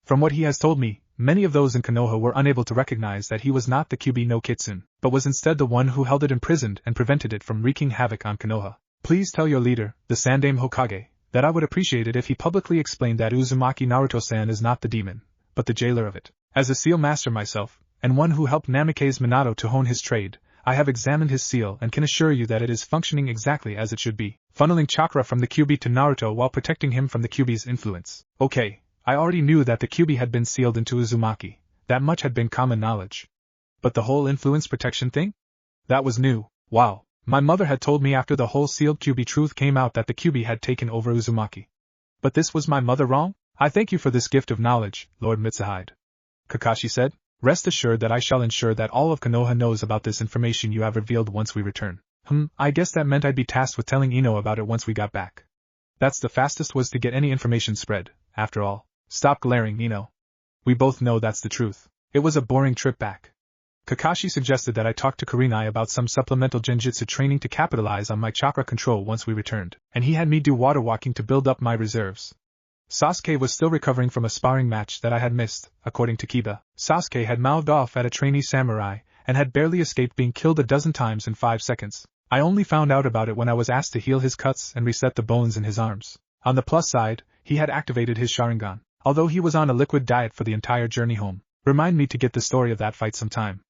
From what he has told me, many of those in Konoha were unable to recognize that he was not the Kyuubi no Kitsune, but was instead the one who held it imprisoned and prevented it from wreaking havoc on Konoha. Please tell your leader, the Sandame Hokage, that I would appreciate it if he publicly explained that Uzumaki Naruto-san is not the demon, but the jailer of it. As a seal master myself, and one who helped Namikaze Minato to hone his trade, I have examined his seal and can assure you that it is functioning exactly as it should be, funneling chakra from the Kyuubi to Naruto while protecting him from the Kyuubi's influence. Okay, I already knew that the Kyuubi had been sealed into Uzumaki, that much had been common knowledge. But the whole influence protection thing? That was new. Wow. My mother had told me after the whole sealed Kyuubi truth came out that the Kyuubi had taken over Uzumaki. But this was my mother wrong? I thank you for this gift of knowledge, Lord Mitsuhide. Kakashi said. Rest assured that I shall ensure that all of Konoha knows about this information you have revealed once we return. I guess that meant I'd be tasked with telling Ino about it once we got back. That's the fastest was to get any information spread, after all. Stop glaring, Ino. We both know that's the truth. It was a boring trip back. Kakashi suggested that I talk to Kurenai about some supplemental genjutsu training to capitalize on my chakra control once we returned, and he had me do water walking to build up my reserves. Sasuke was still recovering from a sparring match that I had missed, according to Kiba. Sasuke had mouthed off at a trainee samurai, and had barely escaped being killed a dozen times in 5 seconds. I only found out about it when I was asked to heal his cuts and reset the bones in his arms. On the plus side, he had activated his Sharingan, although he was on a liquid diet for the entire journey home. Remind me to get the story of that fight sometime.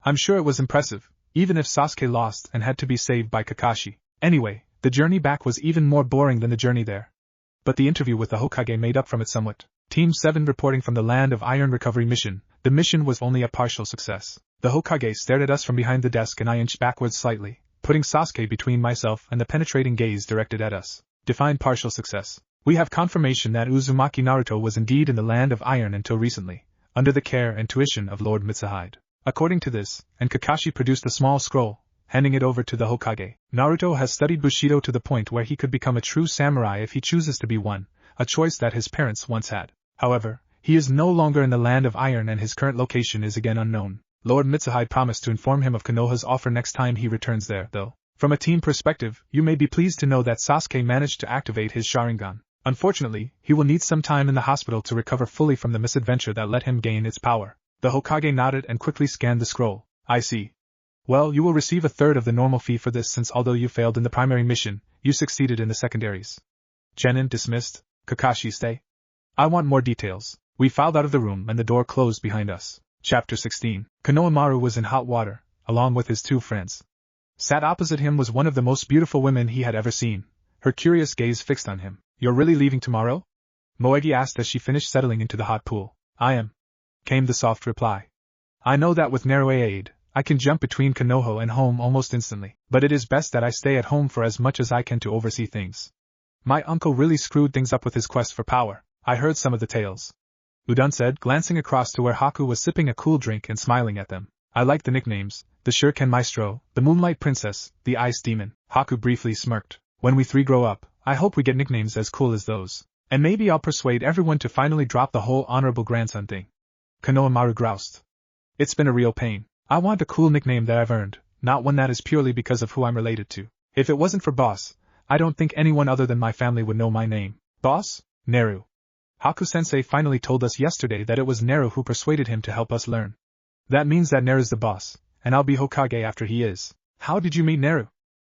I'm sure it was impressive, even if Sasuke lost and had to be saved by Kakashi. Anyway, the journey back was even more boring than the journey there. But the interview with the Hokage made up from it somewhat. Team 7 reporting from the Land of Iron recovery mission. The mission was only a partial success. The Hokage stared at us from behind the desk and I inched backwards slightly, putting Sasuke between myself and the penetrating gaze directed at us. Define partial success. We have confirmation that Uzumaki Naruto was indeed in the land of iron until recently, under the care and tuition of Lord Mitsuhide. According to this, and Kakashi produced a small scroll, handing it over to the Hokage. Naruto has studied Bushido to the point where he could become a true samurai if he chooses to be one, a choice that his parents once had. However, he is no longer in the land of iron and his current location is again unknown. Lord Mitsuhide promised to inform him of Konoha's offer next time he returns there, though. From a team perspective, you may be pleased to know that Sasuke managed to activate his Sharingan. Unfortunately, he will need some time in the hospital to recover fully from the misadventure that let him gain its power. The Hokage nodded and quickly scanned the scroll. I see. Well, you will receive a third of the normal fee for this since although you failed in the primary mission, you succeeded in the secondaries. Genin dismissed. Kakashi, stay. I want more details. We filed out of the room and the door closed behind us. Chapter 16. Konohamaru was in hot water, along with his two friends. Sat opposite him was one of the most beautiful women he had ever seen, her curious gaze fixed on him. You're really leaving tomorrow? Moegi asked as she finished settling into the hot pool. I am, came the soft reply. I know that with Naruto aid, I can jump between Konoha and home almost instantly, but it is best that I stay at home for as much as I can to oversee things. My uncle really screwed things up with his quest for power. I heard some of the tales. Udon said, glancing across to where Haku was sipping a cool drink and smiling at them. I like the nicknames, the Shuriken Maestro, the Moonlight Princess, the Ice Demon. Haku briefly smirked. When we three grow up, I hope we get nicknames as cool as those. And maybe I'll persuade everyone to finally drop the whole honorable grandson thing. Konohamaru groused. It's been a real pain. I want a cool nickname that I've earned, not one that is purely because of who I'm related to. If it wasn't for Boss, I don't think anyone other than my family would know my name. Boss? Neru. Haku-sensei finally told us yesterday that it was Neru who persuaded him to help us learn. That means that Neru's the boss, and I'll be Hokage after he is. How did you meet Neru?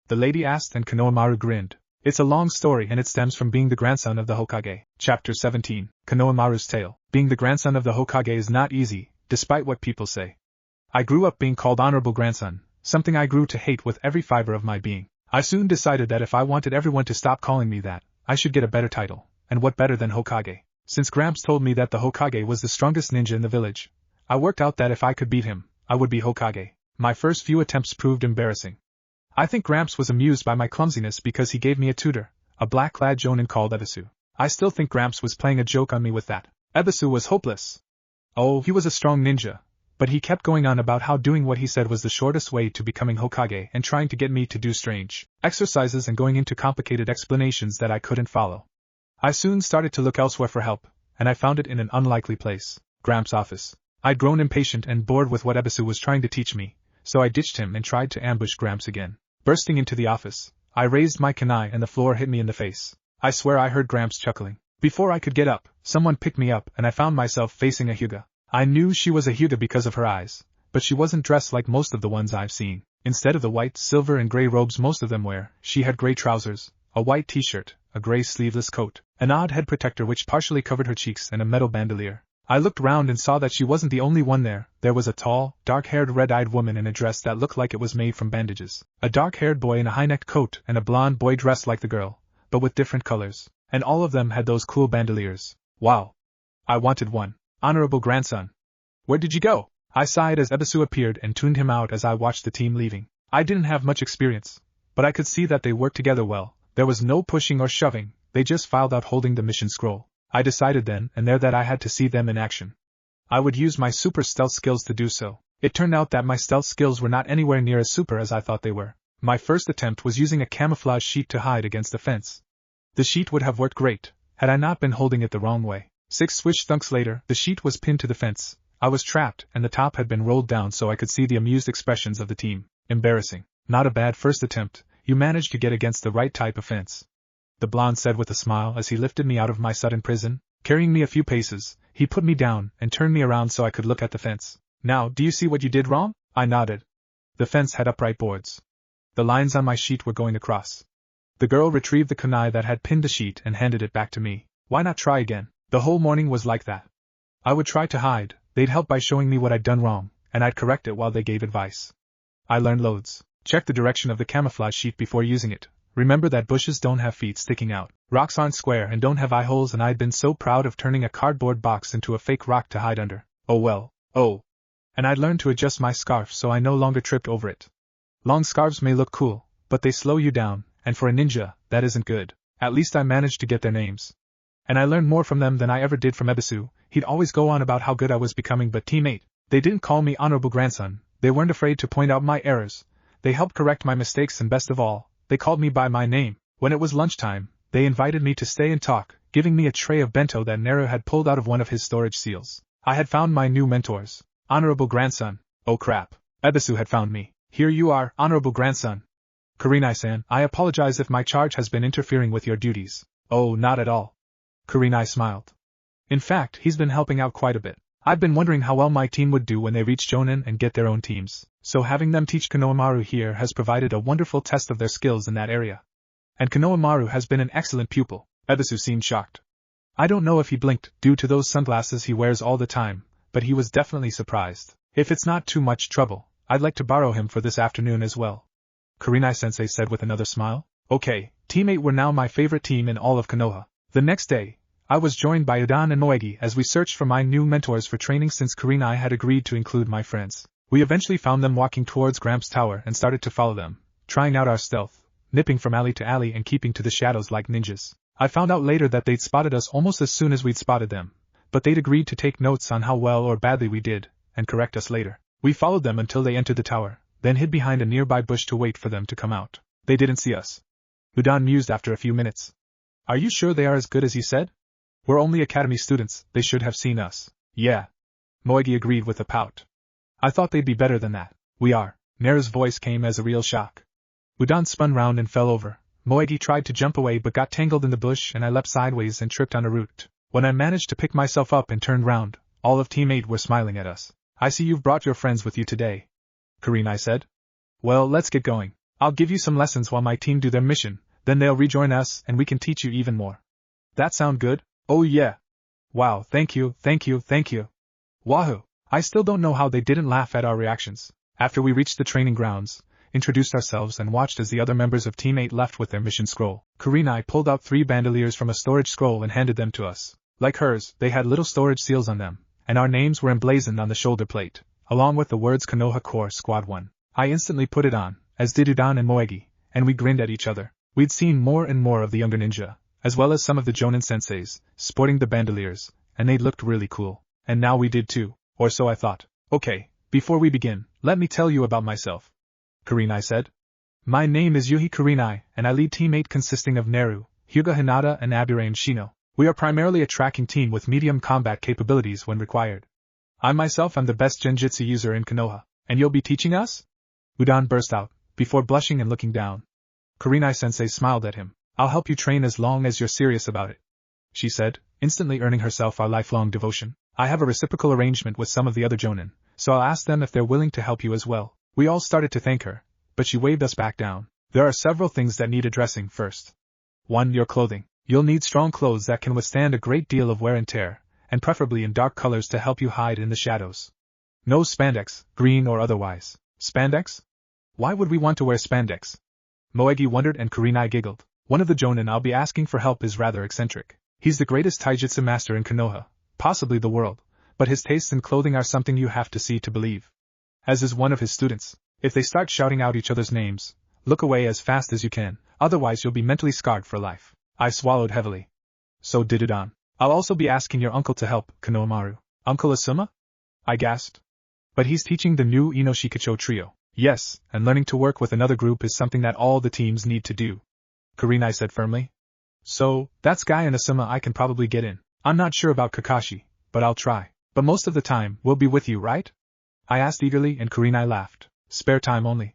The lady asked and Konohamaru grinned. It's a long story and it stems from being the grandson of the Hokage. Chapter 17. Konohamaru's tale. Being the grandson of the Hokage is not easy, despite what people say. I grew up being called honorable grandson, something I grew to hate with every fiber of my being. I soon decided that if I wanted everyone to stop calling me that, I should get a better title, and what better than Hokage? Since Gramps told me that the Hokage was the strongest ninja in the village, I worked out that if I could beat him, I would be Hokage. My first few attempts proved embarrassing. I think Gramps was amused by my clumsiness because he gave me a tutor, a black-clad jonin called Ebisu. I still think Gramps was playing a joke on me with that. Ebisu was hopeless. Oh, he was a strong ninja, but he kept going on about how doing what he said was the shortest way to becoming Hokage and trying to get me to do strange exercises and going into complicated explanations that I couldn't follow. I soon started to look elsewhere for help, and I found it in an unlikely place, Gramps' office. I'd grown impatient and bored with what Ebisu was trying to teach me, so I ditched him and tried to ambush Gramps again. Bursting into the office, I raised my kunai and the floor hit me in the face. I swear I heard Gramps chuckling. Before I could get up, someone picked me up and I found myself facing a Hyuga. I knew she was a Hyuga because of her eyes, but she wasn't dressed like most of the ones I've seen. Instead of the white, silver and gray robes most of them wear, she had gray trousers, a white t-shirt, a gray sleeveless coat, an odd head protector which partially covered her cheeks and a metal bandolier. I looked round and saw that she wasn't the only one there. There was a tall, dark-haired red-eyed woman in a dress that looked like it was made from bandages, a dark-haired boy in a high-necked coat and a blonde boy dressed like the girl, but with different colors, and all of them had those cool bandoliers. Wow. I wanted one. Honorable grandson. Where did you go? I sighed as Ebisu appeared and tuned him out as I watched the team leaving. I didn't have much experience, but I could see that they worked together well. There was no pushing or shoving, they just filed out holding the mission scroll. I decided then and there that I had to see them in action. I would use my super stealth skills to do so. It turned out that my stealth skills were not anywhere near as super as I thought they were. My first attempt was using a camouflage sheet to hide against the fence. The sheet would have worked great, had I not been holding it the wrong way. 6 swish thunks later, the sheet was pinned to the fence. I was trapped, and the top had been rolled down so I could see the amused expressions of the team. Embarrassing. Not a bad first attempt, you managed to get against the right type of fence. The blonde said with a smile as he lifted me out of my sudden prison. Carrying me a few paces, he put me down and turned me around so I could look at the fence. Now, do you see what you did wrong? I nodded. The fence had upright boards. The lines on my sheet were going across. The girl retrieved the kunai that had pinned the sheet and handed it back to me. Why not try again? The whole morning was like that. I would try to hide, they'd help by showing me what I'd done wrong, and I'd correct it while they gave advice. I learned loads. Check the direction of the camouflage sheet before using it. Remember that bushes don't have feet sticking out, rocks aren't square and don't have eye holes, and I'd been so proud of turning a cardboard box into a fake rock to hide under. Oh well, oh. And I'd learned to adjust my scarf so I no longer tripped over it. Long scarves may look cool, but they slow you down, and for a ninja, that isn't good. At least I managed to get their names. And I learned more from them than I ever did from Ebisu. He'd always go on about how good I was becoming, but Team 8, they didn't call me honorable grandson, they weren't afraid to point out my errors, they helped correct my mistakes, and best of all, they called me by my name. When it was lunchtime, they invited me to stay and talk, giving me a tray of bento that Naru had pulled out of one of his storage seals. I had found my new mentors. Honorable grandson. Oh crap. Ebisu had found me. Here you are, honorable grandson. Kurenai-san, I apologize if my charge has been interfering with your duties. Oh, not at all. Kurenai smiled. In fact, he's been helping out quite a bit. I've been wondering how well my team would do when they reach Jonin and get their own teams, so having them teach Konohamaru here has provided a wonderful test of their skills in that area. And Konohamaru has been an excellent pupil. Ebisu seemed shocked. I don't know if he blinked, due to those sunglasses he wears all the time, but he was definitely surprised. If it's not too much trouble, I'd like to borrow him for this afternoon as well. Kurenai-sensei said with another smile. Okay, Team 8 were now my favorite team in all of Konoha. The next day, I was joined by Udan and Moegi as we searched for my new mentors for training since Kurenai had agreed to include my friends. We eventually found them walking towards Gramps Tower and started to follow them, trying out our stealth, nipping from alley to alley and keeping to the shadows like ninjas. I found out later that they'd spotted us almost as soon as we'd spotted them, but they'd agreed to take notes on how well or badly we did, and correct us later. We followed them until they entered the tower, then hid behind a nearby bush to wait for them to come out. They didn't see us. Udan mused after a few minutes. Are you sure they are as good as you said? We're only academy students, they should have seen us. Yeah. Moegi agreed with a pout. I thought they'd be better than that. We are. Naru's voice came as a real shock. Udan spun round and fell over. Moegi tried to jump away but got tangled in the bush and I leapt sideways and tripped on a root. When I managed to pick myself up and turned round, all of Team 8 were smiling at us. I see you've brought your friends with you today, Kurenai said. Well, let's get going. I'll give you some lessons while my team do their mission, then they'll rejoin us and we can teach you even more. That sound good? Oh yeah. Wow, thank you. Wahoo! I still don't know how they didn't laugh at our reactions. After we reached the training grounds, introduced ourselves and watched as the other members of Team 8 left with their mission scroll, Kurenai pulled out 3 bandoliers from a storage scroll and handed them to us. Like hers, they had little storage seals on them, and our names were emblazoned on the shoulder plate, along with the words Konoha Corps Squad 1. I instantly put it on, as did Udan and Moegi, and we grinned at each other. We'd seen more and more of the younger ninja, as well as some of the Jonin senseis, sporting the bandoliers, and they looked really cool. And now we did too, or so I thought. Okay, before we begin, let me tell you about myself, Kurenai said. My name is Yuhi Kurenai, and I lead Team 8 consisting of Naru, Hyuga Hinata and Abure and Shino. We are primarily a tracking team with medium combat capabilities when required. I myself am the best genjutsu user in Konoha, and you'll be teaching us? Udan burst out, before blushing and looking down. Kurenai-sensei smiled at him. I'll help you train as long as you're serious about it, she said, instantly earning herself our lifelong devotion. I have a reciprocal arrangement with some of the other Jonin, so I'll ask them if they're willing to help you as well. We all started to thank her, but she waved us back down. There are several things that need addressing first. 1. Your clothing. You'll need strong clothes that can withstand a great deal of wear and tear, and preferably in dark colors to help you hide in the shadows. No spandex, green or otherwise. Spandex? Why would we want to wear spandex? Moegi wondered and Kurenai giggled. One of the Jonin I'll be asking for help is rather eccentric. He's the greatest taijutsu master in Konoha, possibly the world, but his tastes in clothing are something you have to see to believe. As is one of his students. If they start shouting out each other's names, look away as fast as you can, otherwise you'll be mentally scarred for life. I swallowed heavily. So did Udan. I'll also be asking your uncle to help, Konohamaru. Uncle Asuma? I gasped. But he's teaching the new Inoshikacho trio. Yes, and learning to work with another group is something that all the teams need to do, Kurenai said firmly. So, that's Guy and Asuma I can probably get in. I'm not sure about Kakashi, but I'll try. But most of the time, we'll be with you, right? I asked eagerly and Kurenai laughed. Spare time only.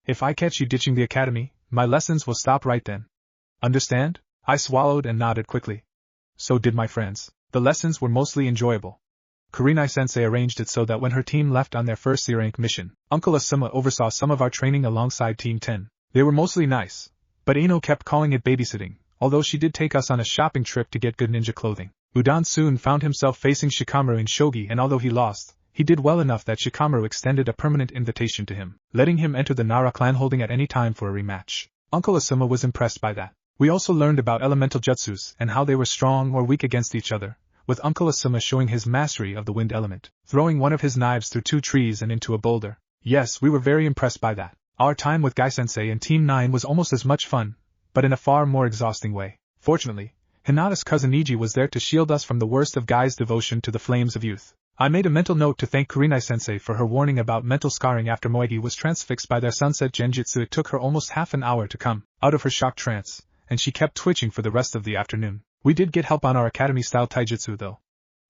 If I catch you ditching the academy, my lessons will stop right then. Understand? I swallowed and nodded quickly. So did my friends. The lessons were mostly enjoyable. Kurenai-sensei arranged it so that when her team left on their first C-rank mission, Uncle Asuma oversaw some of our training alongside Team 10. They were mostly nice, but Ino kept calling it babysitting, although she did take us on a shopping trip to get good ninja clothing. Udan soon found himself facing Shikamaru in shogi, and although he lost, he did well enough that Shikamaru extended a permanent invitation to him, letting him enter the Nara clan holding at any time for a rematch. Uncle Asuma was impressed by that. We also learned about elemental jutsus and how they were strong or weak against each other, with Uncle Asuma showing his mastery of the wind element, throwing one of his knives through 2 trees and into a boulder. Yes, we were very impressed by that. Our time with Gai-sensei and Team 9 was almost as much fun, but in a far more exhausting way. Fortunately, Hinata's cousin Niji was there to shield us from the worst of Guy's devotion to the flames of youth. I made a mental note to thank Kurenai-sensei for her warning about mental scarring after Moegi was transfixed by their sunset genjutsu. It took her almost half an hour to come out of her shock trance, and she kept twitching for the rest of the afternoon. We did get help on our academy-style taijutsu though.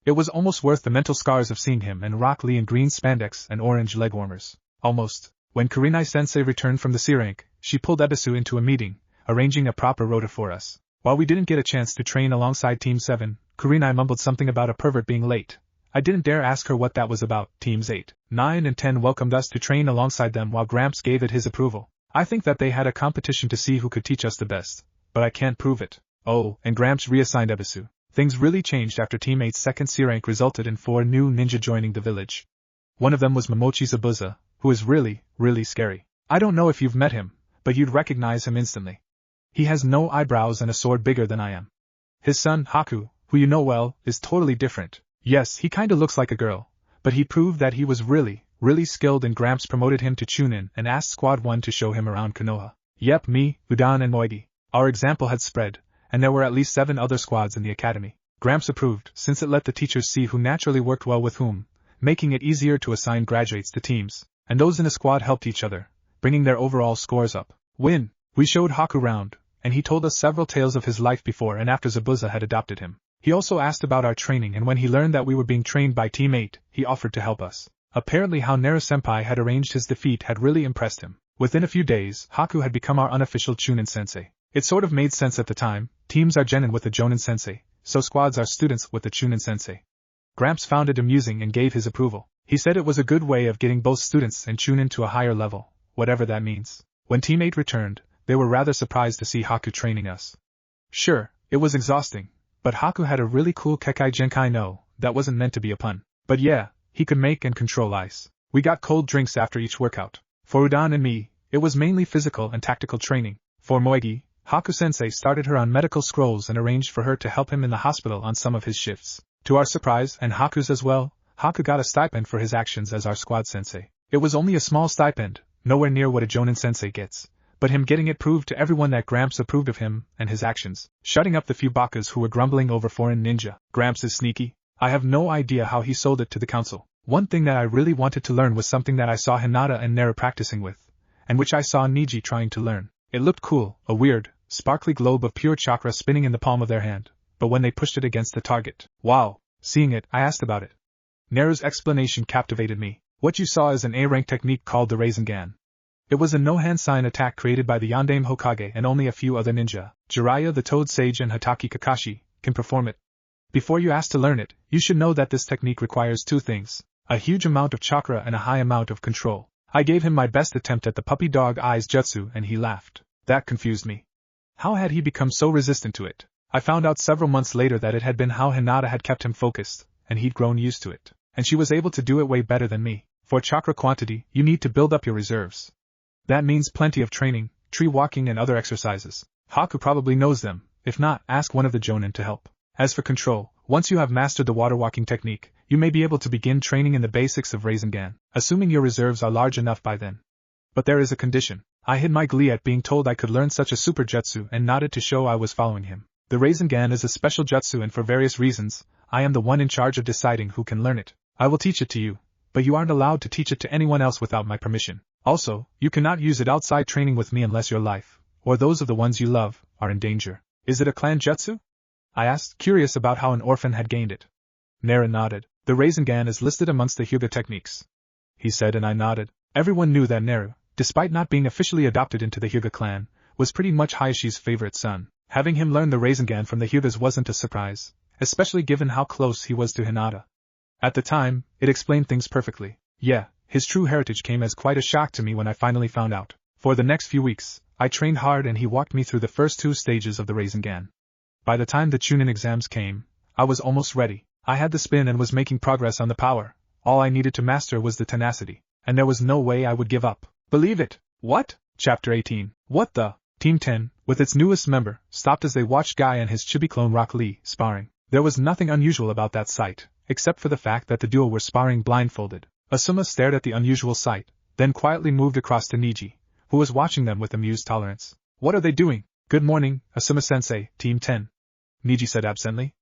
It was almost worth the mental scars of seeing him and Rock Lee in green spandex and orange leg warmers. Almost. When Kurenai-sensei returned from the C rank, she pulled Ebisu into a meeting, arranging a proper rota for us. While we didn't get a chance to train alongside Team 7, Kurenai mumbled something about a pervert being late. I didn't dare ask her what that was about. Teams 8, 9 and 10 welcomed us to train alongside them while Gramps gave it his approval. I think that they had a competition to see who could teach us the best, but I can't prove it. Oh, and Gramps reassigned Ebisu. Things really changed after Team 8's second C rank resulted in 4 new ninja joining the village. One of them was Momochi Zabuza, who is really, really scary. I don't know if you've met him, but you'd recognize him instantly. He has no eyebrows and a sword bigger than I am. His son, Haku, who you know well, is totally different. Yes, he kinda looks like a girl, but he proved that he was really, really skilled and Gramps promoted him to Chunin and asked Squad 1 to show him around Konoha. Yep, me, Udan and Moegi. Our example had spread, and there were at least 7 other squads in the academy. Gramps approved, since it let the teachers see who naturally worked well with whom, making it easier to assign graduates to teams, and those in a squad helped each other, bringing their overall scores up. We showed Haku round, and he told us several tales of his life before and after Zabuza had adopted him. He also asked about our training, and when he learned that we were being trained by Team 8, he offered to help us. Apparently how Naru-senpai had arranged his defeat had really impressed him. Within a few days, Haku had become our unofficial Chunin-sensei. It sort of made sense at the time. Teams are genin with the Jonin-sensei, so squads are students with the Chunin-sensei. Gramps found it amusing and gave his approval. He said it was a good way of getting both students and Chunin to a higher level, whatever that means. When Team 8 returned, they were rather surprised to see Haku training us. Sure, it was exhausting, but Haku had a really cool Kekai Genkai no, that wasn't meant to be a pun. But yeah, he could make and control ice. We got cold drinks after each workout. For Udan and me, it was mainly physical and tactical training. For Moegi, Haku-sensei started her on medical scrolls and arranged for her to help him in the hospital on some of his shifts. To our surprise, and Haku's as well, Haku got a stipend for his actions as our squad sensei. It was only a small stipend, nowhere near what a Jonin sensei gets, but him getting it proved to everyone that Gramps approved of him and his actions, shutting up the few bakas who were grumbling over foreign ninja. Gramps is sneaky. I have no idea how he sold it to the council. One thing that I really wanted to learn was something that I saw Hinata and Naru practicing with, and which I saw Niji trying to learn. It looked cool, a weird, sparkly globe of pure chakra spinning in the palm of their hand, but when they pushed it against the target, wow! Seeing it, I asked about it. Naru's explanation captivated me. What you saw is an A-rank technique called the Rasengan. It was a no-hand sign attack created by the Yondaime Hokage and only a few other ninja, Jiraiya the Toad Sage and Hataki Kakashi, can perform it. Before you ask to learn it, you should know that this technique requires 2 things, a huge amount of chakra and a high amount of control. I gave him my best attempt at the puppy dog eyes jutsu and he laughed. That confused me. How had he become so resistant to it? I found out several months later that it had been how Hinata had kept him focused, and he'd grown used to it. And she was able to do it way better than me. For chakra quantity, you need to build up your reserves. That means plenty of training, tree walking and other exercises. Haku probably knows them. If not, ask one of the Jonin to help. As for control, once you have mastered the water walking technique, you may be able to begin training in the basics of Rasengan, assuming your reserves are large enough by then. But there is a condition. I hid my glee at being told I could learn such a super jutsu and nodded to show I was following him. The Rasengan is a special jutsu and for various reasons, I am the one in charge of deciding who can learn it. I will teach it to you, but you aren't allowed to teach it to anyone else without my permission. Also, you cannot use it outside training with me unless your life, or those of the ones you love, are in danger. Is it a clan jutsu? I asked, curious about how an orphan had gained it. Naru nodded. The Rasengan is listed amongst the Hyuga techniques, he said, and I nodded. Everyone knew that Naru, despite not being officially adopted into the Hyuga clan, was pretty much Hayashi's favorite son. Having him learn the Rasengan from the Hyugas wasn't a surprise, especially given how close he was to Hinata. At the time, it explained things perfectly. Yeah, his true heritage came as quite a shock to me when I finally found out. For the next few weeks, I trained hard and he walked me through the first 2 stages of the Rasengan. By the time the Chunin exams came, I was almost ready. I had the spin and was making progress on the power. All I needed to master was the tenacity, and there was no way I would give up. Believe it! What? Chapter 18. What the? Team 10, with its newest member, stopped as they watched Guy and his chibi clone Rock Lee sparring. There was nothing unusual about that sight, except for the fact that the duo were sparring blindfolded. Asuma stared at the unusual sight, then quietly moved across to Niji, who was watching them with amused tolerance. What are they doing? Good morning, Asuma-sensei, Team 10. Niji said absently.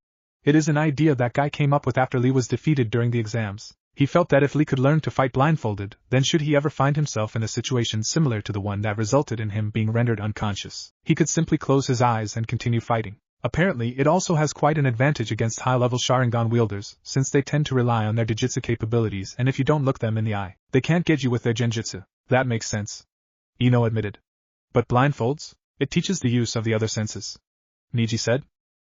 It is an idea that guy came up with after Lee was defeated during the exams. He felt that if Lee could learn to fight blindfolded, then should he ever find himself in a situation similar to the one that resulted in him being rendered unconscious, he could simply close his eyes and continue fighting. Apparently, it also has quite an advantage against high-level Sharingan wielders, since they tend to rely on their Jujutsu capabilities, and if you don't look them in the eye, they can't get you with their Genjutsu. That makes sense, Ino admitted. But blindfolds? It teaches the use of the other senses, Niji said.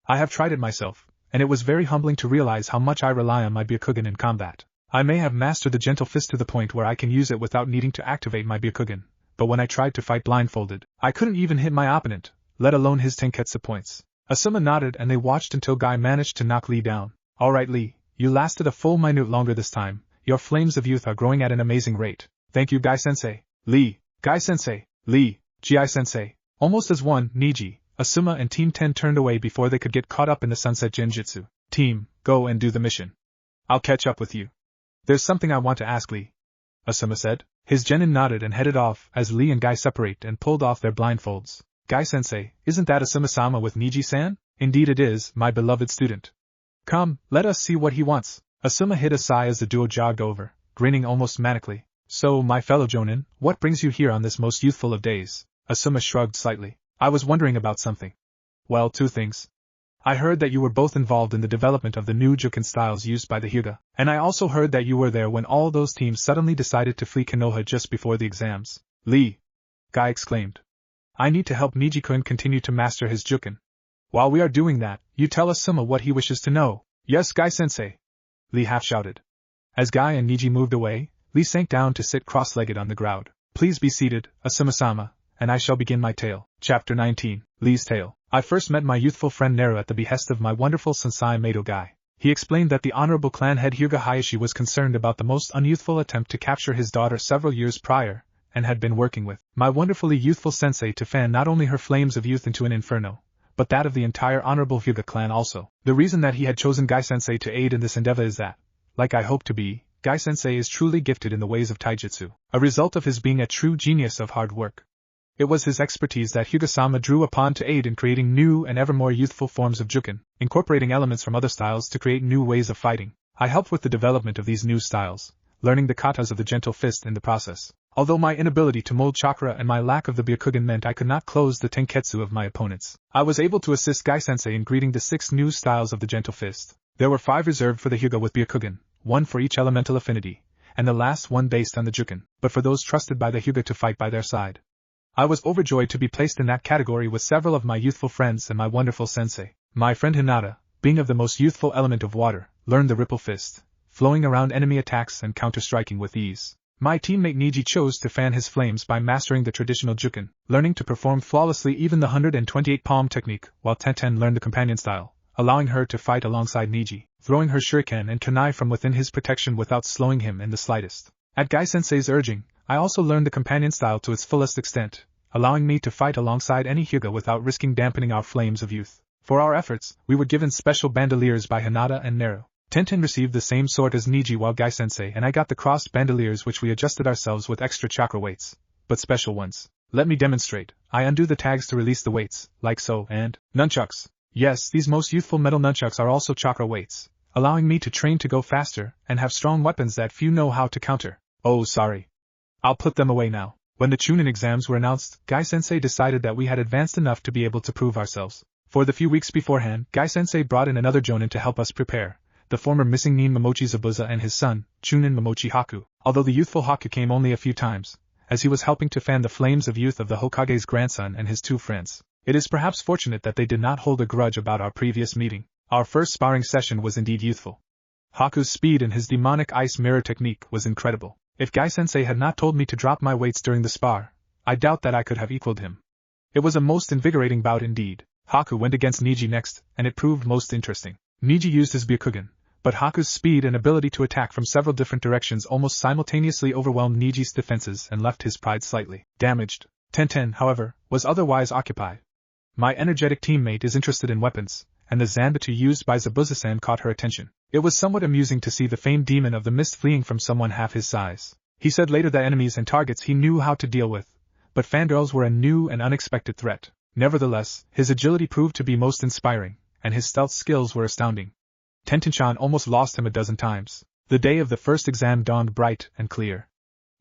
I have tried it myself, and it was very humbling to realize how much I rely on my Byakugan in combat. I may have mastered the gentle fist to the point where I can use it without needing to activate my Byakugan, but when I tried to fight blindfolded, I couldn't even hit my opponent, let alone his Tenketsu points. Asuma nodded and they watched until Guy managed to knock Lee down. Alright Lee, you lasted a full minute longer this time. Your flames of youth are growing at an amazing rate. Thank you Guy-sensei. Lee, Guy-sensei, Lee, Ji-sensei. Almost as one, Niji, Asuma and Team 10 turned away before they could get caught up in the Sunset Genjutsu. Team, go and do the mission. I'll catch up with you. There's something I want to ask Lee, Asuma said. His genin nodded and headed off as Lee and Guy separate and pulled off their blindfolds. Guy-sensei, isn't that Asuma-sama with Niji-san? Indeed it is, my beloved student. Come, let us see what he wants. Asuma hid a sigh as the duo jogged over, grinning almost manically. So, my fellow Jonin, what brings you here on this most youthful of days? Asuma shrugged slightly. I was wondering about something. Well, two things. I heard that you were both involved in the development of the new Juken styles used by the Hyuga, and I also heard that you were there when all those teams suddenly decided to flee Konoha just before the exams. Lee! Guy exclaimed. I need to help Niji-kun continue to master his Juken. While we are doing that, you tell Asuma what he wishes to know. Yes, Guy-sensei! Lee half-shouted. As Guy and Niji moved away, Lee sank down to sit cross-legged on the ground. Please be seated, Asuma-sama, and I shall begin my tale. Chapter 19, Lee's Tale. I first met my youthful friend Naru at the behest of my wonderful sensei Mato Guy. He explained that the honorable clan head Hyuga Hayashi was concerned about the most unyouthful attempt to capture his daughter several years prior, and had been working with my wonderfully youthful sensei to fan not only her flames of youth into an inferno, but that of the entire honorable Hyuga clan also. The reason that he had chosen Guy-sensei to aid in this endeavor is that, like I hope to be, Guy-sensei is truly gifted in the ways of taijutsu, a result of his being a true genius of hard work. It was his expertise that Hyuga-sama drew upon to aid in creating new and ever more youthful forms of Juken, incorporating elements from other styles to create new ways of fighting. I helped with the development of these new styles, learning the katas of the gentle fist in the process. Although my inability to mold chakra and my lack of the Byakugan meant I could not close the Tenketsu of my opponents, I was able to assist Guy-sensei in creating the 6 new styles of the gentle fist. There were 5 reserved for the Hyuga with Byakugan, 1 for each elemental affinity, and the last one based on the Juken, but for those trusted by the Hyuga to fight by their side. I was overjoyed to be placed in that category with several of my youthful friends and my wonderful sensei. My friend Hinata, being of the most youthful element of water, learned the Ripple Fist, flowing around enemy attacks and counter-striking with ease. My teammate Niji chose to fan his flames by mastering the traditional Juken, learning to perform flawlessly even the 128 palm technique, while Tenten learned the companion style, allowing her to fight alongside Niji, throwing her shuriken and kunai from within his protection without slowing him in the slightest. At Guy-sensei's urging, I also learned the companion style to its fullest extent, allowing me to fight alongside any Hyuga without risking dampening our flames of youth. For our efforts, we were given special bandoliers by Hinata and Naru. Tenten received the same sword as Niji while Guy-sensei and I got the crossed bandoliers which we adjusted ourselves with extra chakra weights, but special ones. Let me demonstrate. I undo the tags to release the weights, like so, and nunchucks. Yes, these most youthful metal nunchucks are also chakra weights, allowing me to train to go faster and have strong weapons that few know how to counter. Oh, sorry. I'll put them away now. When the Chunin exams were announced, Guy-sensei decided that we had advanced enough to be able to prove ourselves. For the few weeks beforehand, Guy-sensei brought in another Jonin to help us prepare, the former missing Nin Momochi Zabuza and his son, Chunin Momochi Haku, although the youthful Haku came only a few times, as he was helping to fan the flames of youth of the Hokage's grandson and his 2 friends. It is perhaps fortunate that they did not hold a grudge about our previous meeting. Our first sparring session was indeed youthful. Haku's speed and his demonic ice mirror technique was incredible. If Guy-sensei had not told me to drop my weights during the spar, I doubt that I could have equaled him. It was a most invigorating bout indeed. Haku went against Niji next, and it proved most interesting. Niji used his Byakugan, but Haku's speed and ability to attack from several different directions almost simultaneously overwhelmed Niji's defenses and left his pride slightly damaged. Tenten, however, was otherwise occupied. My energetic teammate is interested in weapons, and the Zanbatsu used by Zabuza-san caught her attention. It was somewhat amusing to see the famed demon of the mist fleeing from someone half his size. He said later that enemies and targets he knew how to deal with, but fangirls were a new and unexpected threat. Nevertheless, his agility proved to be most inspiring, and his stealth skills were astounding. Tenten-chan almost lost him a dozen times. The day of the first exam dawned bright and clear.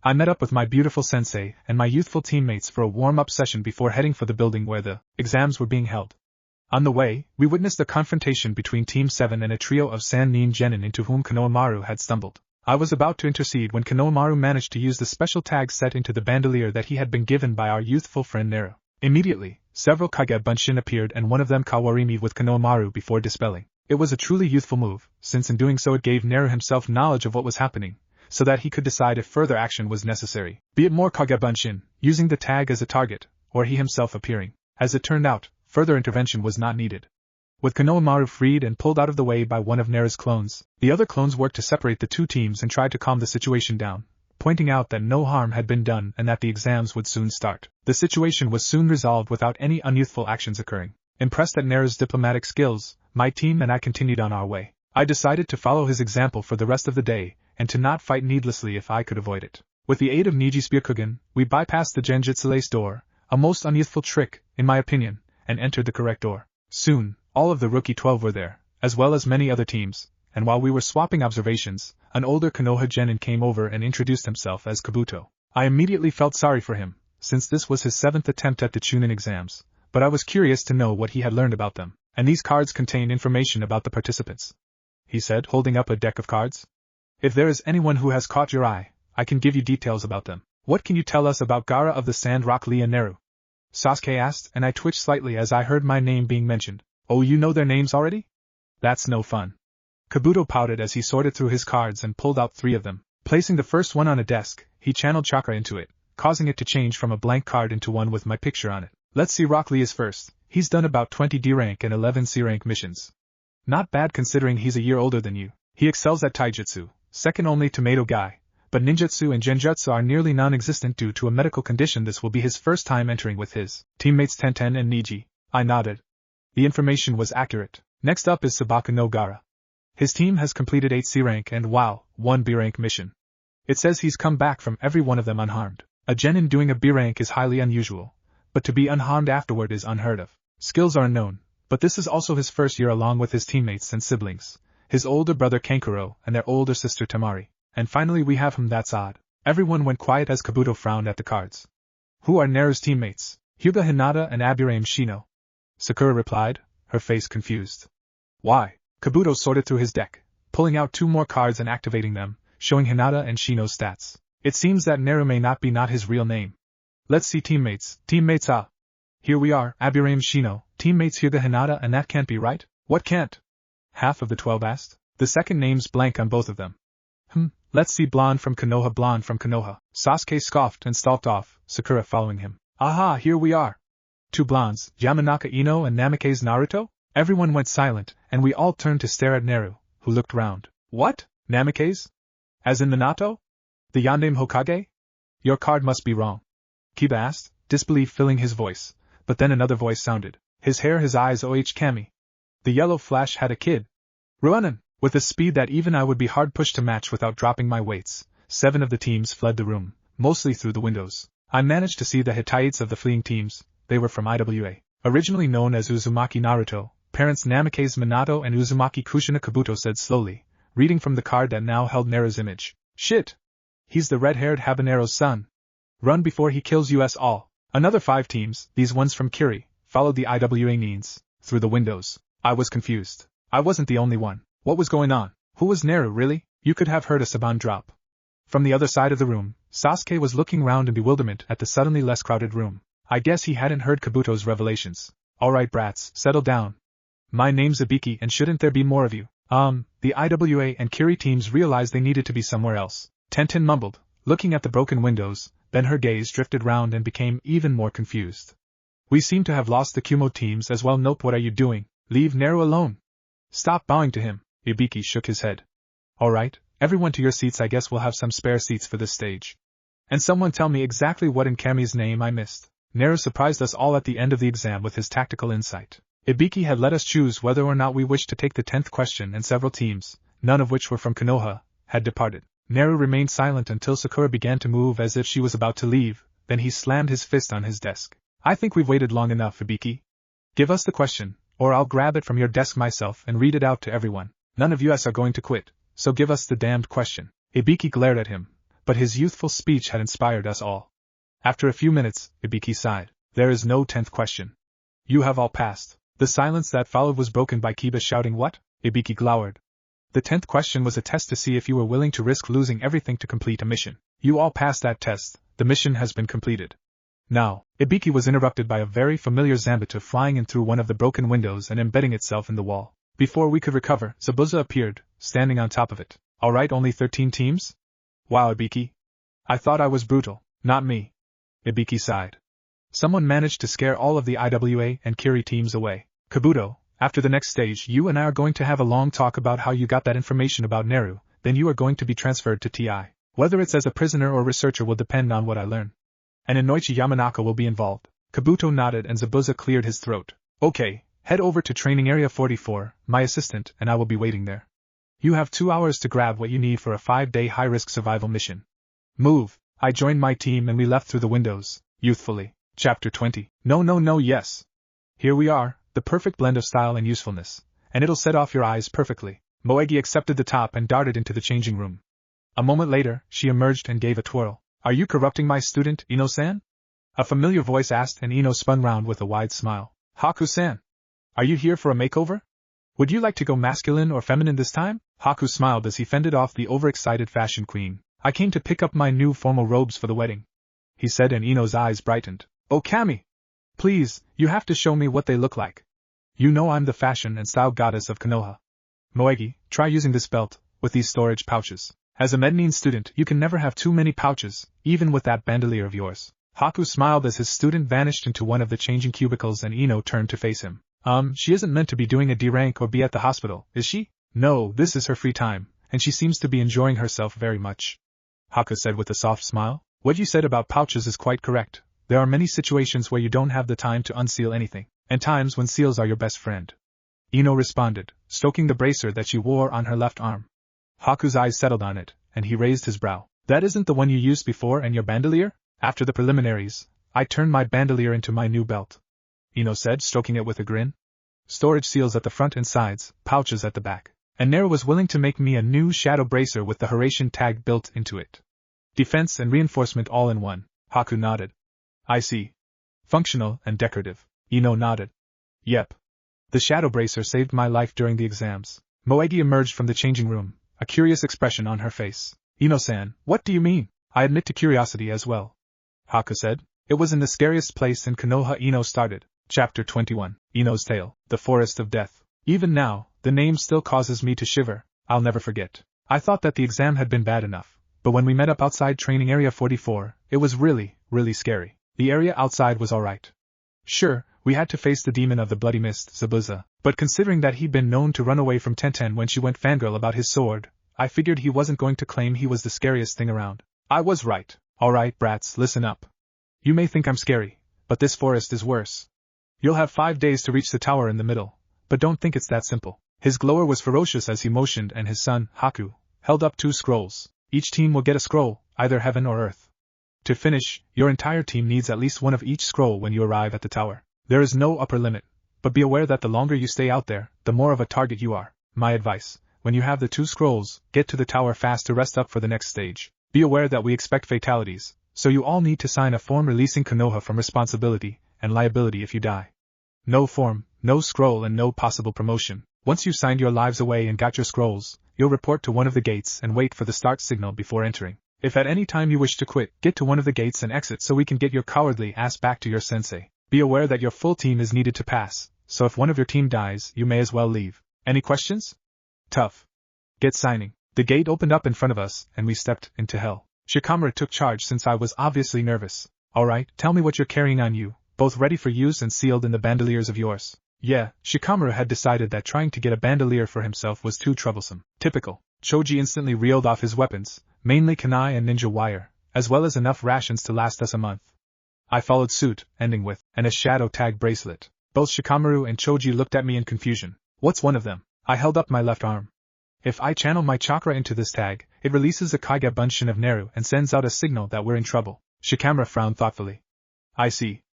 I met up with my beautiful sensei and my youthful teammates for a warm-up session before heading for the building where the exams were being held. On the way, we witnessed a confrontation between Team 7 and a trio of San-nin genin into whom Konohamaru had stumbled. I was about to intercede when Konohamaru managed to use the special tag set into the bandolier that he had been given by our youthful friend Naru. Immediately, several Kage Bunshin appeared and one of them Kawarimi with Konohamaru before dispelling. It was a truly youthful move, since in doing so it gave Naru himself knowledge of what was happening, so that he could decide if further action was necessary, be it more Kage Bunshin, using the tag as a target, or he himself appearing. As it turned out, further intervention was not needed. With Konohamaru freed and pulled out of the way by one of Naru's clones, the other clones worked to separate the two teams and tried to calm the situation down, pointing out that no harm had been done and that the exams would soon start. The situation was soon resolved without any unyouthful actions occurring. Impressed at Naru's diplomatic skills, my team and I continued on our way. I decided to follow his example for the rest of the day, and to not fight needlessly if I could avoid it. With the aid of Niji's Byakugan, we bypassed the Genjutsu lace door, a most unyouthful trick, in my opinion, and entered the correct door. Soon, all of the Rookie 12 were there, as well as many other teams, and while we were swapping observations, an older Konoha genin came over and introduced himself as Kabuto. I immediately felt sorry for him, since this was his 7th attempt at the Chunin exams, but I was curious to know what he had learned about them, and these cards contained information about the participants. He said, holding up a deck of cards. If there is anyone who has caught your eye, I can give you details about them. What can you tell us about Gaara of the Sand Rock Lee and Naru? Sasuke asked, and I twitched slightly as I heard my name being mentioned. Oh, you know their names already? That's no fun. Kabuto pouted as he sorted through his cards and pulled out 3 of them. Placing the first one on a desk, he channeled chakra into it, causing it to change from a blank card into one with my picture on it. Let's see, Rock Lee is first. He's done about 20 D-rank and 11 C-rank missions. Not bad considering he's a year older than you. He excels at taijutsu, second only to Mato Guy, but ninjutsu and genjutsu are nearly non-existent due to a medical condition. This will be his first time entering with his teammates Tenten and Niji. I nodded. The information was accurate. Next up is Sabaka no Gaara. His team has completed 8 C-rank and 1 B-rank mission. It says he's come back from every one of them unharmed. A genin doing a B-rank is highly unusual, but to be unharmed afterward is unheard of. Skills are unknown, but this is also his first year along with his teammates and siblings, his older brother Kankuro and their older sister Tamari. And finally we have him. That's odd. Everyone went quiet as Kabuto frowned at the cards. Who are Naru's teammates? Hyuga Hinata and Aburame Shino. Sakura replied, her face confused. Why? Kabuto sorted through his deck, pulling out 2 more cards and activating them, showing Hinata and Shino's stats. It seems that Naru may not be his real name. Let's see teammates. Teammates Here we are, Aburame Shino, teammates Hyuga Hinata, and that can't be right? What can't? Half of the 12 asked. The second name's blank on both of them. Let's see, blonde from Konoha. Sasuke scoffed and stalked off, Sakura following him. Aha, here we are. 2 blondes, Yamanaka Ino and Namikaze Naruto? Everyone went silent, and we all turned to stare at Naru, who looked round. What? Namikaze? As in the Nato? The Yandame Hokage? Your card must be wrong. Kiba asked, disbelief filling his voice, but then another voice sounded. His hair, his eyes, Kami. The yellow flash had a kid. Ruanan! With a speed that even I would be hard-pushed to match without dropping my weights, 7 of the teams fled the room, mostly through the windows. I managed to see the Hittites of the fleeing teams. They were from IWA. Originally known as Uzumaki Naruto, parents Namikaze Minato and Uzumaki Kushina, Kabuto said slowly, reading from the card that now held Naru's image. Shit! He's the red-haired Habanero's son. Run before he kills us all. Another 5 teams, these ones from Kiri, followed the IWA Nins, through the windows. I was confused. I wasn't the only one. What was going on? Who was Naru, really? You could have heard a Saban drop. From the other side of the room, Sasuke was looking round in bewilderment at the suddenly less crowded room. I guess he hadn't heard Kabuto's revelations. Alright brats, settle down. My name's Ibiki and shouldn't there be more of you? The IWA and Kiri teams realized they needed to be somewhere else. Tenten mumbled, looking at the broken windows, then her gaze drifted round and became even more confused. We seem to have lost the Kumo teams as well. Nope, what are you doing? Leave Naru alone. Stop bowing to him. Ibiki shook his head. Alright, everyone to your seats. I guess we'll have some spare seats for this stage. And someone tell me exactly what in Kami's name I missed. Naru surprised us all at the end of the exam with his tactical insight. Ibiki had let us choose whether or not we wished to take the 10th question, and several teams, none of which were from Konoha, had departed. Naru remained silent until Sakura began to move as if she was about to leave, then he slammed his fist on his desk. I think we've waited long enough, Ibiki. Give us the question, or I'll grab it from your desk myself and read it out to everyone. None of us are going to quit, so give us the damned question. Ibiki glared at him, but his youthful speech had inspired us all. After a few minutes, Ibiki sighed. There is no 10th question. You have all passed. The silence that followed was broken by Kiba shouting, "What?" Ibiki glowered. The 10th question was a test to see if you were willing to risk losing everything to complete a mission. You all passed that test. The mission has been completed. Now, Ibiki was interrupted by a very familiar Zanbato flying in through one of the broken windows and embedding itself in the wall. Before we could recover, Zabuza appeared, standing on top of it. Alright, only 13 teams? Wow, Ibiki. I thought I was brutal. Not me. Ibiki sighed. Someone managed to scare all of the IWA and Kiri teams away. Kabuto, after the next stage, you and I are going to have a long talk about how you got that information about Neru, then you are going to be transferred to TI. Whether it's as a prisoner or researcher will depend on what I learn. And Inoichi Yamanaka will be involved. Kabuto nodded and Zabuza cleared his throat. Okay, head over to Training Area 44, my assistant, and I will be waiting there. You have 2 hours to grab what you need for a 5-day high-risk survival mission. Move. I joined my team and we left through the windows, youthfully. Chapter 20. No, yes. Here we are, the perfect blend of style and usefulness, and it'll set off your eyes perfectly. Moegi accepted the top and darted into the changing room. A moment later, she emerged and gave a twirl. Are you corrupting my student, Ino-san? A familiar voice asked and Ino spun round with a wide smile. Haku-san. Are you here for a makeover? Would you like to go masculine or feminine this time? Haku smiled as he fended off the overexcited fashion queen. I came to pick up my new formal robes for the wedding, he said, and Ino's eyes brightened. Oh Kami! Please, you have to show me what they look like. You know I'm the fashion and style goddess of Konoha. Moegi, try using this belt, with these storage pouches. As a mezzanine student, you can never have too many pouches, even with that bandolier of yours. Haku smiled as his student vanished into one of the changing cubicles and Ino turned to face him. She isn't meant to be doing a D rank or be at the hospital, is she? No, this is her free time, and she seems to be enjoying herself very much. Haku said with a soft smile. What you said about pouches is quite correct. There are many situations where you don't have the time to unseal anything, and times when seals are your best friend. Ino responded, stroking the bracer that she wore on her left arm. Haku's eyes settled on it, and he raised his brow. That isn't the one you used before and your bandolier? After the preliminaries, I turned my bandolier into my new belt. Ino said, stroking it with a grin. Storage seals at the front and sides, pouches at the back. And Nero was willing to make me a new shadow bracer with the Horatian tag built into it. Defense and reinforcement all in one. Haku nodded. I see. Functional and decorative. Ino nodded. Yep. The shadow bracer saved my life during the exams. Moegi emerged from the changing room, a curious expression on her face. Ino-san, what do you mean? I admit to curiosity as well. Haku said. It was in the scariest place in Konoha Ino started. Chapter 21. Ino's Tale, the Forest of Death. Even now, the name still causes me to shiver. I'll never forget. I thought that the exam had been bad enough, but when we met up outside Training Area 44, it was really scary. The area outside was alright. Sure, we had to face the demon of the bloody mist, Zabuza, but considering that he'd been known to run away from Tenten when she went fangirl about his sword, I figured he wasn't going to claim he was the scariest thing around. I was right. Alright, brats, listen up. You may think I'm scary, but this forest is worse. You'll have 5 days to reach the tower in the middle, but don't think it's that simple. His glower was ferocious as he motioned, and his son, Haku, held up 2 scrolls. Each team will get a scroll, either heaven or earth. To finish, your entire team needs at least one of each scroll when you arrive at the tower. There is no upper limit, but be aware that the longer you stay out there, the more of a target you are. My advice, when you have the 2 scrolls, get to the tower fast to rest up for the next stage. Be aware that we expect fatalities, so you all need to sign a form releasing Konoha from responsibility and liability if you die. No form, no scroll, and no possible promotion. Once you've signed your lives away and got your scrolls, you'll report to one of the gates and wait for the start signal before entering. If at any time you wish to quit, get to one of the gates and exit so we can get your cowardly ass back to your sensei. Be aware that your full team is needed to pass, so if one of your team dies, you may as well leave. Any questions? Tough. Get signing. The gate opened up in front of us, and we stepped into hell. Shikamaru took charge since I was obviously nervous. Alright, tell me what you're carrying on you, both ready for use and sealed in the bandoliers of yours. Yeah, Shikamaru had decided that trying to get a bandolier for himself was too troublesome. Typical. Choji instantly reeled off his weapons, mainly kunai and ninja wire, as well as enough rations to last us a month. I followed suit, ending with, and a shadow tag bracelet. Both Shikamaru and Choji looked at me in confusion. What's one of them? I held up my left arm. If I channel my chakra into this tag, it releases a Kaiga Bunshin of Neru and sends out a signal that we're in trouble. Shikamaru frowned thoughtfully. I see.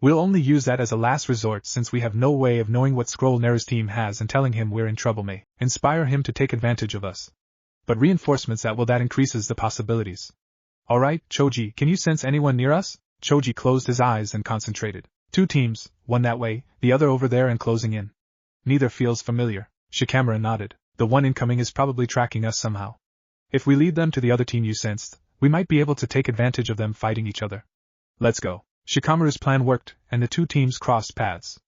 We'll only use that as a last resort since we have no way of knowing what scroll Neru's team has, and telling him we're in trouble may inspire him to take advantage of us. But reinforcements that increases the possibilities. Alright, Choji, can you sense anyone near us? Choji closed his eyes and concentrated. 2 teams, one that way, the other over there and closing in. Neither feels familiar. Shikamaru nodded. The one incoming is probably tracking us somehow. If we lead them to the other team you sensed, we might be able to take advantage of them fighting each other. Let's go. Shikamaru's plan worked, and the 2 teams crossed paths.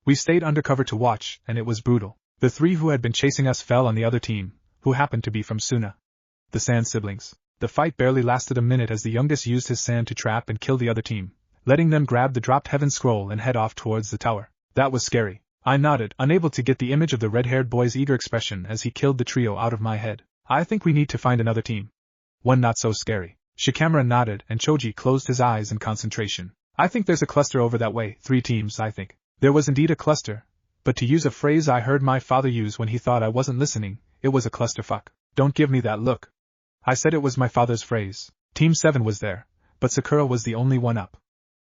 We stayed undercover to watch, and it was brutal. The 3 who had been chasing us fell on the other team, who happened to be from Suna. The Sand siblings. The fight barely lasted a minute as the youngest used his sand to trap and kill the other team, letting them grab the dropped heaven scroll and head off towards the tower. That was scary. I nodded, unable to get the image of the red-haired boy's eager expression as he killed the trio out of my head. I think we need to find another team. One not so scary. Shikamaru nodded and Choji closed his eyes in concentration. I think there's a cluster over that way, 3 teams I think. There was indeed a cluster, but to use a phrase I heard my father use when he thought I wasn't listening, it was a clusterfuck. Don't give me that look. I said it was my father's phrase. Team 7 was there, but Sakura was the only one up.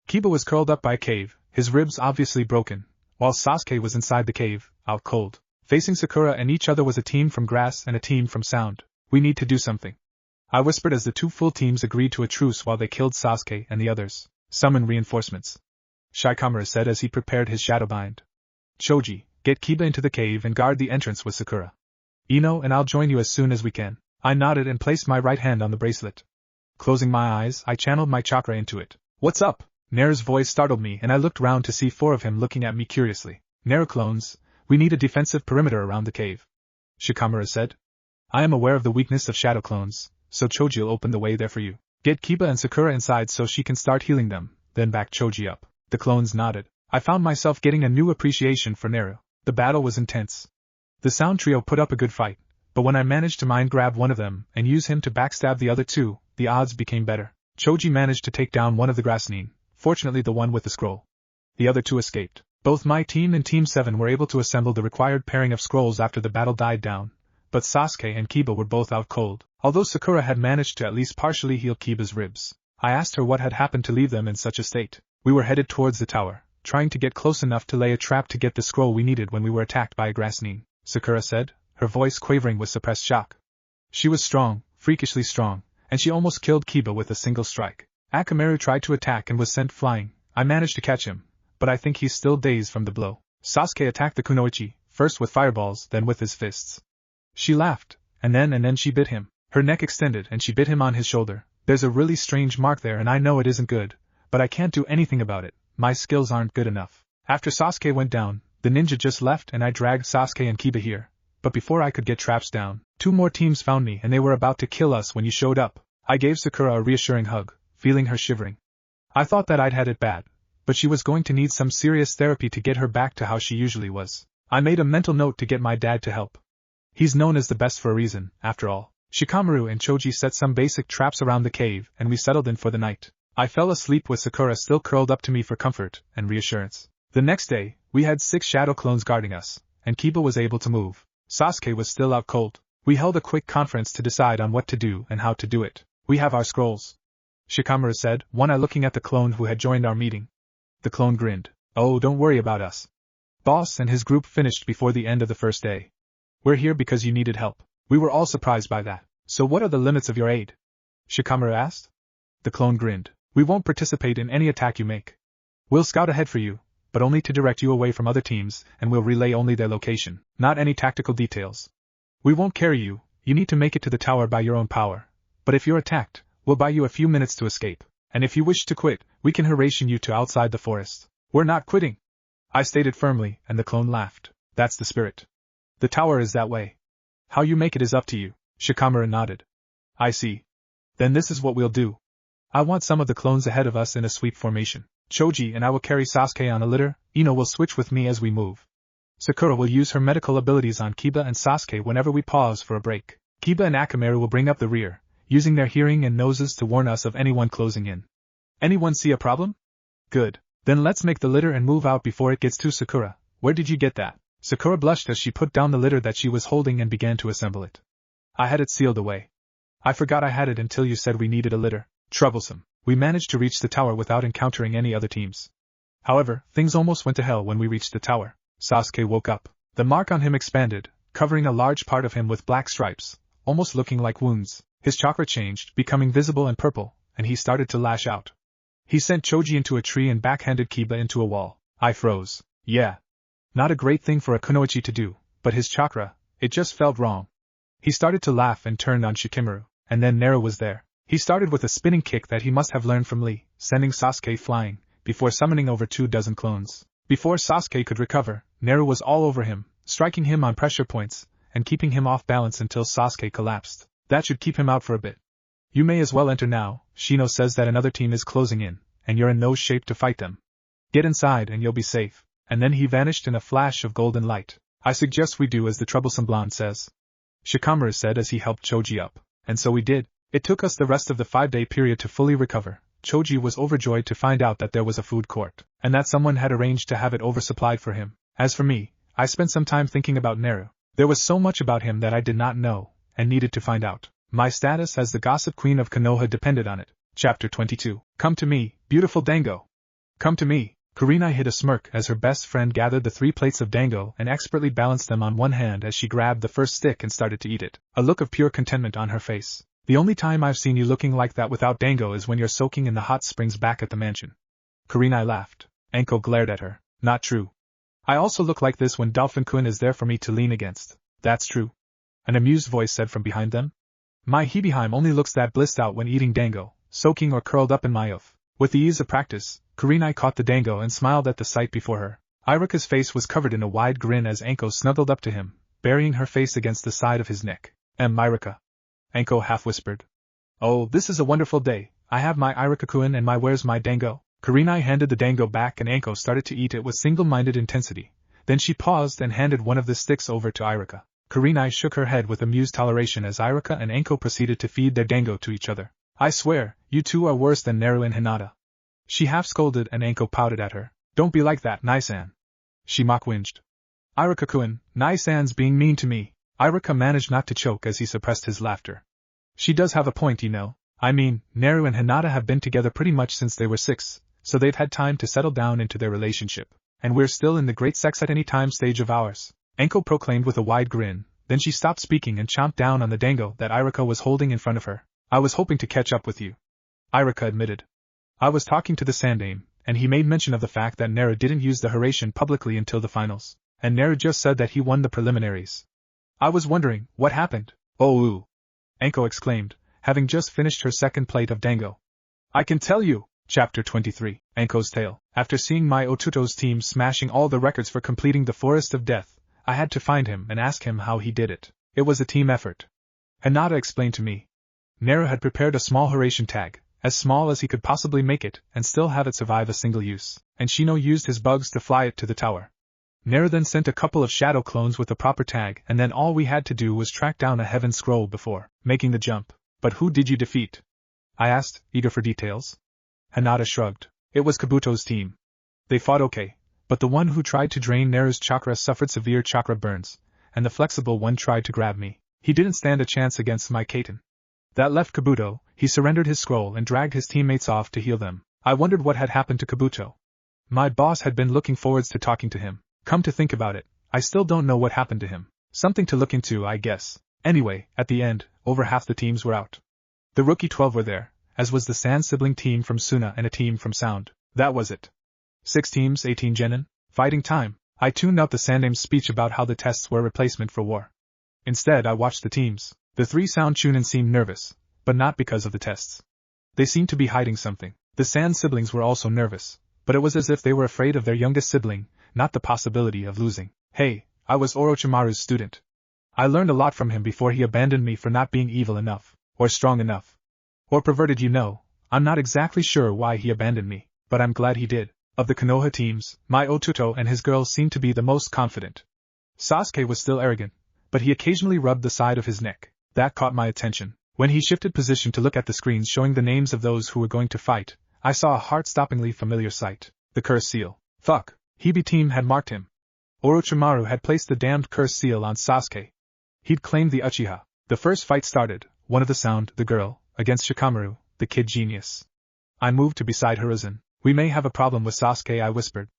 Kiba was curled up by a cave, his ribs obviously broken, while Sasuke was inside the cave, out cold. Facing Sakura and each other was a team from grass and a team from sound. We need to do something. I whispered as the 2 full teams agreed to a truce while they killed Sasuke and the others. Summon reinforcements. Shikamaru said as he prepared his shadow bind. Choji, get Kiba into the cave and guard the entrance with Sakura. Ino and I'll join you as soon as we can. I nodded and placed my right hand on the bracelet. Closing my eyes, I channeled my chakra into it. What's up? Neru's voice startled me and I looked round to see 4 of him looking at me curiously. Neru clones, we need a defensive perimeter around the cave. Shikamaru said. I am aware of the weakness of shadow clones, so Choji'll open the way there for you. Get Kiba and Sakura inside so she can start healing them, then back Choji up. The clones nodded. I found myself getting a new appreciation for Neru. The battle was intense. The sound trio put up a good fight, but when I managed to mind grab one of them and use him to backstab the other 2, the odds became better. Choji managed to take down one of the Grassnin, fortunately the one with the scroll. The other 2 escaped. Both my team and Team 7 were able to assemble the required pairing of scrolls after the battle died down, but Sasuke and Kiba were both out cold, although Sakura had managed to at least partially heal Kiba's ribs. I asked her what had happened to leave them in such a state. We were headed towards the tower, trying to get close enough to lay a trap to get the scroll we needed when we were attacked by a Grassnin, Sakura said, her voice quavering with suppressed shock. She was strong, freakishly strong, and she almost killed Kiba with a single strike. Akamaru tried to attack and was sent flying. I managed to catch him, but I think he's still dazed from the blow. Sasuke attacked the kunoichi, first with fireballs, then with his fists. She laughed, and then she bit him. Her neck extended and she bit him on his shoulder. There's a really strange mark there and I know it isn't good, but I can't do anything about it. My skills aren't good enough. After Sasuke went down, the ninja just left and I dragged Sasuke and Kiba here. But before I could get traps down, 2 more teams found me and they were about to kill us when you showed up. I gave Sakura a reassuring hug, feeling her shivering. I thought that I'd had it bad, but she was going to need some serious therapy to get her back to how she usually was. I made a mental note to get my dad to help. He's known as the best for a reason, after all. Shikamaru and Choji set some basic traps around the cave and we settled in for the night. I fell asleep with Sakura still curled up to me for comfort and reassurance. The next day, we had 6 shadow clones guarding us, and Kiba was able to move. Sasuke was still out cold. We held a quick conference to decide on what to do and how to do it. We have our scrolls, Shikamaru said, one eye looking at the clone who had joined our meeting. The clone grinned. Oh, don't worry about us. Boss and his group finished before the end of the first day. We're here because you needed help. We were all surprised by that. So what are the limits of your aid? Shikamaru asked. The clone grinned. We won't participate in any attack you make. We'll scout ahead for you, but only to direct you away from other teams, and we'll relay only their location, not any tactical details. We won't carry you, you need to make it to the tower by your own power. But if you're attacked, we'll buy you a few minutes to escape. And if you wish to quit, we can ration you to outside the forest. We're not quitting, I stated firmly, and the clone laughed. That's the spirit. The tower is that way. How you make it is up to you. Shikamaru nodded. I see. Then this is what we'll do. I want some of the clones ahead of us in a sweep formation. Choji and I will carry Sasuke on a litter, Ino will switch with me as we move. Sakura will use her medical abilities on Kiba and Sasuke whenever we pause for a break. Kiba and Akamaru will bring up the rear, using their hearing and noses to warn us of anyone closing in. Anyone see a problem? Good. Then let's make the litter and move out before it gets to Sakura. Where did you get that? Sakura blushed as she put down the litter that she was holding and began to assemble it. I had it sealed away. I forgot I had it until you said we needed a litter. Troublesome. We managed to reach the tower without encountering any other teams. However, things almost went to hell when we reached the tower. Sasuke woke up. The mark on him expanded, covering a large part of him with black stripes, almost looking like wounds. His chakra changed, becoming visible and purple, and he started to lash out. He sent Choji into a tree and backhanded Kiba into a wall. I froze. Yeah. Not a great thing for a kunoichi to do, but his chakra, it just felt wrong. He started to laugh and turned on Shikamaru, and then Naru was there. He started with a spinning kick that he must have learned from Lee, sending Sasuke flying, before summoning over 24 clones. Before Sasuke could recover, Naru was all over him, striking him on pressure points, and keeping him off balance until Sasuke collapsed. That should keep him out for a bit. You may as well enter now. Shino says that another team is closing in, and you're in no shape to fight them. Get inside and you'll be safe. And then he vanished in a flash of golden light. I suggest we do as the troublesome blonde says. Shikamaru said as he helped Choji up. And so we did. It took us the rest of the 5-day period to fully recover. Choji was overjoyed to find out that there was a food court, and that someone had arranged to have it oversupplied for him. As for me, I spent some time thinking about Naru. There was so much about him that I did not know, and needed to find out. My status as the gossip queen of Konoha depended on it. Chapter 22. Come to me, beautiful dango. Come to me. Kurenai hid a smirk as her best friend gathered the 3 plates of dango and expertly balanced them on one hand as she grabbed the first stick and started to eat it, a look of pure contentment on her face. The only time I've seen you looking like that without dango is when you're soaking in the hot springs back at the mansion. Kurenai laughed. Anko glared at her. Not true. I also look like this when Dolphin-kun is there for me to lean against. That's true. An amused voice said from behind them. My Hibiheim only looks that blissed out when eating dango, soaking or curled up in my oof. With the ease of practice, Kurenai caught the dango and smiled at the sight before her. Iruka's face was covered in a wide grin as Anko snuggled up to him, burying her face against the side of his neck. Iruka. Anko half-whispered. Oh, this is a wonderful day. I have my Iruka-kun and my where's my dango? Kurenai handed the dango back and Anko started to eat it with single-minded intensity. Then she paused and handed one of the sticks over to Iruka. Kurenai shook her head with amused toleration as Iruka and Anko proceeded to feed their dango to each other. I swear, you two are worse than Naru and Hinata. She half-scolded and Anko pouted at her. Don't be like that, Nai-san. She mock-whinged. Iruka-kun, Nai-san's being mean to me. Iruka managed not to choke as he suppressed his laughter. She does have a point, you know. I mean, Naru and Hinata have been together pretty much since they were 6, so they've had time to settle down into their relationship. And we're still in the great sex-at-any-time stage of ours. Anko proclaimed with a wide grin, then she stopped speaking and chomped down on the dango that Iruka was holding in front of her. I was hoping to catch up with you. Iruka admitted. I was talking to the Sandame, and he made mention of the fact that Naru didn't use the Haraishin publicly until the finals, and Naru just said that he won the preliminaries. I was wondering, what happened? Oh ooh! Anko exclaimed, having just finished her second plate of dango. I can tell you! Chapter 23. Anko's Tale. After seeing my Otuto's team smashing all the records for completing the Forest of Death, I had to find him and ask him how he did it. It was a team effort. Hinata explained to me. Naru had prepared a small Haraishin tag, as small as he could possibly make it and still have it survive a single use, and Shino used his bugs to fly it to the tower. Naru then sent a couple of shadow clones with the proper tag, and then all we had to do was track down a heaven scroll before making the jump. But who did you defeat? I asked, eager for details. Hinata shrugged. It was Kabuto's team. They fought okay, but the one who tried to drain Naru's chakra suffered severe chakra burns, and the flexible one tried to grab me. He didn't stand a chance against my Kaiten. That left Kabuto. He surrendered his scroll and dragged his teammates off to heal them. I wondered what had happened to Kabuto. My boss had been looking forward to talking to him. Come to think about it, I still don't know what happened to him. Something to look into, I guess. Anyway, at the end, over half the teams were out. The rookie 12 were there, as was the Sand sibling team from Suna and a team from Sound. That was it. 6 teams, 18 genin. Fighting time. I tuned out the Sandame's speech about how the tests were a replacement for war. Instead, I watched the teams. The 3 Sound Chunin seemed nervous, but not because of the tests. They seemed to be hiding something. The Sand siblings were also nervous, but it was as if they were afraid of their youngest sibling, not the possibility of losing. Hey, I was Orochimaru's student. I learned a lot from him before he abandoned me for not being evil enough, or strong enough, or perverted, you know. I'm not exactly sure why he abandoned me, but I'm glad he did. Of the Konoha teams, my Otuto and his girls seemed to be the most confident. Sasuke was still arrogant, but he occasionally rubbed the side of his neck. That caught my attention. When he shifted position to look at the screens showing the names of those who were going to fight, I saw a heart-stoppingly familiar sight. The curse seal. Fuck. Hibi team had marked him. Orochimaru had placed the damned curse seal on Sasuke. He'd claimed the Uchiha. The first fight started, one of the Sound, the girl, against Shikamaru, the kid genius. I moved to beside Hiruzen. We may have a problem with Sasuke, I whispered.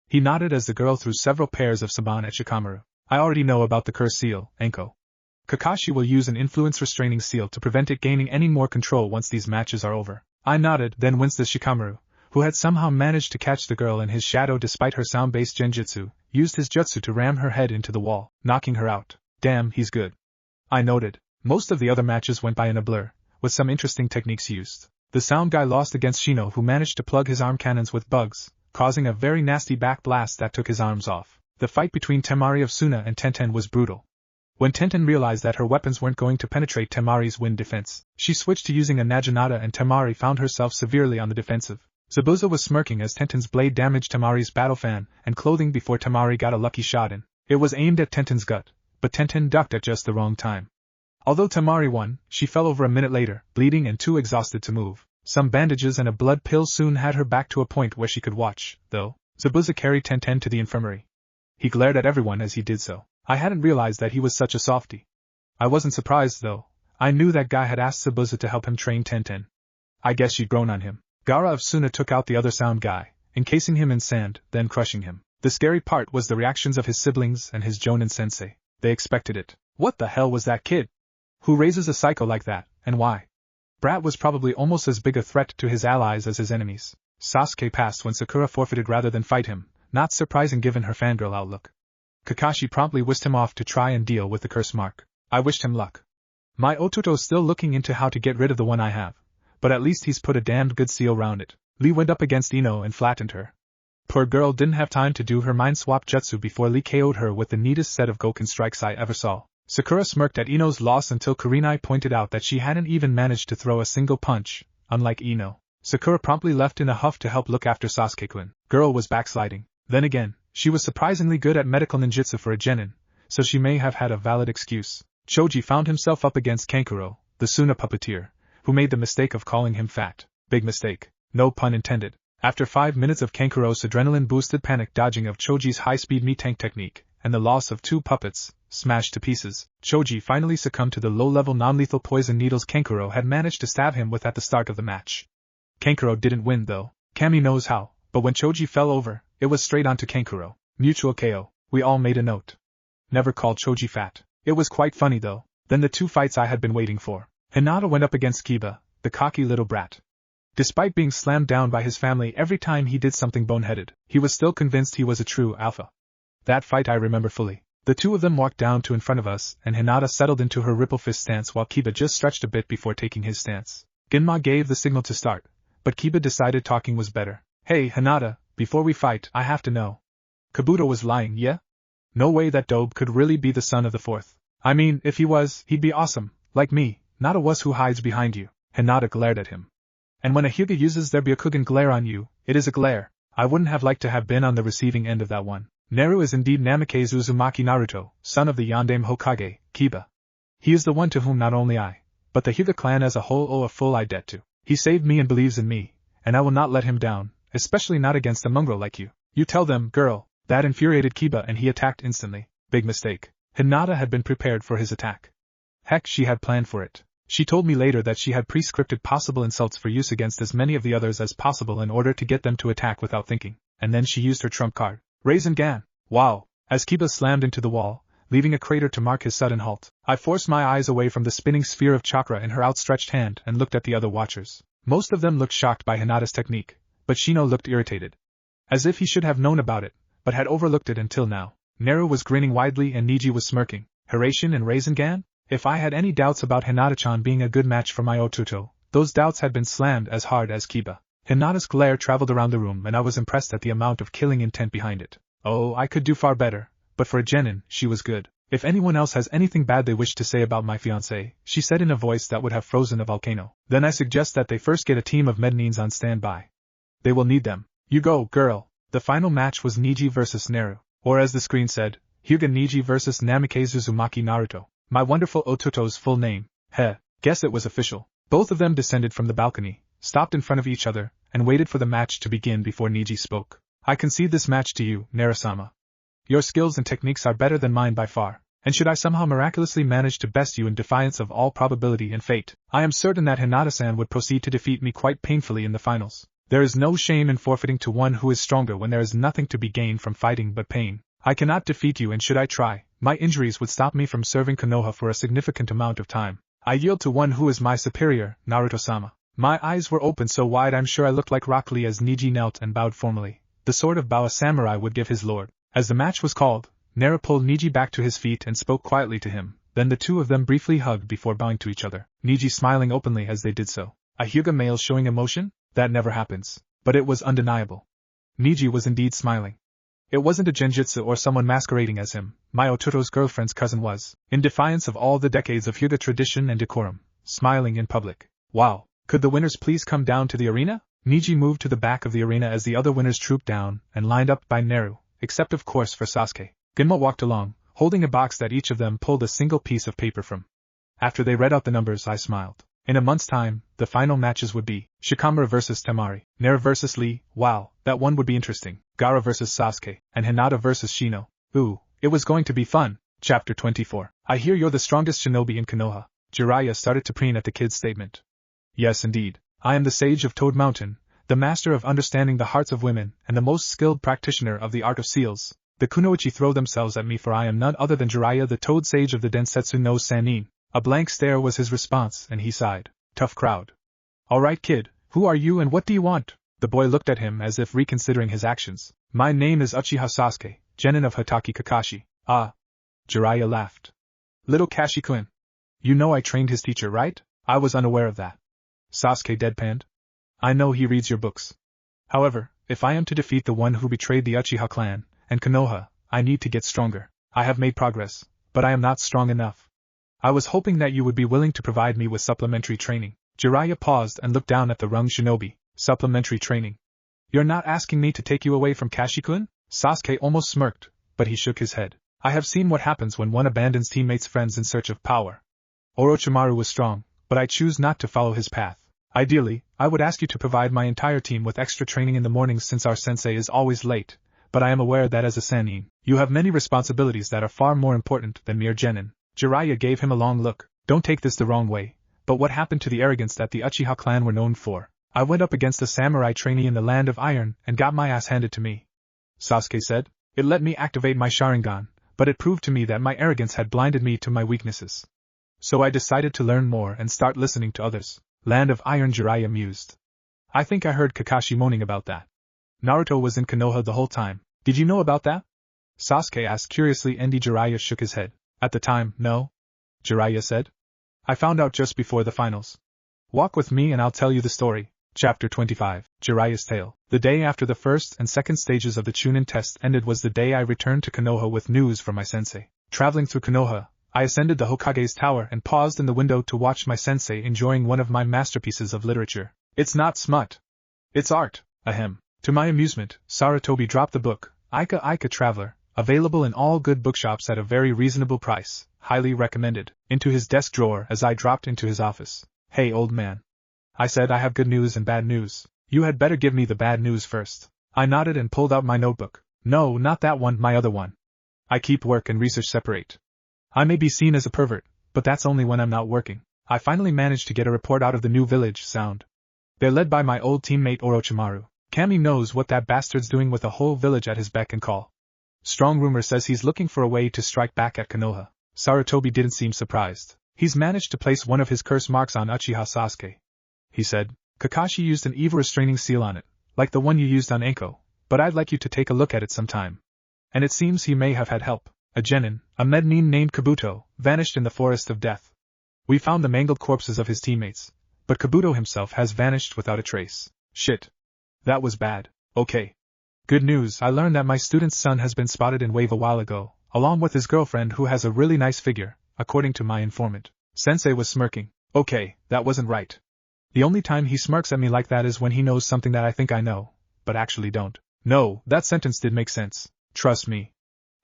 He nodded as the girl threw several pairs of saban at Shikamaru. I already know about the curse seal, Enko. Kakashi will use an influence restraining seal to prevent it gaining any more control once these matches are over. I nodded, then winced as Shikamaru, who had somehow managed to catch the girl in his shadow despite her sound-based genjutsu, used his jutsu to ram her head into the wall, knocking her out. Damn, he's good. I noted. Most of the other matches went by in a blur, with some interesting techniques used. The sound guy lost against Shino, who managed to plug his arm cannons with bugs, causing a very nasty back blast that took his arms off. The fight between Temari of Suna and Tenten was brutal. When Tenten realized that her weapons weren't going to penetrate Temari's wind defense, she switched to using a Naginata and Temari found herself severely on the defensive. Zabuza was smirking as Tenten's blade damaged Temari's battle fan and clothing before Temari got a lucky shot in. It was aimed at Tenten's gut, but Tenten ducked at just the wrong time. Although Temari won, she fell over a minute later, bleeding and too exhausted to move. Some bandages and a blood pill soon had her back to a point where she could watch, though. Zabuza carried Tenten to the infirmary. He glared at everyone as he did so. I hadn't realized that he was such a softie. I wasn't surprised, though. I knew that guy had asked Zabuza to help him train Tenten. I guess she'd grown on him. Gaara of Suna took out the other sound guy, encasing him in sand, then crushing him. The scary part was the reactions of his siblings and his Jonin sensei. They expected it. What the hell was that kid? Who raises a psycho like that, and why? Brat was probably almost as big a threat to his allies as his enemies. Sasuke passed when Sakura forfeited rather than fight him, not surprising given her fangirl outlook. Kakashi promptly whisked him off to try and deal with the curse mark. I wished him luck. My Ototo's still looking into how to get rid of the one I have, but at least he's put a damned good seal round it. Lee went up against Ino and flattened her. Poor girl didn't have time to do her mind swap jutsu before Lee KO'd her with the neatest set of Goken strikes I ever saw. Sakura smirked at Ino's loss until Kurenai pointed out that she hadn't even managed to throw a single punch, unlike Ino. Sakura promptly left in a huff to help look after Sasuke-kun. Girl was backsliding. Then again, she was surprisingly good at medical ninjutsu for a genin, so she may have had a valid excuse. Choji found himself up against Kankuro, the Suna puppeteer, who made the mistake of calling him fat. Big mistake. No pun intended. After 5 minutes of Kankuro's adrenaline-boosted panic dodging of Choji's high-speed meat tank technique, and the loss of 2 puppets, smashed to pieces, Choji finally succumbed to the low-level non-lethal poison needles Kankuro had managed to stab him with at the start of the match. Kankuro didn't win though. Kami knows how, but when Choji fell over, it was straight onto Kankuro. Mutual KO. We all made a note. Never called Choji fat. It was quite funny though. Then the 2 fights I had been waiting for. Hinata went up against Kiba, the cocky little brat. Despite being slammed down by his family every time he did something boneheaded, he was still convinced he was a true alpha. That fight I remember fully. The 2 of them walked down to in front of us, and Hinata settled into her ripple fist stance while Kiba just stretched a bit before taking his stance. Ginma gave the signal to start, but Kiba decided talking was better. Hey, Hinata, before we fight, I have to know. Kabuto was lying, yeah? No way that dope could really be the son of the 4th. I mean, if he was, he'd be awesome, like me, not a wuss who hides behind you. Hinata glared at him. And when a Hyuga uses their Byakugan glare on you, it is a glare. I wouldn't have liked to have been on the receiving end of that one. Naru is indeed Namikaze Uzumaki Naruto, son of the Yondaime Hokage, Kiba. He is the one to whom not only I, but the Hyuga clan as a whole owe a full debt to. He saved me and believes in me, and I will not let him down, especially not against a mongrel like you. You tell them, girl. That infuriated Kiba and he attacked instantly. Big mistake. Hinata had been prepared for his attack. Heck, she had planned for it. She told me later that she had pre-scripted possible insults for use against as many of the others as possible in order to get them to attack without thinking, and then she used her trump card. Rasengan. Wow. As Kiba slammed into the wall, leaving a crater to mark his sudden halt, I forced my eyes away from the spinning sphere of chakra in her outstretched hand and looked at the other watchers. Most of them looked shocked by Hinata's technique, but Shino looked irritated. As if he should have known about it, but had overlooked it until now. Neru was grinning widely and Niji was smirking. Hiraition and Rasengan? If I had any doubts about Hinata-chan being a good match for my Otuto, those doubts had been slammed as hard as Kiba. Hinata's glare traveled around the room and I was impressed at the amount of killing intent behind it. Oh, I could do far better, but for a genin, she was good. If anyone else has anything bad they wish to say about my fiancé, she said in a voice that would have frozen a volcano, then I suggest that they first get a team of Mednines on standby. They will need them. You go, girl. The final match was Niji versus Neru, or as the screen said, Hyuga Niji versus Namikaze Uzumaki Naruto. My wonderful Ototo's full name. Heh, guess it was official. Both of them descended from the balcony, stopped in front of each other, and waited for the match to begin before Niji spoke. I concede this match to you, Narasama. Your skills and techniques are better than mine by far, and should I somehow miraculously manage to best you in defiance of all probability and fate, I am certain that Hinata-san would proceed to defeat me quite painfully in the finals. There is no shame in forfeiting to one who is stronger when there is nothing to be gained from fighting but pain. I cannot defeat you, and should I try, my injuries would stop me from serving Konoha for a significant amount of time. I yield to one who is my superior, Naruto-sama. My eyes were open so wide I'm sure I looked like Rock Lee as Niji knelt and bowed formally, the sort of bow a samurai would give his lord. As the match was called, Naru pulled Niji back to his feet and spoke quietly to him, then the two of them briefly hugged before bowing to each other, Niji smiling openly as they did so. A Hyuga male showing emotion? That never happens. But it was undeniable. Niji was indeed smiling. It wasn't a genjutsu or someone masquerading as him, my Ototo's girlfriend's cousin was, in defiance of all the decades of Hyuga tradition and decorum, smiling in public. Wow, could the winners please come down to the arena? Niji moved to the back of the arena as the other winners trooped down and lined up by Naru, except of course for Sasuke. Genma walked along, holding a box that each of them pulled a single piece of paper from. After they read out the numbers, I smiled. In a month's time, the final matches would be Shikamaru vs Temari, Naru vs Lee, wow, that one would be interesting, Gaara vs Sasuke, and Hinata vs Shino. Ooh, it was going to be fun. Chapter 24. I hear you're the strongest shinobi in Konoha. Jiraiya started to preen at the kid's statement. Yes indeed, I am the sage of Toad Mountain, the master of understanding the hearts of women, and the most skilled practitioner of the art of seals. The kunoichi throw themselves at me, for I am none other than Jiraiya, the Toad Sage of the Densetsu no Sannin. A blank stare was his response, and he sighed. Tough crowd. Alright kid, who are you and what do you want? The boy looked at him as if reconsidering his actions. My name is Uchiha Sasuke, genin of Hitaki Kakashi. Ah. Jiraiya laughed. Little Kashi-kun. You know I trained his teacher, right? I was unaware of that. Sasuke deadpanned. I know he reads your books. However, if I am to defeat the one who betrayed the Uchiha clan, and Konoha, I need to get stronger. I have made progress, but I am not strong enough. I was hoping that you would be willing to provide me with supplementary training. Jiraiya paused and looked down at the young shinobi. Supplementary training? You're not asking me to take you away from Kashi-kun? Sasuke almost smirked, but he shook his head. I have seen what happens when one abandons teammates' friends in search of power. Orochimaru was strong, but I choose not to follow his path. Ideally, I would ask you to provide my entire team with extra training in the mornings since our sensei is always late, but I am aware that as a Sannin, you have many responsibilities that are far more important than mere genin. Jiraiya gave him a long look. Don't take this the wrong way, but what happened to the arrogance that the Uchiha clan were known for? I went up against a samurai trainee in the land of iron and got my ass handed to me. Sasuke said. It let me activate my Sharingan, but it proved to me that my arrogance had blinded me to my weaknesses. So I decided to learn more and start listening to others. Land of Iron, Jiraiya mused. I think I heard Kakashi moaning about that. Naruto was in Konoha the whole time. Did you know about that? Sasuke asked curiously, and Jiraiya shook his head. At the time, no. Jiraiya said. I found out just before the finals. Walk with me and I'll tell you the story. Chapter 25. Jiraiya's Tale. The day after the first and second stages of the Chunin test ended was the day I returned to Konoha with news from my sensei. Traveling through Konoha, I ascended the Hokage's tower and paused in the window to watch my sensei enjoying one of my masterpieces of literature. It's not smut. It's art, ahem. To my amusement, Sarutobi dropped the book, Ika Ika Traveler, available in all good bookshops at a very reasonable price, highly recommended, into his desk drawer as I dropped into his office. Hey old man. I said, I have good news and bad news. You had better give me the bad news first. I nodded and pulled out my notebook. No, not that one, my other one. I keep work and research separate. I may be seen as a pervert, but that's only when I'm not working. I finally managed to get a report out of the new village sound. They're led by my old teammate Orochimaru. Kami knows what that bastard's doing with a whole village at his beck and call. Strong rumor says he's looking for a way to strike back at Konoha. Sarutobi didn't seem surprised. He's managed to place one of his curse marks on Uchiha Sasuke. He said, Kakashi used an evil restraining seal on it, like the one you used on Anko, but I'd like you to take a look at it sometime. And it seems he may have had help. A genin, a mednin named Kabuto, vanished in the forest of death. We found the mangled corpses of his teammates, but Kabuto himself has vanished without a trace. Shit. That was bad. Okay. Good news, I learned that my student's son has been spotted in Wave a while ago, along with his girlfriend who has a really nice figure, according to my informant. Sensei was smirking. Okay, that wasn't right. The only time he smirks at me like that is when he knows something that I think I know, but actually don't. No, that sentence did make sense. Trust me.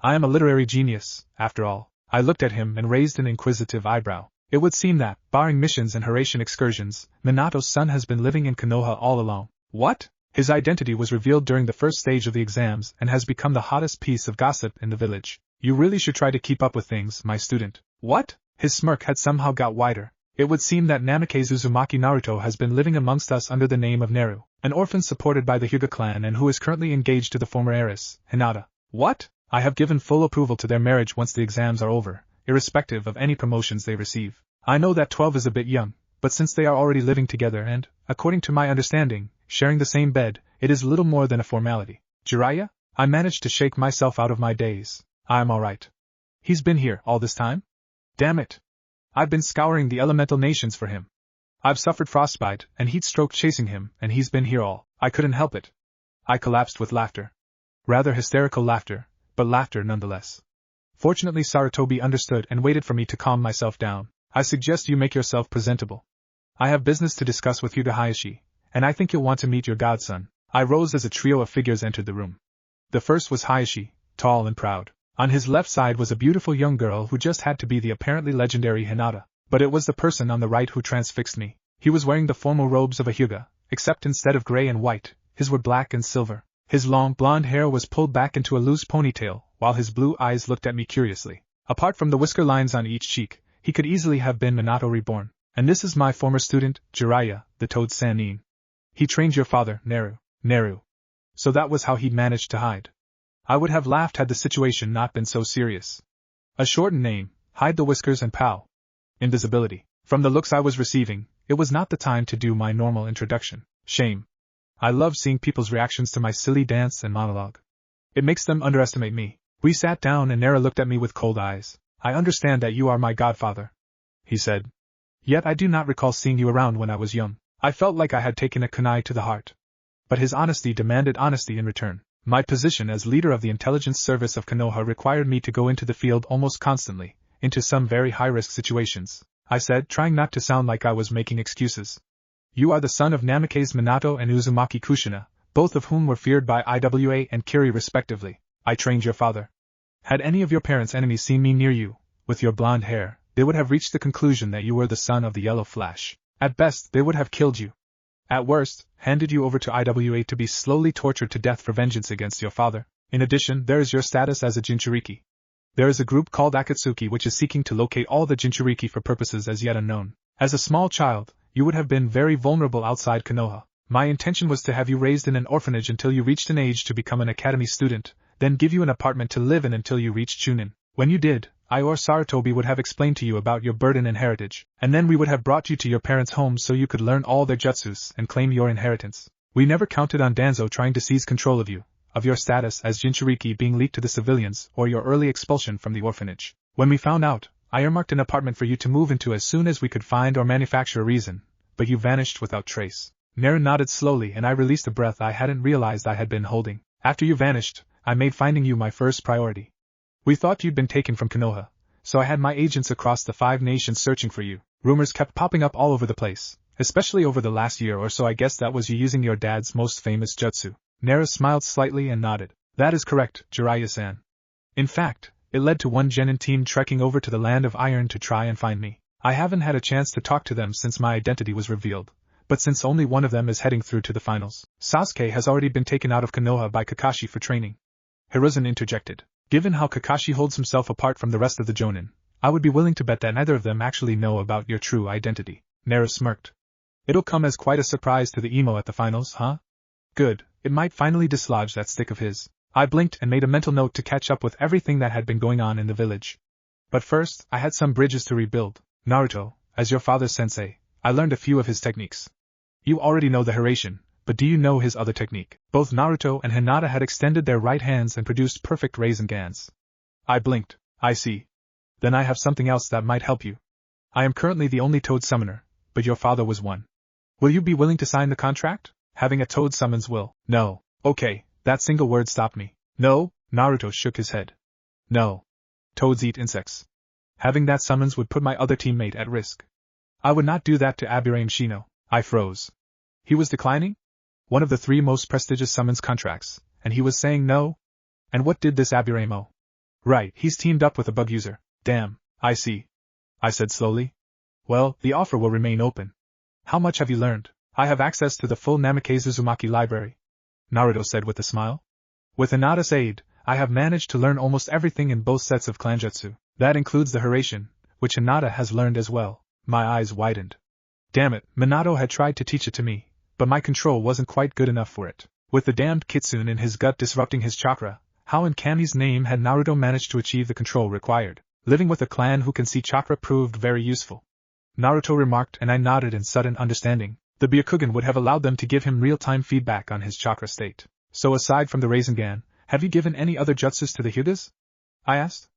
I am a literary genius, after all. I looked at him and raised an inquisitive eyebrow. It would seem that, barring missions and Horatian excursions, Minato's son has been living in Konoha all along. What? His identity was revealed during the first stage of the exams and has become the hottest piece of gossip in the village. You really should try to keep up with things, my student. What? His smirk had somehow got wider. It would seem that Namikaze Uzumaki Naruto has been living amongst us under the name of Neru, an orphan supported by the Hyuga clan and who is currently engaged to the former heiress, Hinata. What? I have given full approval to their marriage once the exams are over, irrespective of any promotions they receive. I know that 12 is a bit young, but since they are already living together and, according to my understanding, sharing the same bed, it is little more than a formality. Jiraiya? I managed to shake myself out of my daze. I am alright. He's been here all this time? Damn it. I've been scouring the elemental nations for him. I've suffered frostbite and heat stroke chasing him, and he's been here all. I couldn't help it. I collapsed with laughter. Rather hysterical laughter, but laughter nonetheless. Fortunately Sarutobi understood and waited for me to calm myself down. I suggest you make yourself presentable. I have business to discuss with Hyuga Hayashi, and I think you'll want to meet your godson. I rose as a trio of figures entered the room. The first was Hayashi, tall and proud. On his left side was a beautiful young girl who just had to be the apparently legendary Hinata, but it was the person on the right who transfixed me. He was wearing the formal robes of a Hyuga, except instead of gray and white, his were black and silver. His long blonde hair was pulled back into a loose ponytail, while his blue eyes looked at me curiously. Apart from the whisker lines on each cheek, he could easily have been Minato reborn. And this is my former student, Jiraiya, the Toad Sannin. He trained your father, Neru. So that was how he'd managed to hide. I would have laughed had the situation not been so serious. A shortened name, hide the whiskers and pow. Invisibility. From the looks I was receiving, it was not the time to do my normal introduction. Shame. I love seeing people's reactions to my silly dance and monologue. It makes them underestimate me. We sat down and Neru looked at me with cold eyes. I understand that you are my godfather, he said. Yet I do not recall seeing you around when I was young. I felt like I had taken a kunai to the heart. But his honesty demanded honesty in return. My position as leader of the intelligence service of Konoha required me to go into the field almost constantly, into some very high-risk situations. I said, trying not to sound like I was making excuses. You are the son of Namikaze Minato and Uzumaki Kushina, both of whom were feared by IWA and Kiri respectively. I trained your father. Had any of your parents' enemies seen me near you, with your blonde hair, they would have reached the conclusion that you were the son of the Yellow Flash. At best, they would have killed you. At worst, handed you over to IWA to be slowly tortured to death for vengeance against your father. In addition, there is your status as a Jinchuriki. There is a group called Akatsuki which is seeking to locate all the Jinchuriki for purposes as yet unknown. As a small child, you would have been very vulnerable outside Konoha. My intention was to have you raised in an orphanage until you reached an age to become an academy student, then give you an apartment to live in until you reached Chunin. When you did, I or Sarutobi would have explained to you about your burden and heritage, and then we would have brought you to your parents' home so you could learn all their jutsus and claim your inheritance. We never counted on Danzo trying to seize control of you, of your status as Jinchuriki being leaked to the civilians, or your early expulsion from the orphanage. When we found out, I earmarked an apartment for you to move into as soon as we could find or manufacture a reason, but you vanished without trace. Neru nodded slowly and I released a breath I hadn't realized I had been holding. After you vanished, I made finding you my first priority. We thought you'd been taken from Konoha, so I had my agents across the 5 nations searching for you. Rumors kept popping up all over the place, especially over the last year or so. I guess that was you using your dad's most famous jutsu. Neru smiled slightly and nodded. That is correct, Jiraiya-san. In fact, it led to one genin team trekking over to the Land of Iron to try and find me. I haven't had a chance to talk to them since my identity was revealed, but since only one of them is heading through to the finals, Sasuke has already been taken out of Konoha by Kakashi for training. Hiruzen interjected. Given how Kakashi holds himself apart from the rest of the Jonin, I would be willing to bet that neither of them actually know about your true identity. Neru smirked. It'll come as quite a surprise to the emo at the finals, huh? Good, it might finally dislodge that stick of his. I blinked and made a mental note to catch up with everything that had been going on in the village. But first, I had some bridges to rebuild. Naruto, as your father's sensei, I learned a few of his techniques. You already know the Hiraishin, but do you know his other technique? Both Naruto and Hinata had extended their right hands and produced perfect Raisengans. I blinked. I see. Then I have something else that might help you. I am currently the only Toad summoner, but your father was one. Will you be willing to sign the contract? Having a Toad summons will. No. Okay, that single word stopped me. No, Naruto shook his head. No. Toads eat insects. Having that summons would put my other teammate at risk. I would not do that to Abirame Shino. I froze. He was declining? One of the 3 most prestigious summons contracts, and he was saying no? And what did this Abirame owe? Right, he's teamed up with a bug user. Damn, I see. I said slowly. Well, the offer will remain open. How much have you learned? I have access to the full Namikaze Uzumaki library, Naruto said with a smile. With Hinata's aid, I have managed to learn almost everything in both sets of clanjutsu. That includes the Hiraishin, which Hinata has learned as well. My eyes widened. Damn it, Minato had tried to teach it to me, but my control wasn't quite good enough for it. With the damned kitsune in his gut disrupting his chakra, how in Kami's name had Naruto managed to achieve the control required? Living with a clan who can see chakra proved very useful. Naruto remarked, and I nodded in sudden understanding. The Byakugan would have allowed them to give him real-time feedback on his chakra state. So aside from the Rasengan, have you given any other jutsus to the Hyugas? I asked.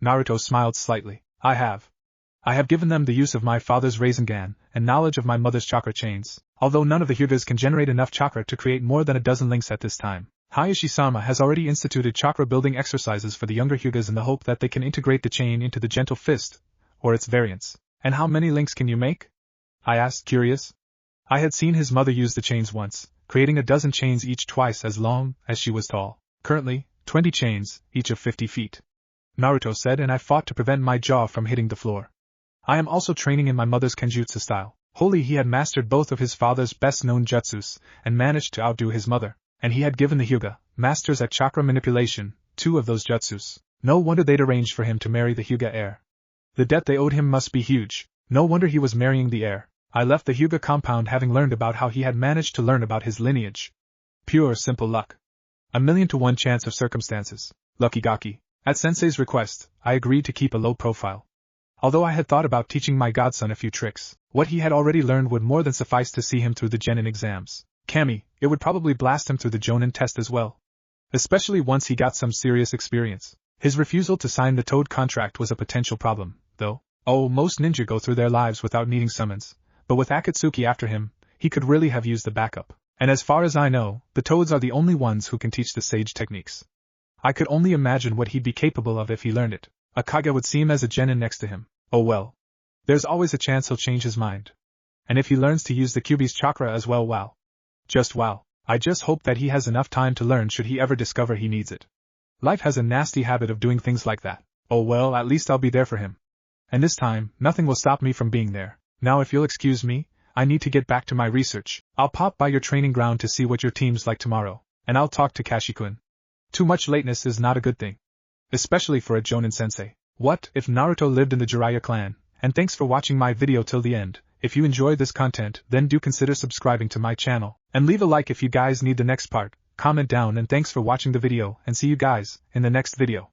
Naruto smiled slightly. I have. I have given them the use of my father's Rasengan and knowledge of my mother's chakra chains, although none of the Hyugas can generate enough chakra to create more than a dozen links at this time. Hayashi-sama has already instituted chakra-building exercises for the younger Hyugas in the hope that they can integrate the chain into the gentle fist, or its variants. And how many links can you make? I asked, curious. I had seen his mother use the chains once, creating a dozen chains each twice as long as she was tall. Currently, 20 chains, each of 50 feet. Naruto said, and I fought to prevent my jaw from hitting the floor. I am also training in my mother's kenjutsu style. Holy, he had mastered both of his father's best-known jutsus, and managed to outdo his mother, and he had given the Hyuga, masters at chakra manipulation, 2 of those jutsus. No wonder they'd arranged for him to marry the Hyuga heir. The debt they owed him must be huge. No wonder he was marrying the heir. I left the Hyuga compound having learned about how he had managed to learn about his lineage. Pure simple luck. 1,000,000 to 1 chance of circumstances. Lucky Gaki. At Sensei's request, I agreed to keep a low profile. Although I had thought about teaching my godson a few tricks, what he had already learned would more than suffice to see him through the genin exams. Kami, it would probably blast him through the jonin test as well. Especially once he got some serious experience. His refusal to sign the Toad contract was a potential problem, though. Oh, most ninja go through their lives without needing summons, but with Akatsuki after him, he could really have used the backup. And as far as I know, the Toads are the only ones who can teach the sage techniques. I could only imagine what he'd be capable of if he learned it. Akage would seem as a genin next to him. Oh well. There's always a chance he'll change his mind. And if he learns to use the Kyuubi's chakra as well, wow. Just wow. I just hope that he has enough time to learn should he ever discover he needs it. Life has a nasty habit of doing things like that. Oh well, at least I'll be there for him. And this time, nothing will stop me from being there. Now if you'll excuse me, I need to get back to my research. I'll pop by your training ground to see what your team's like tomorrow, and I'll talk to Kashi-kun. Too much lateness is not a good thing. Especially for a Jonin sensei. What if Naruto lived in the Jiraiya clan? And thanks for watching my video till the end. If you enjoyed this content, then do consider subscribing to my channel, and leave a like if you guys need the next part. Comment down, and thanks for watching the video, and see you guys in the next video.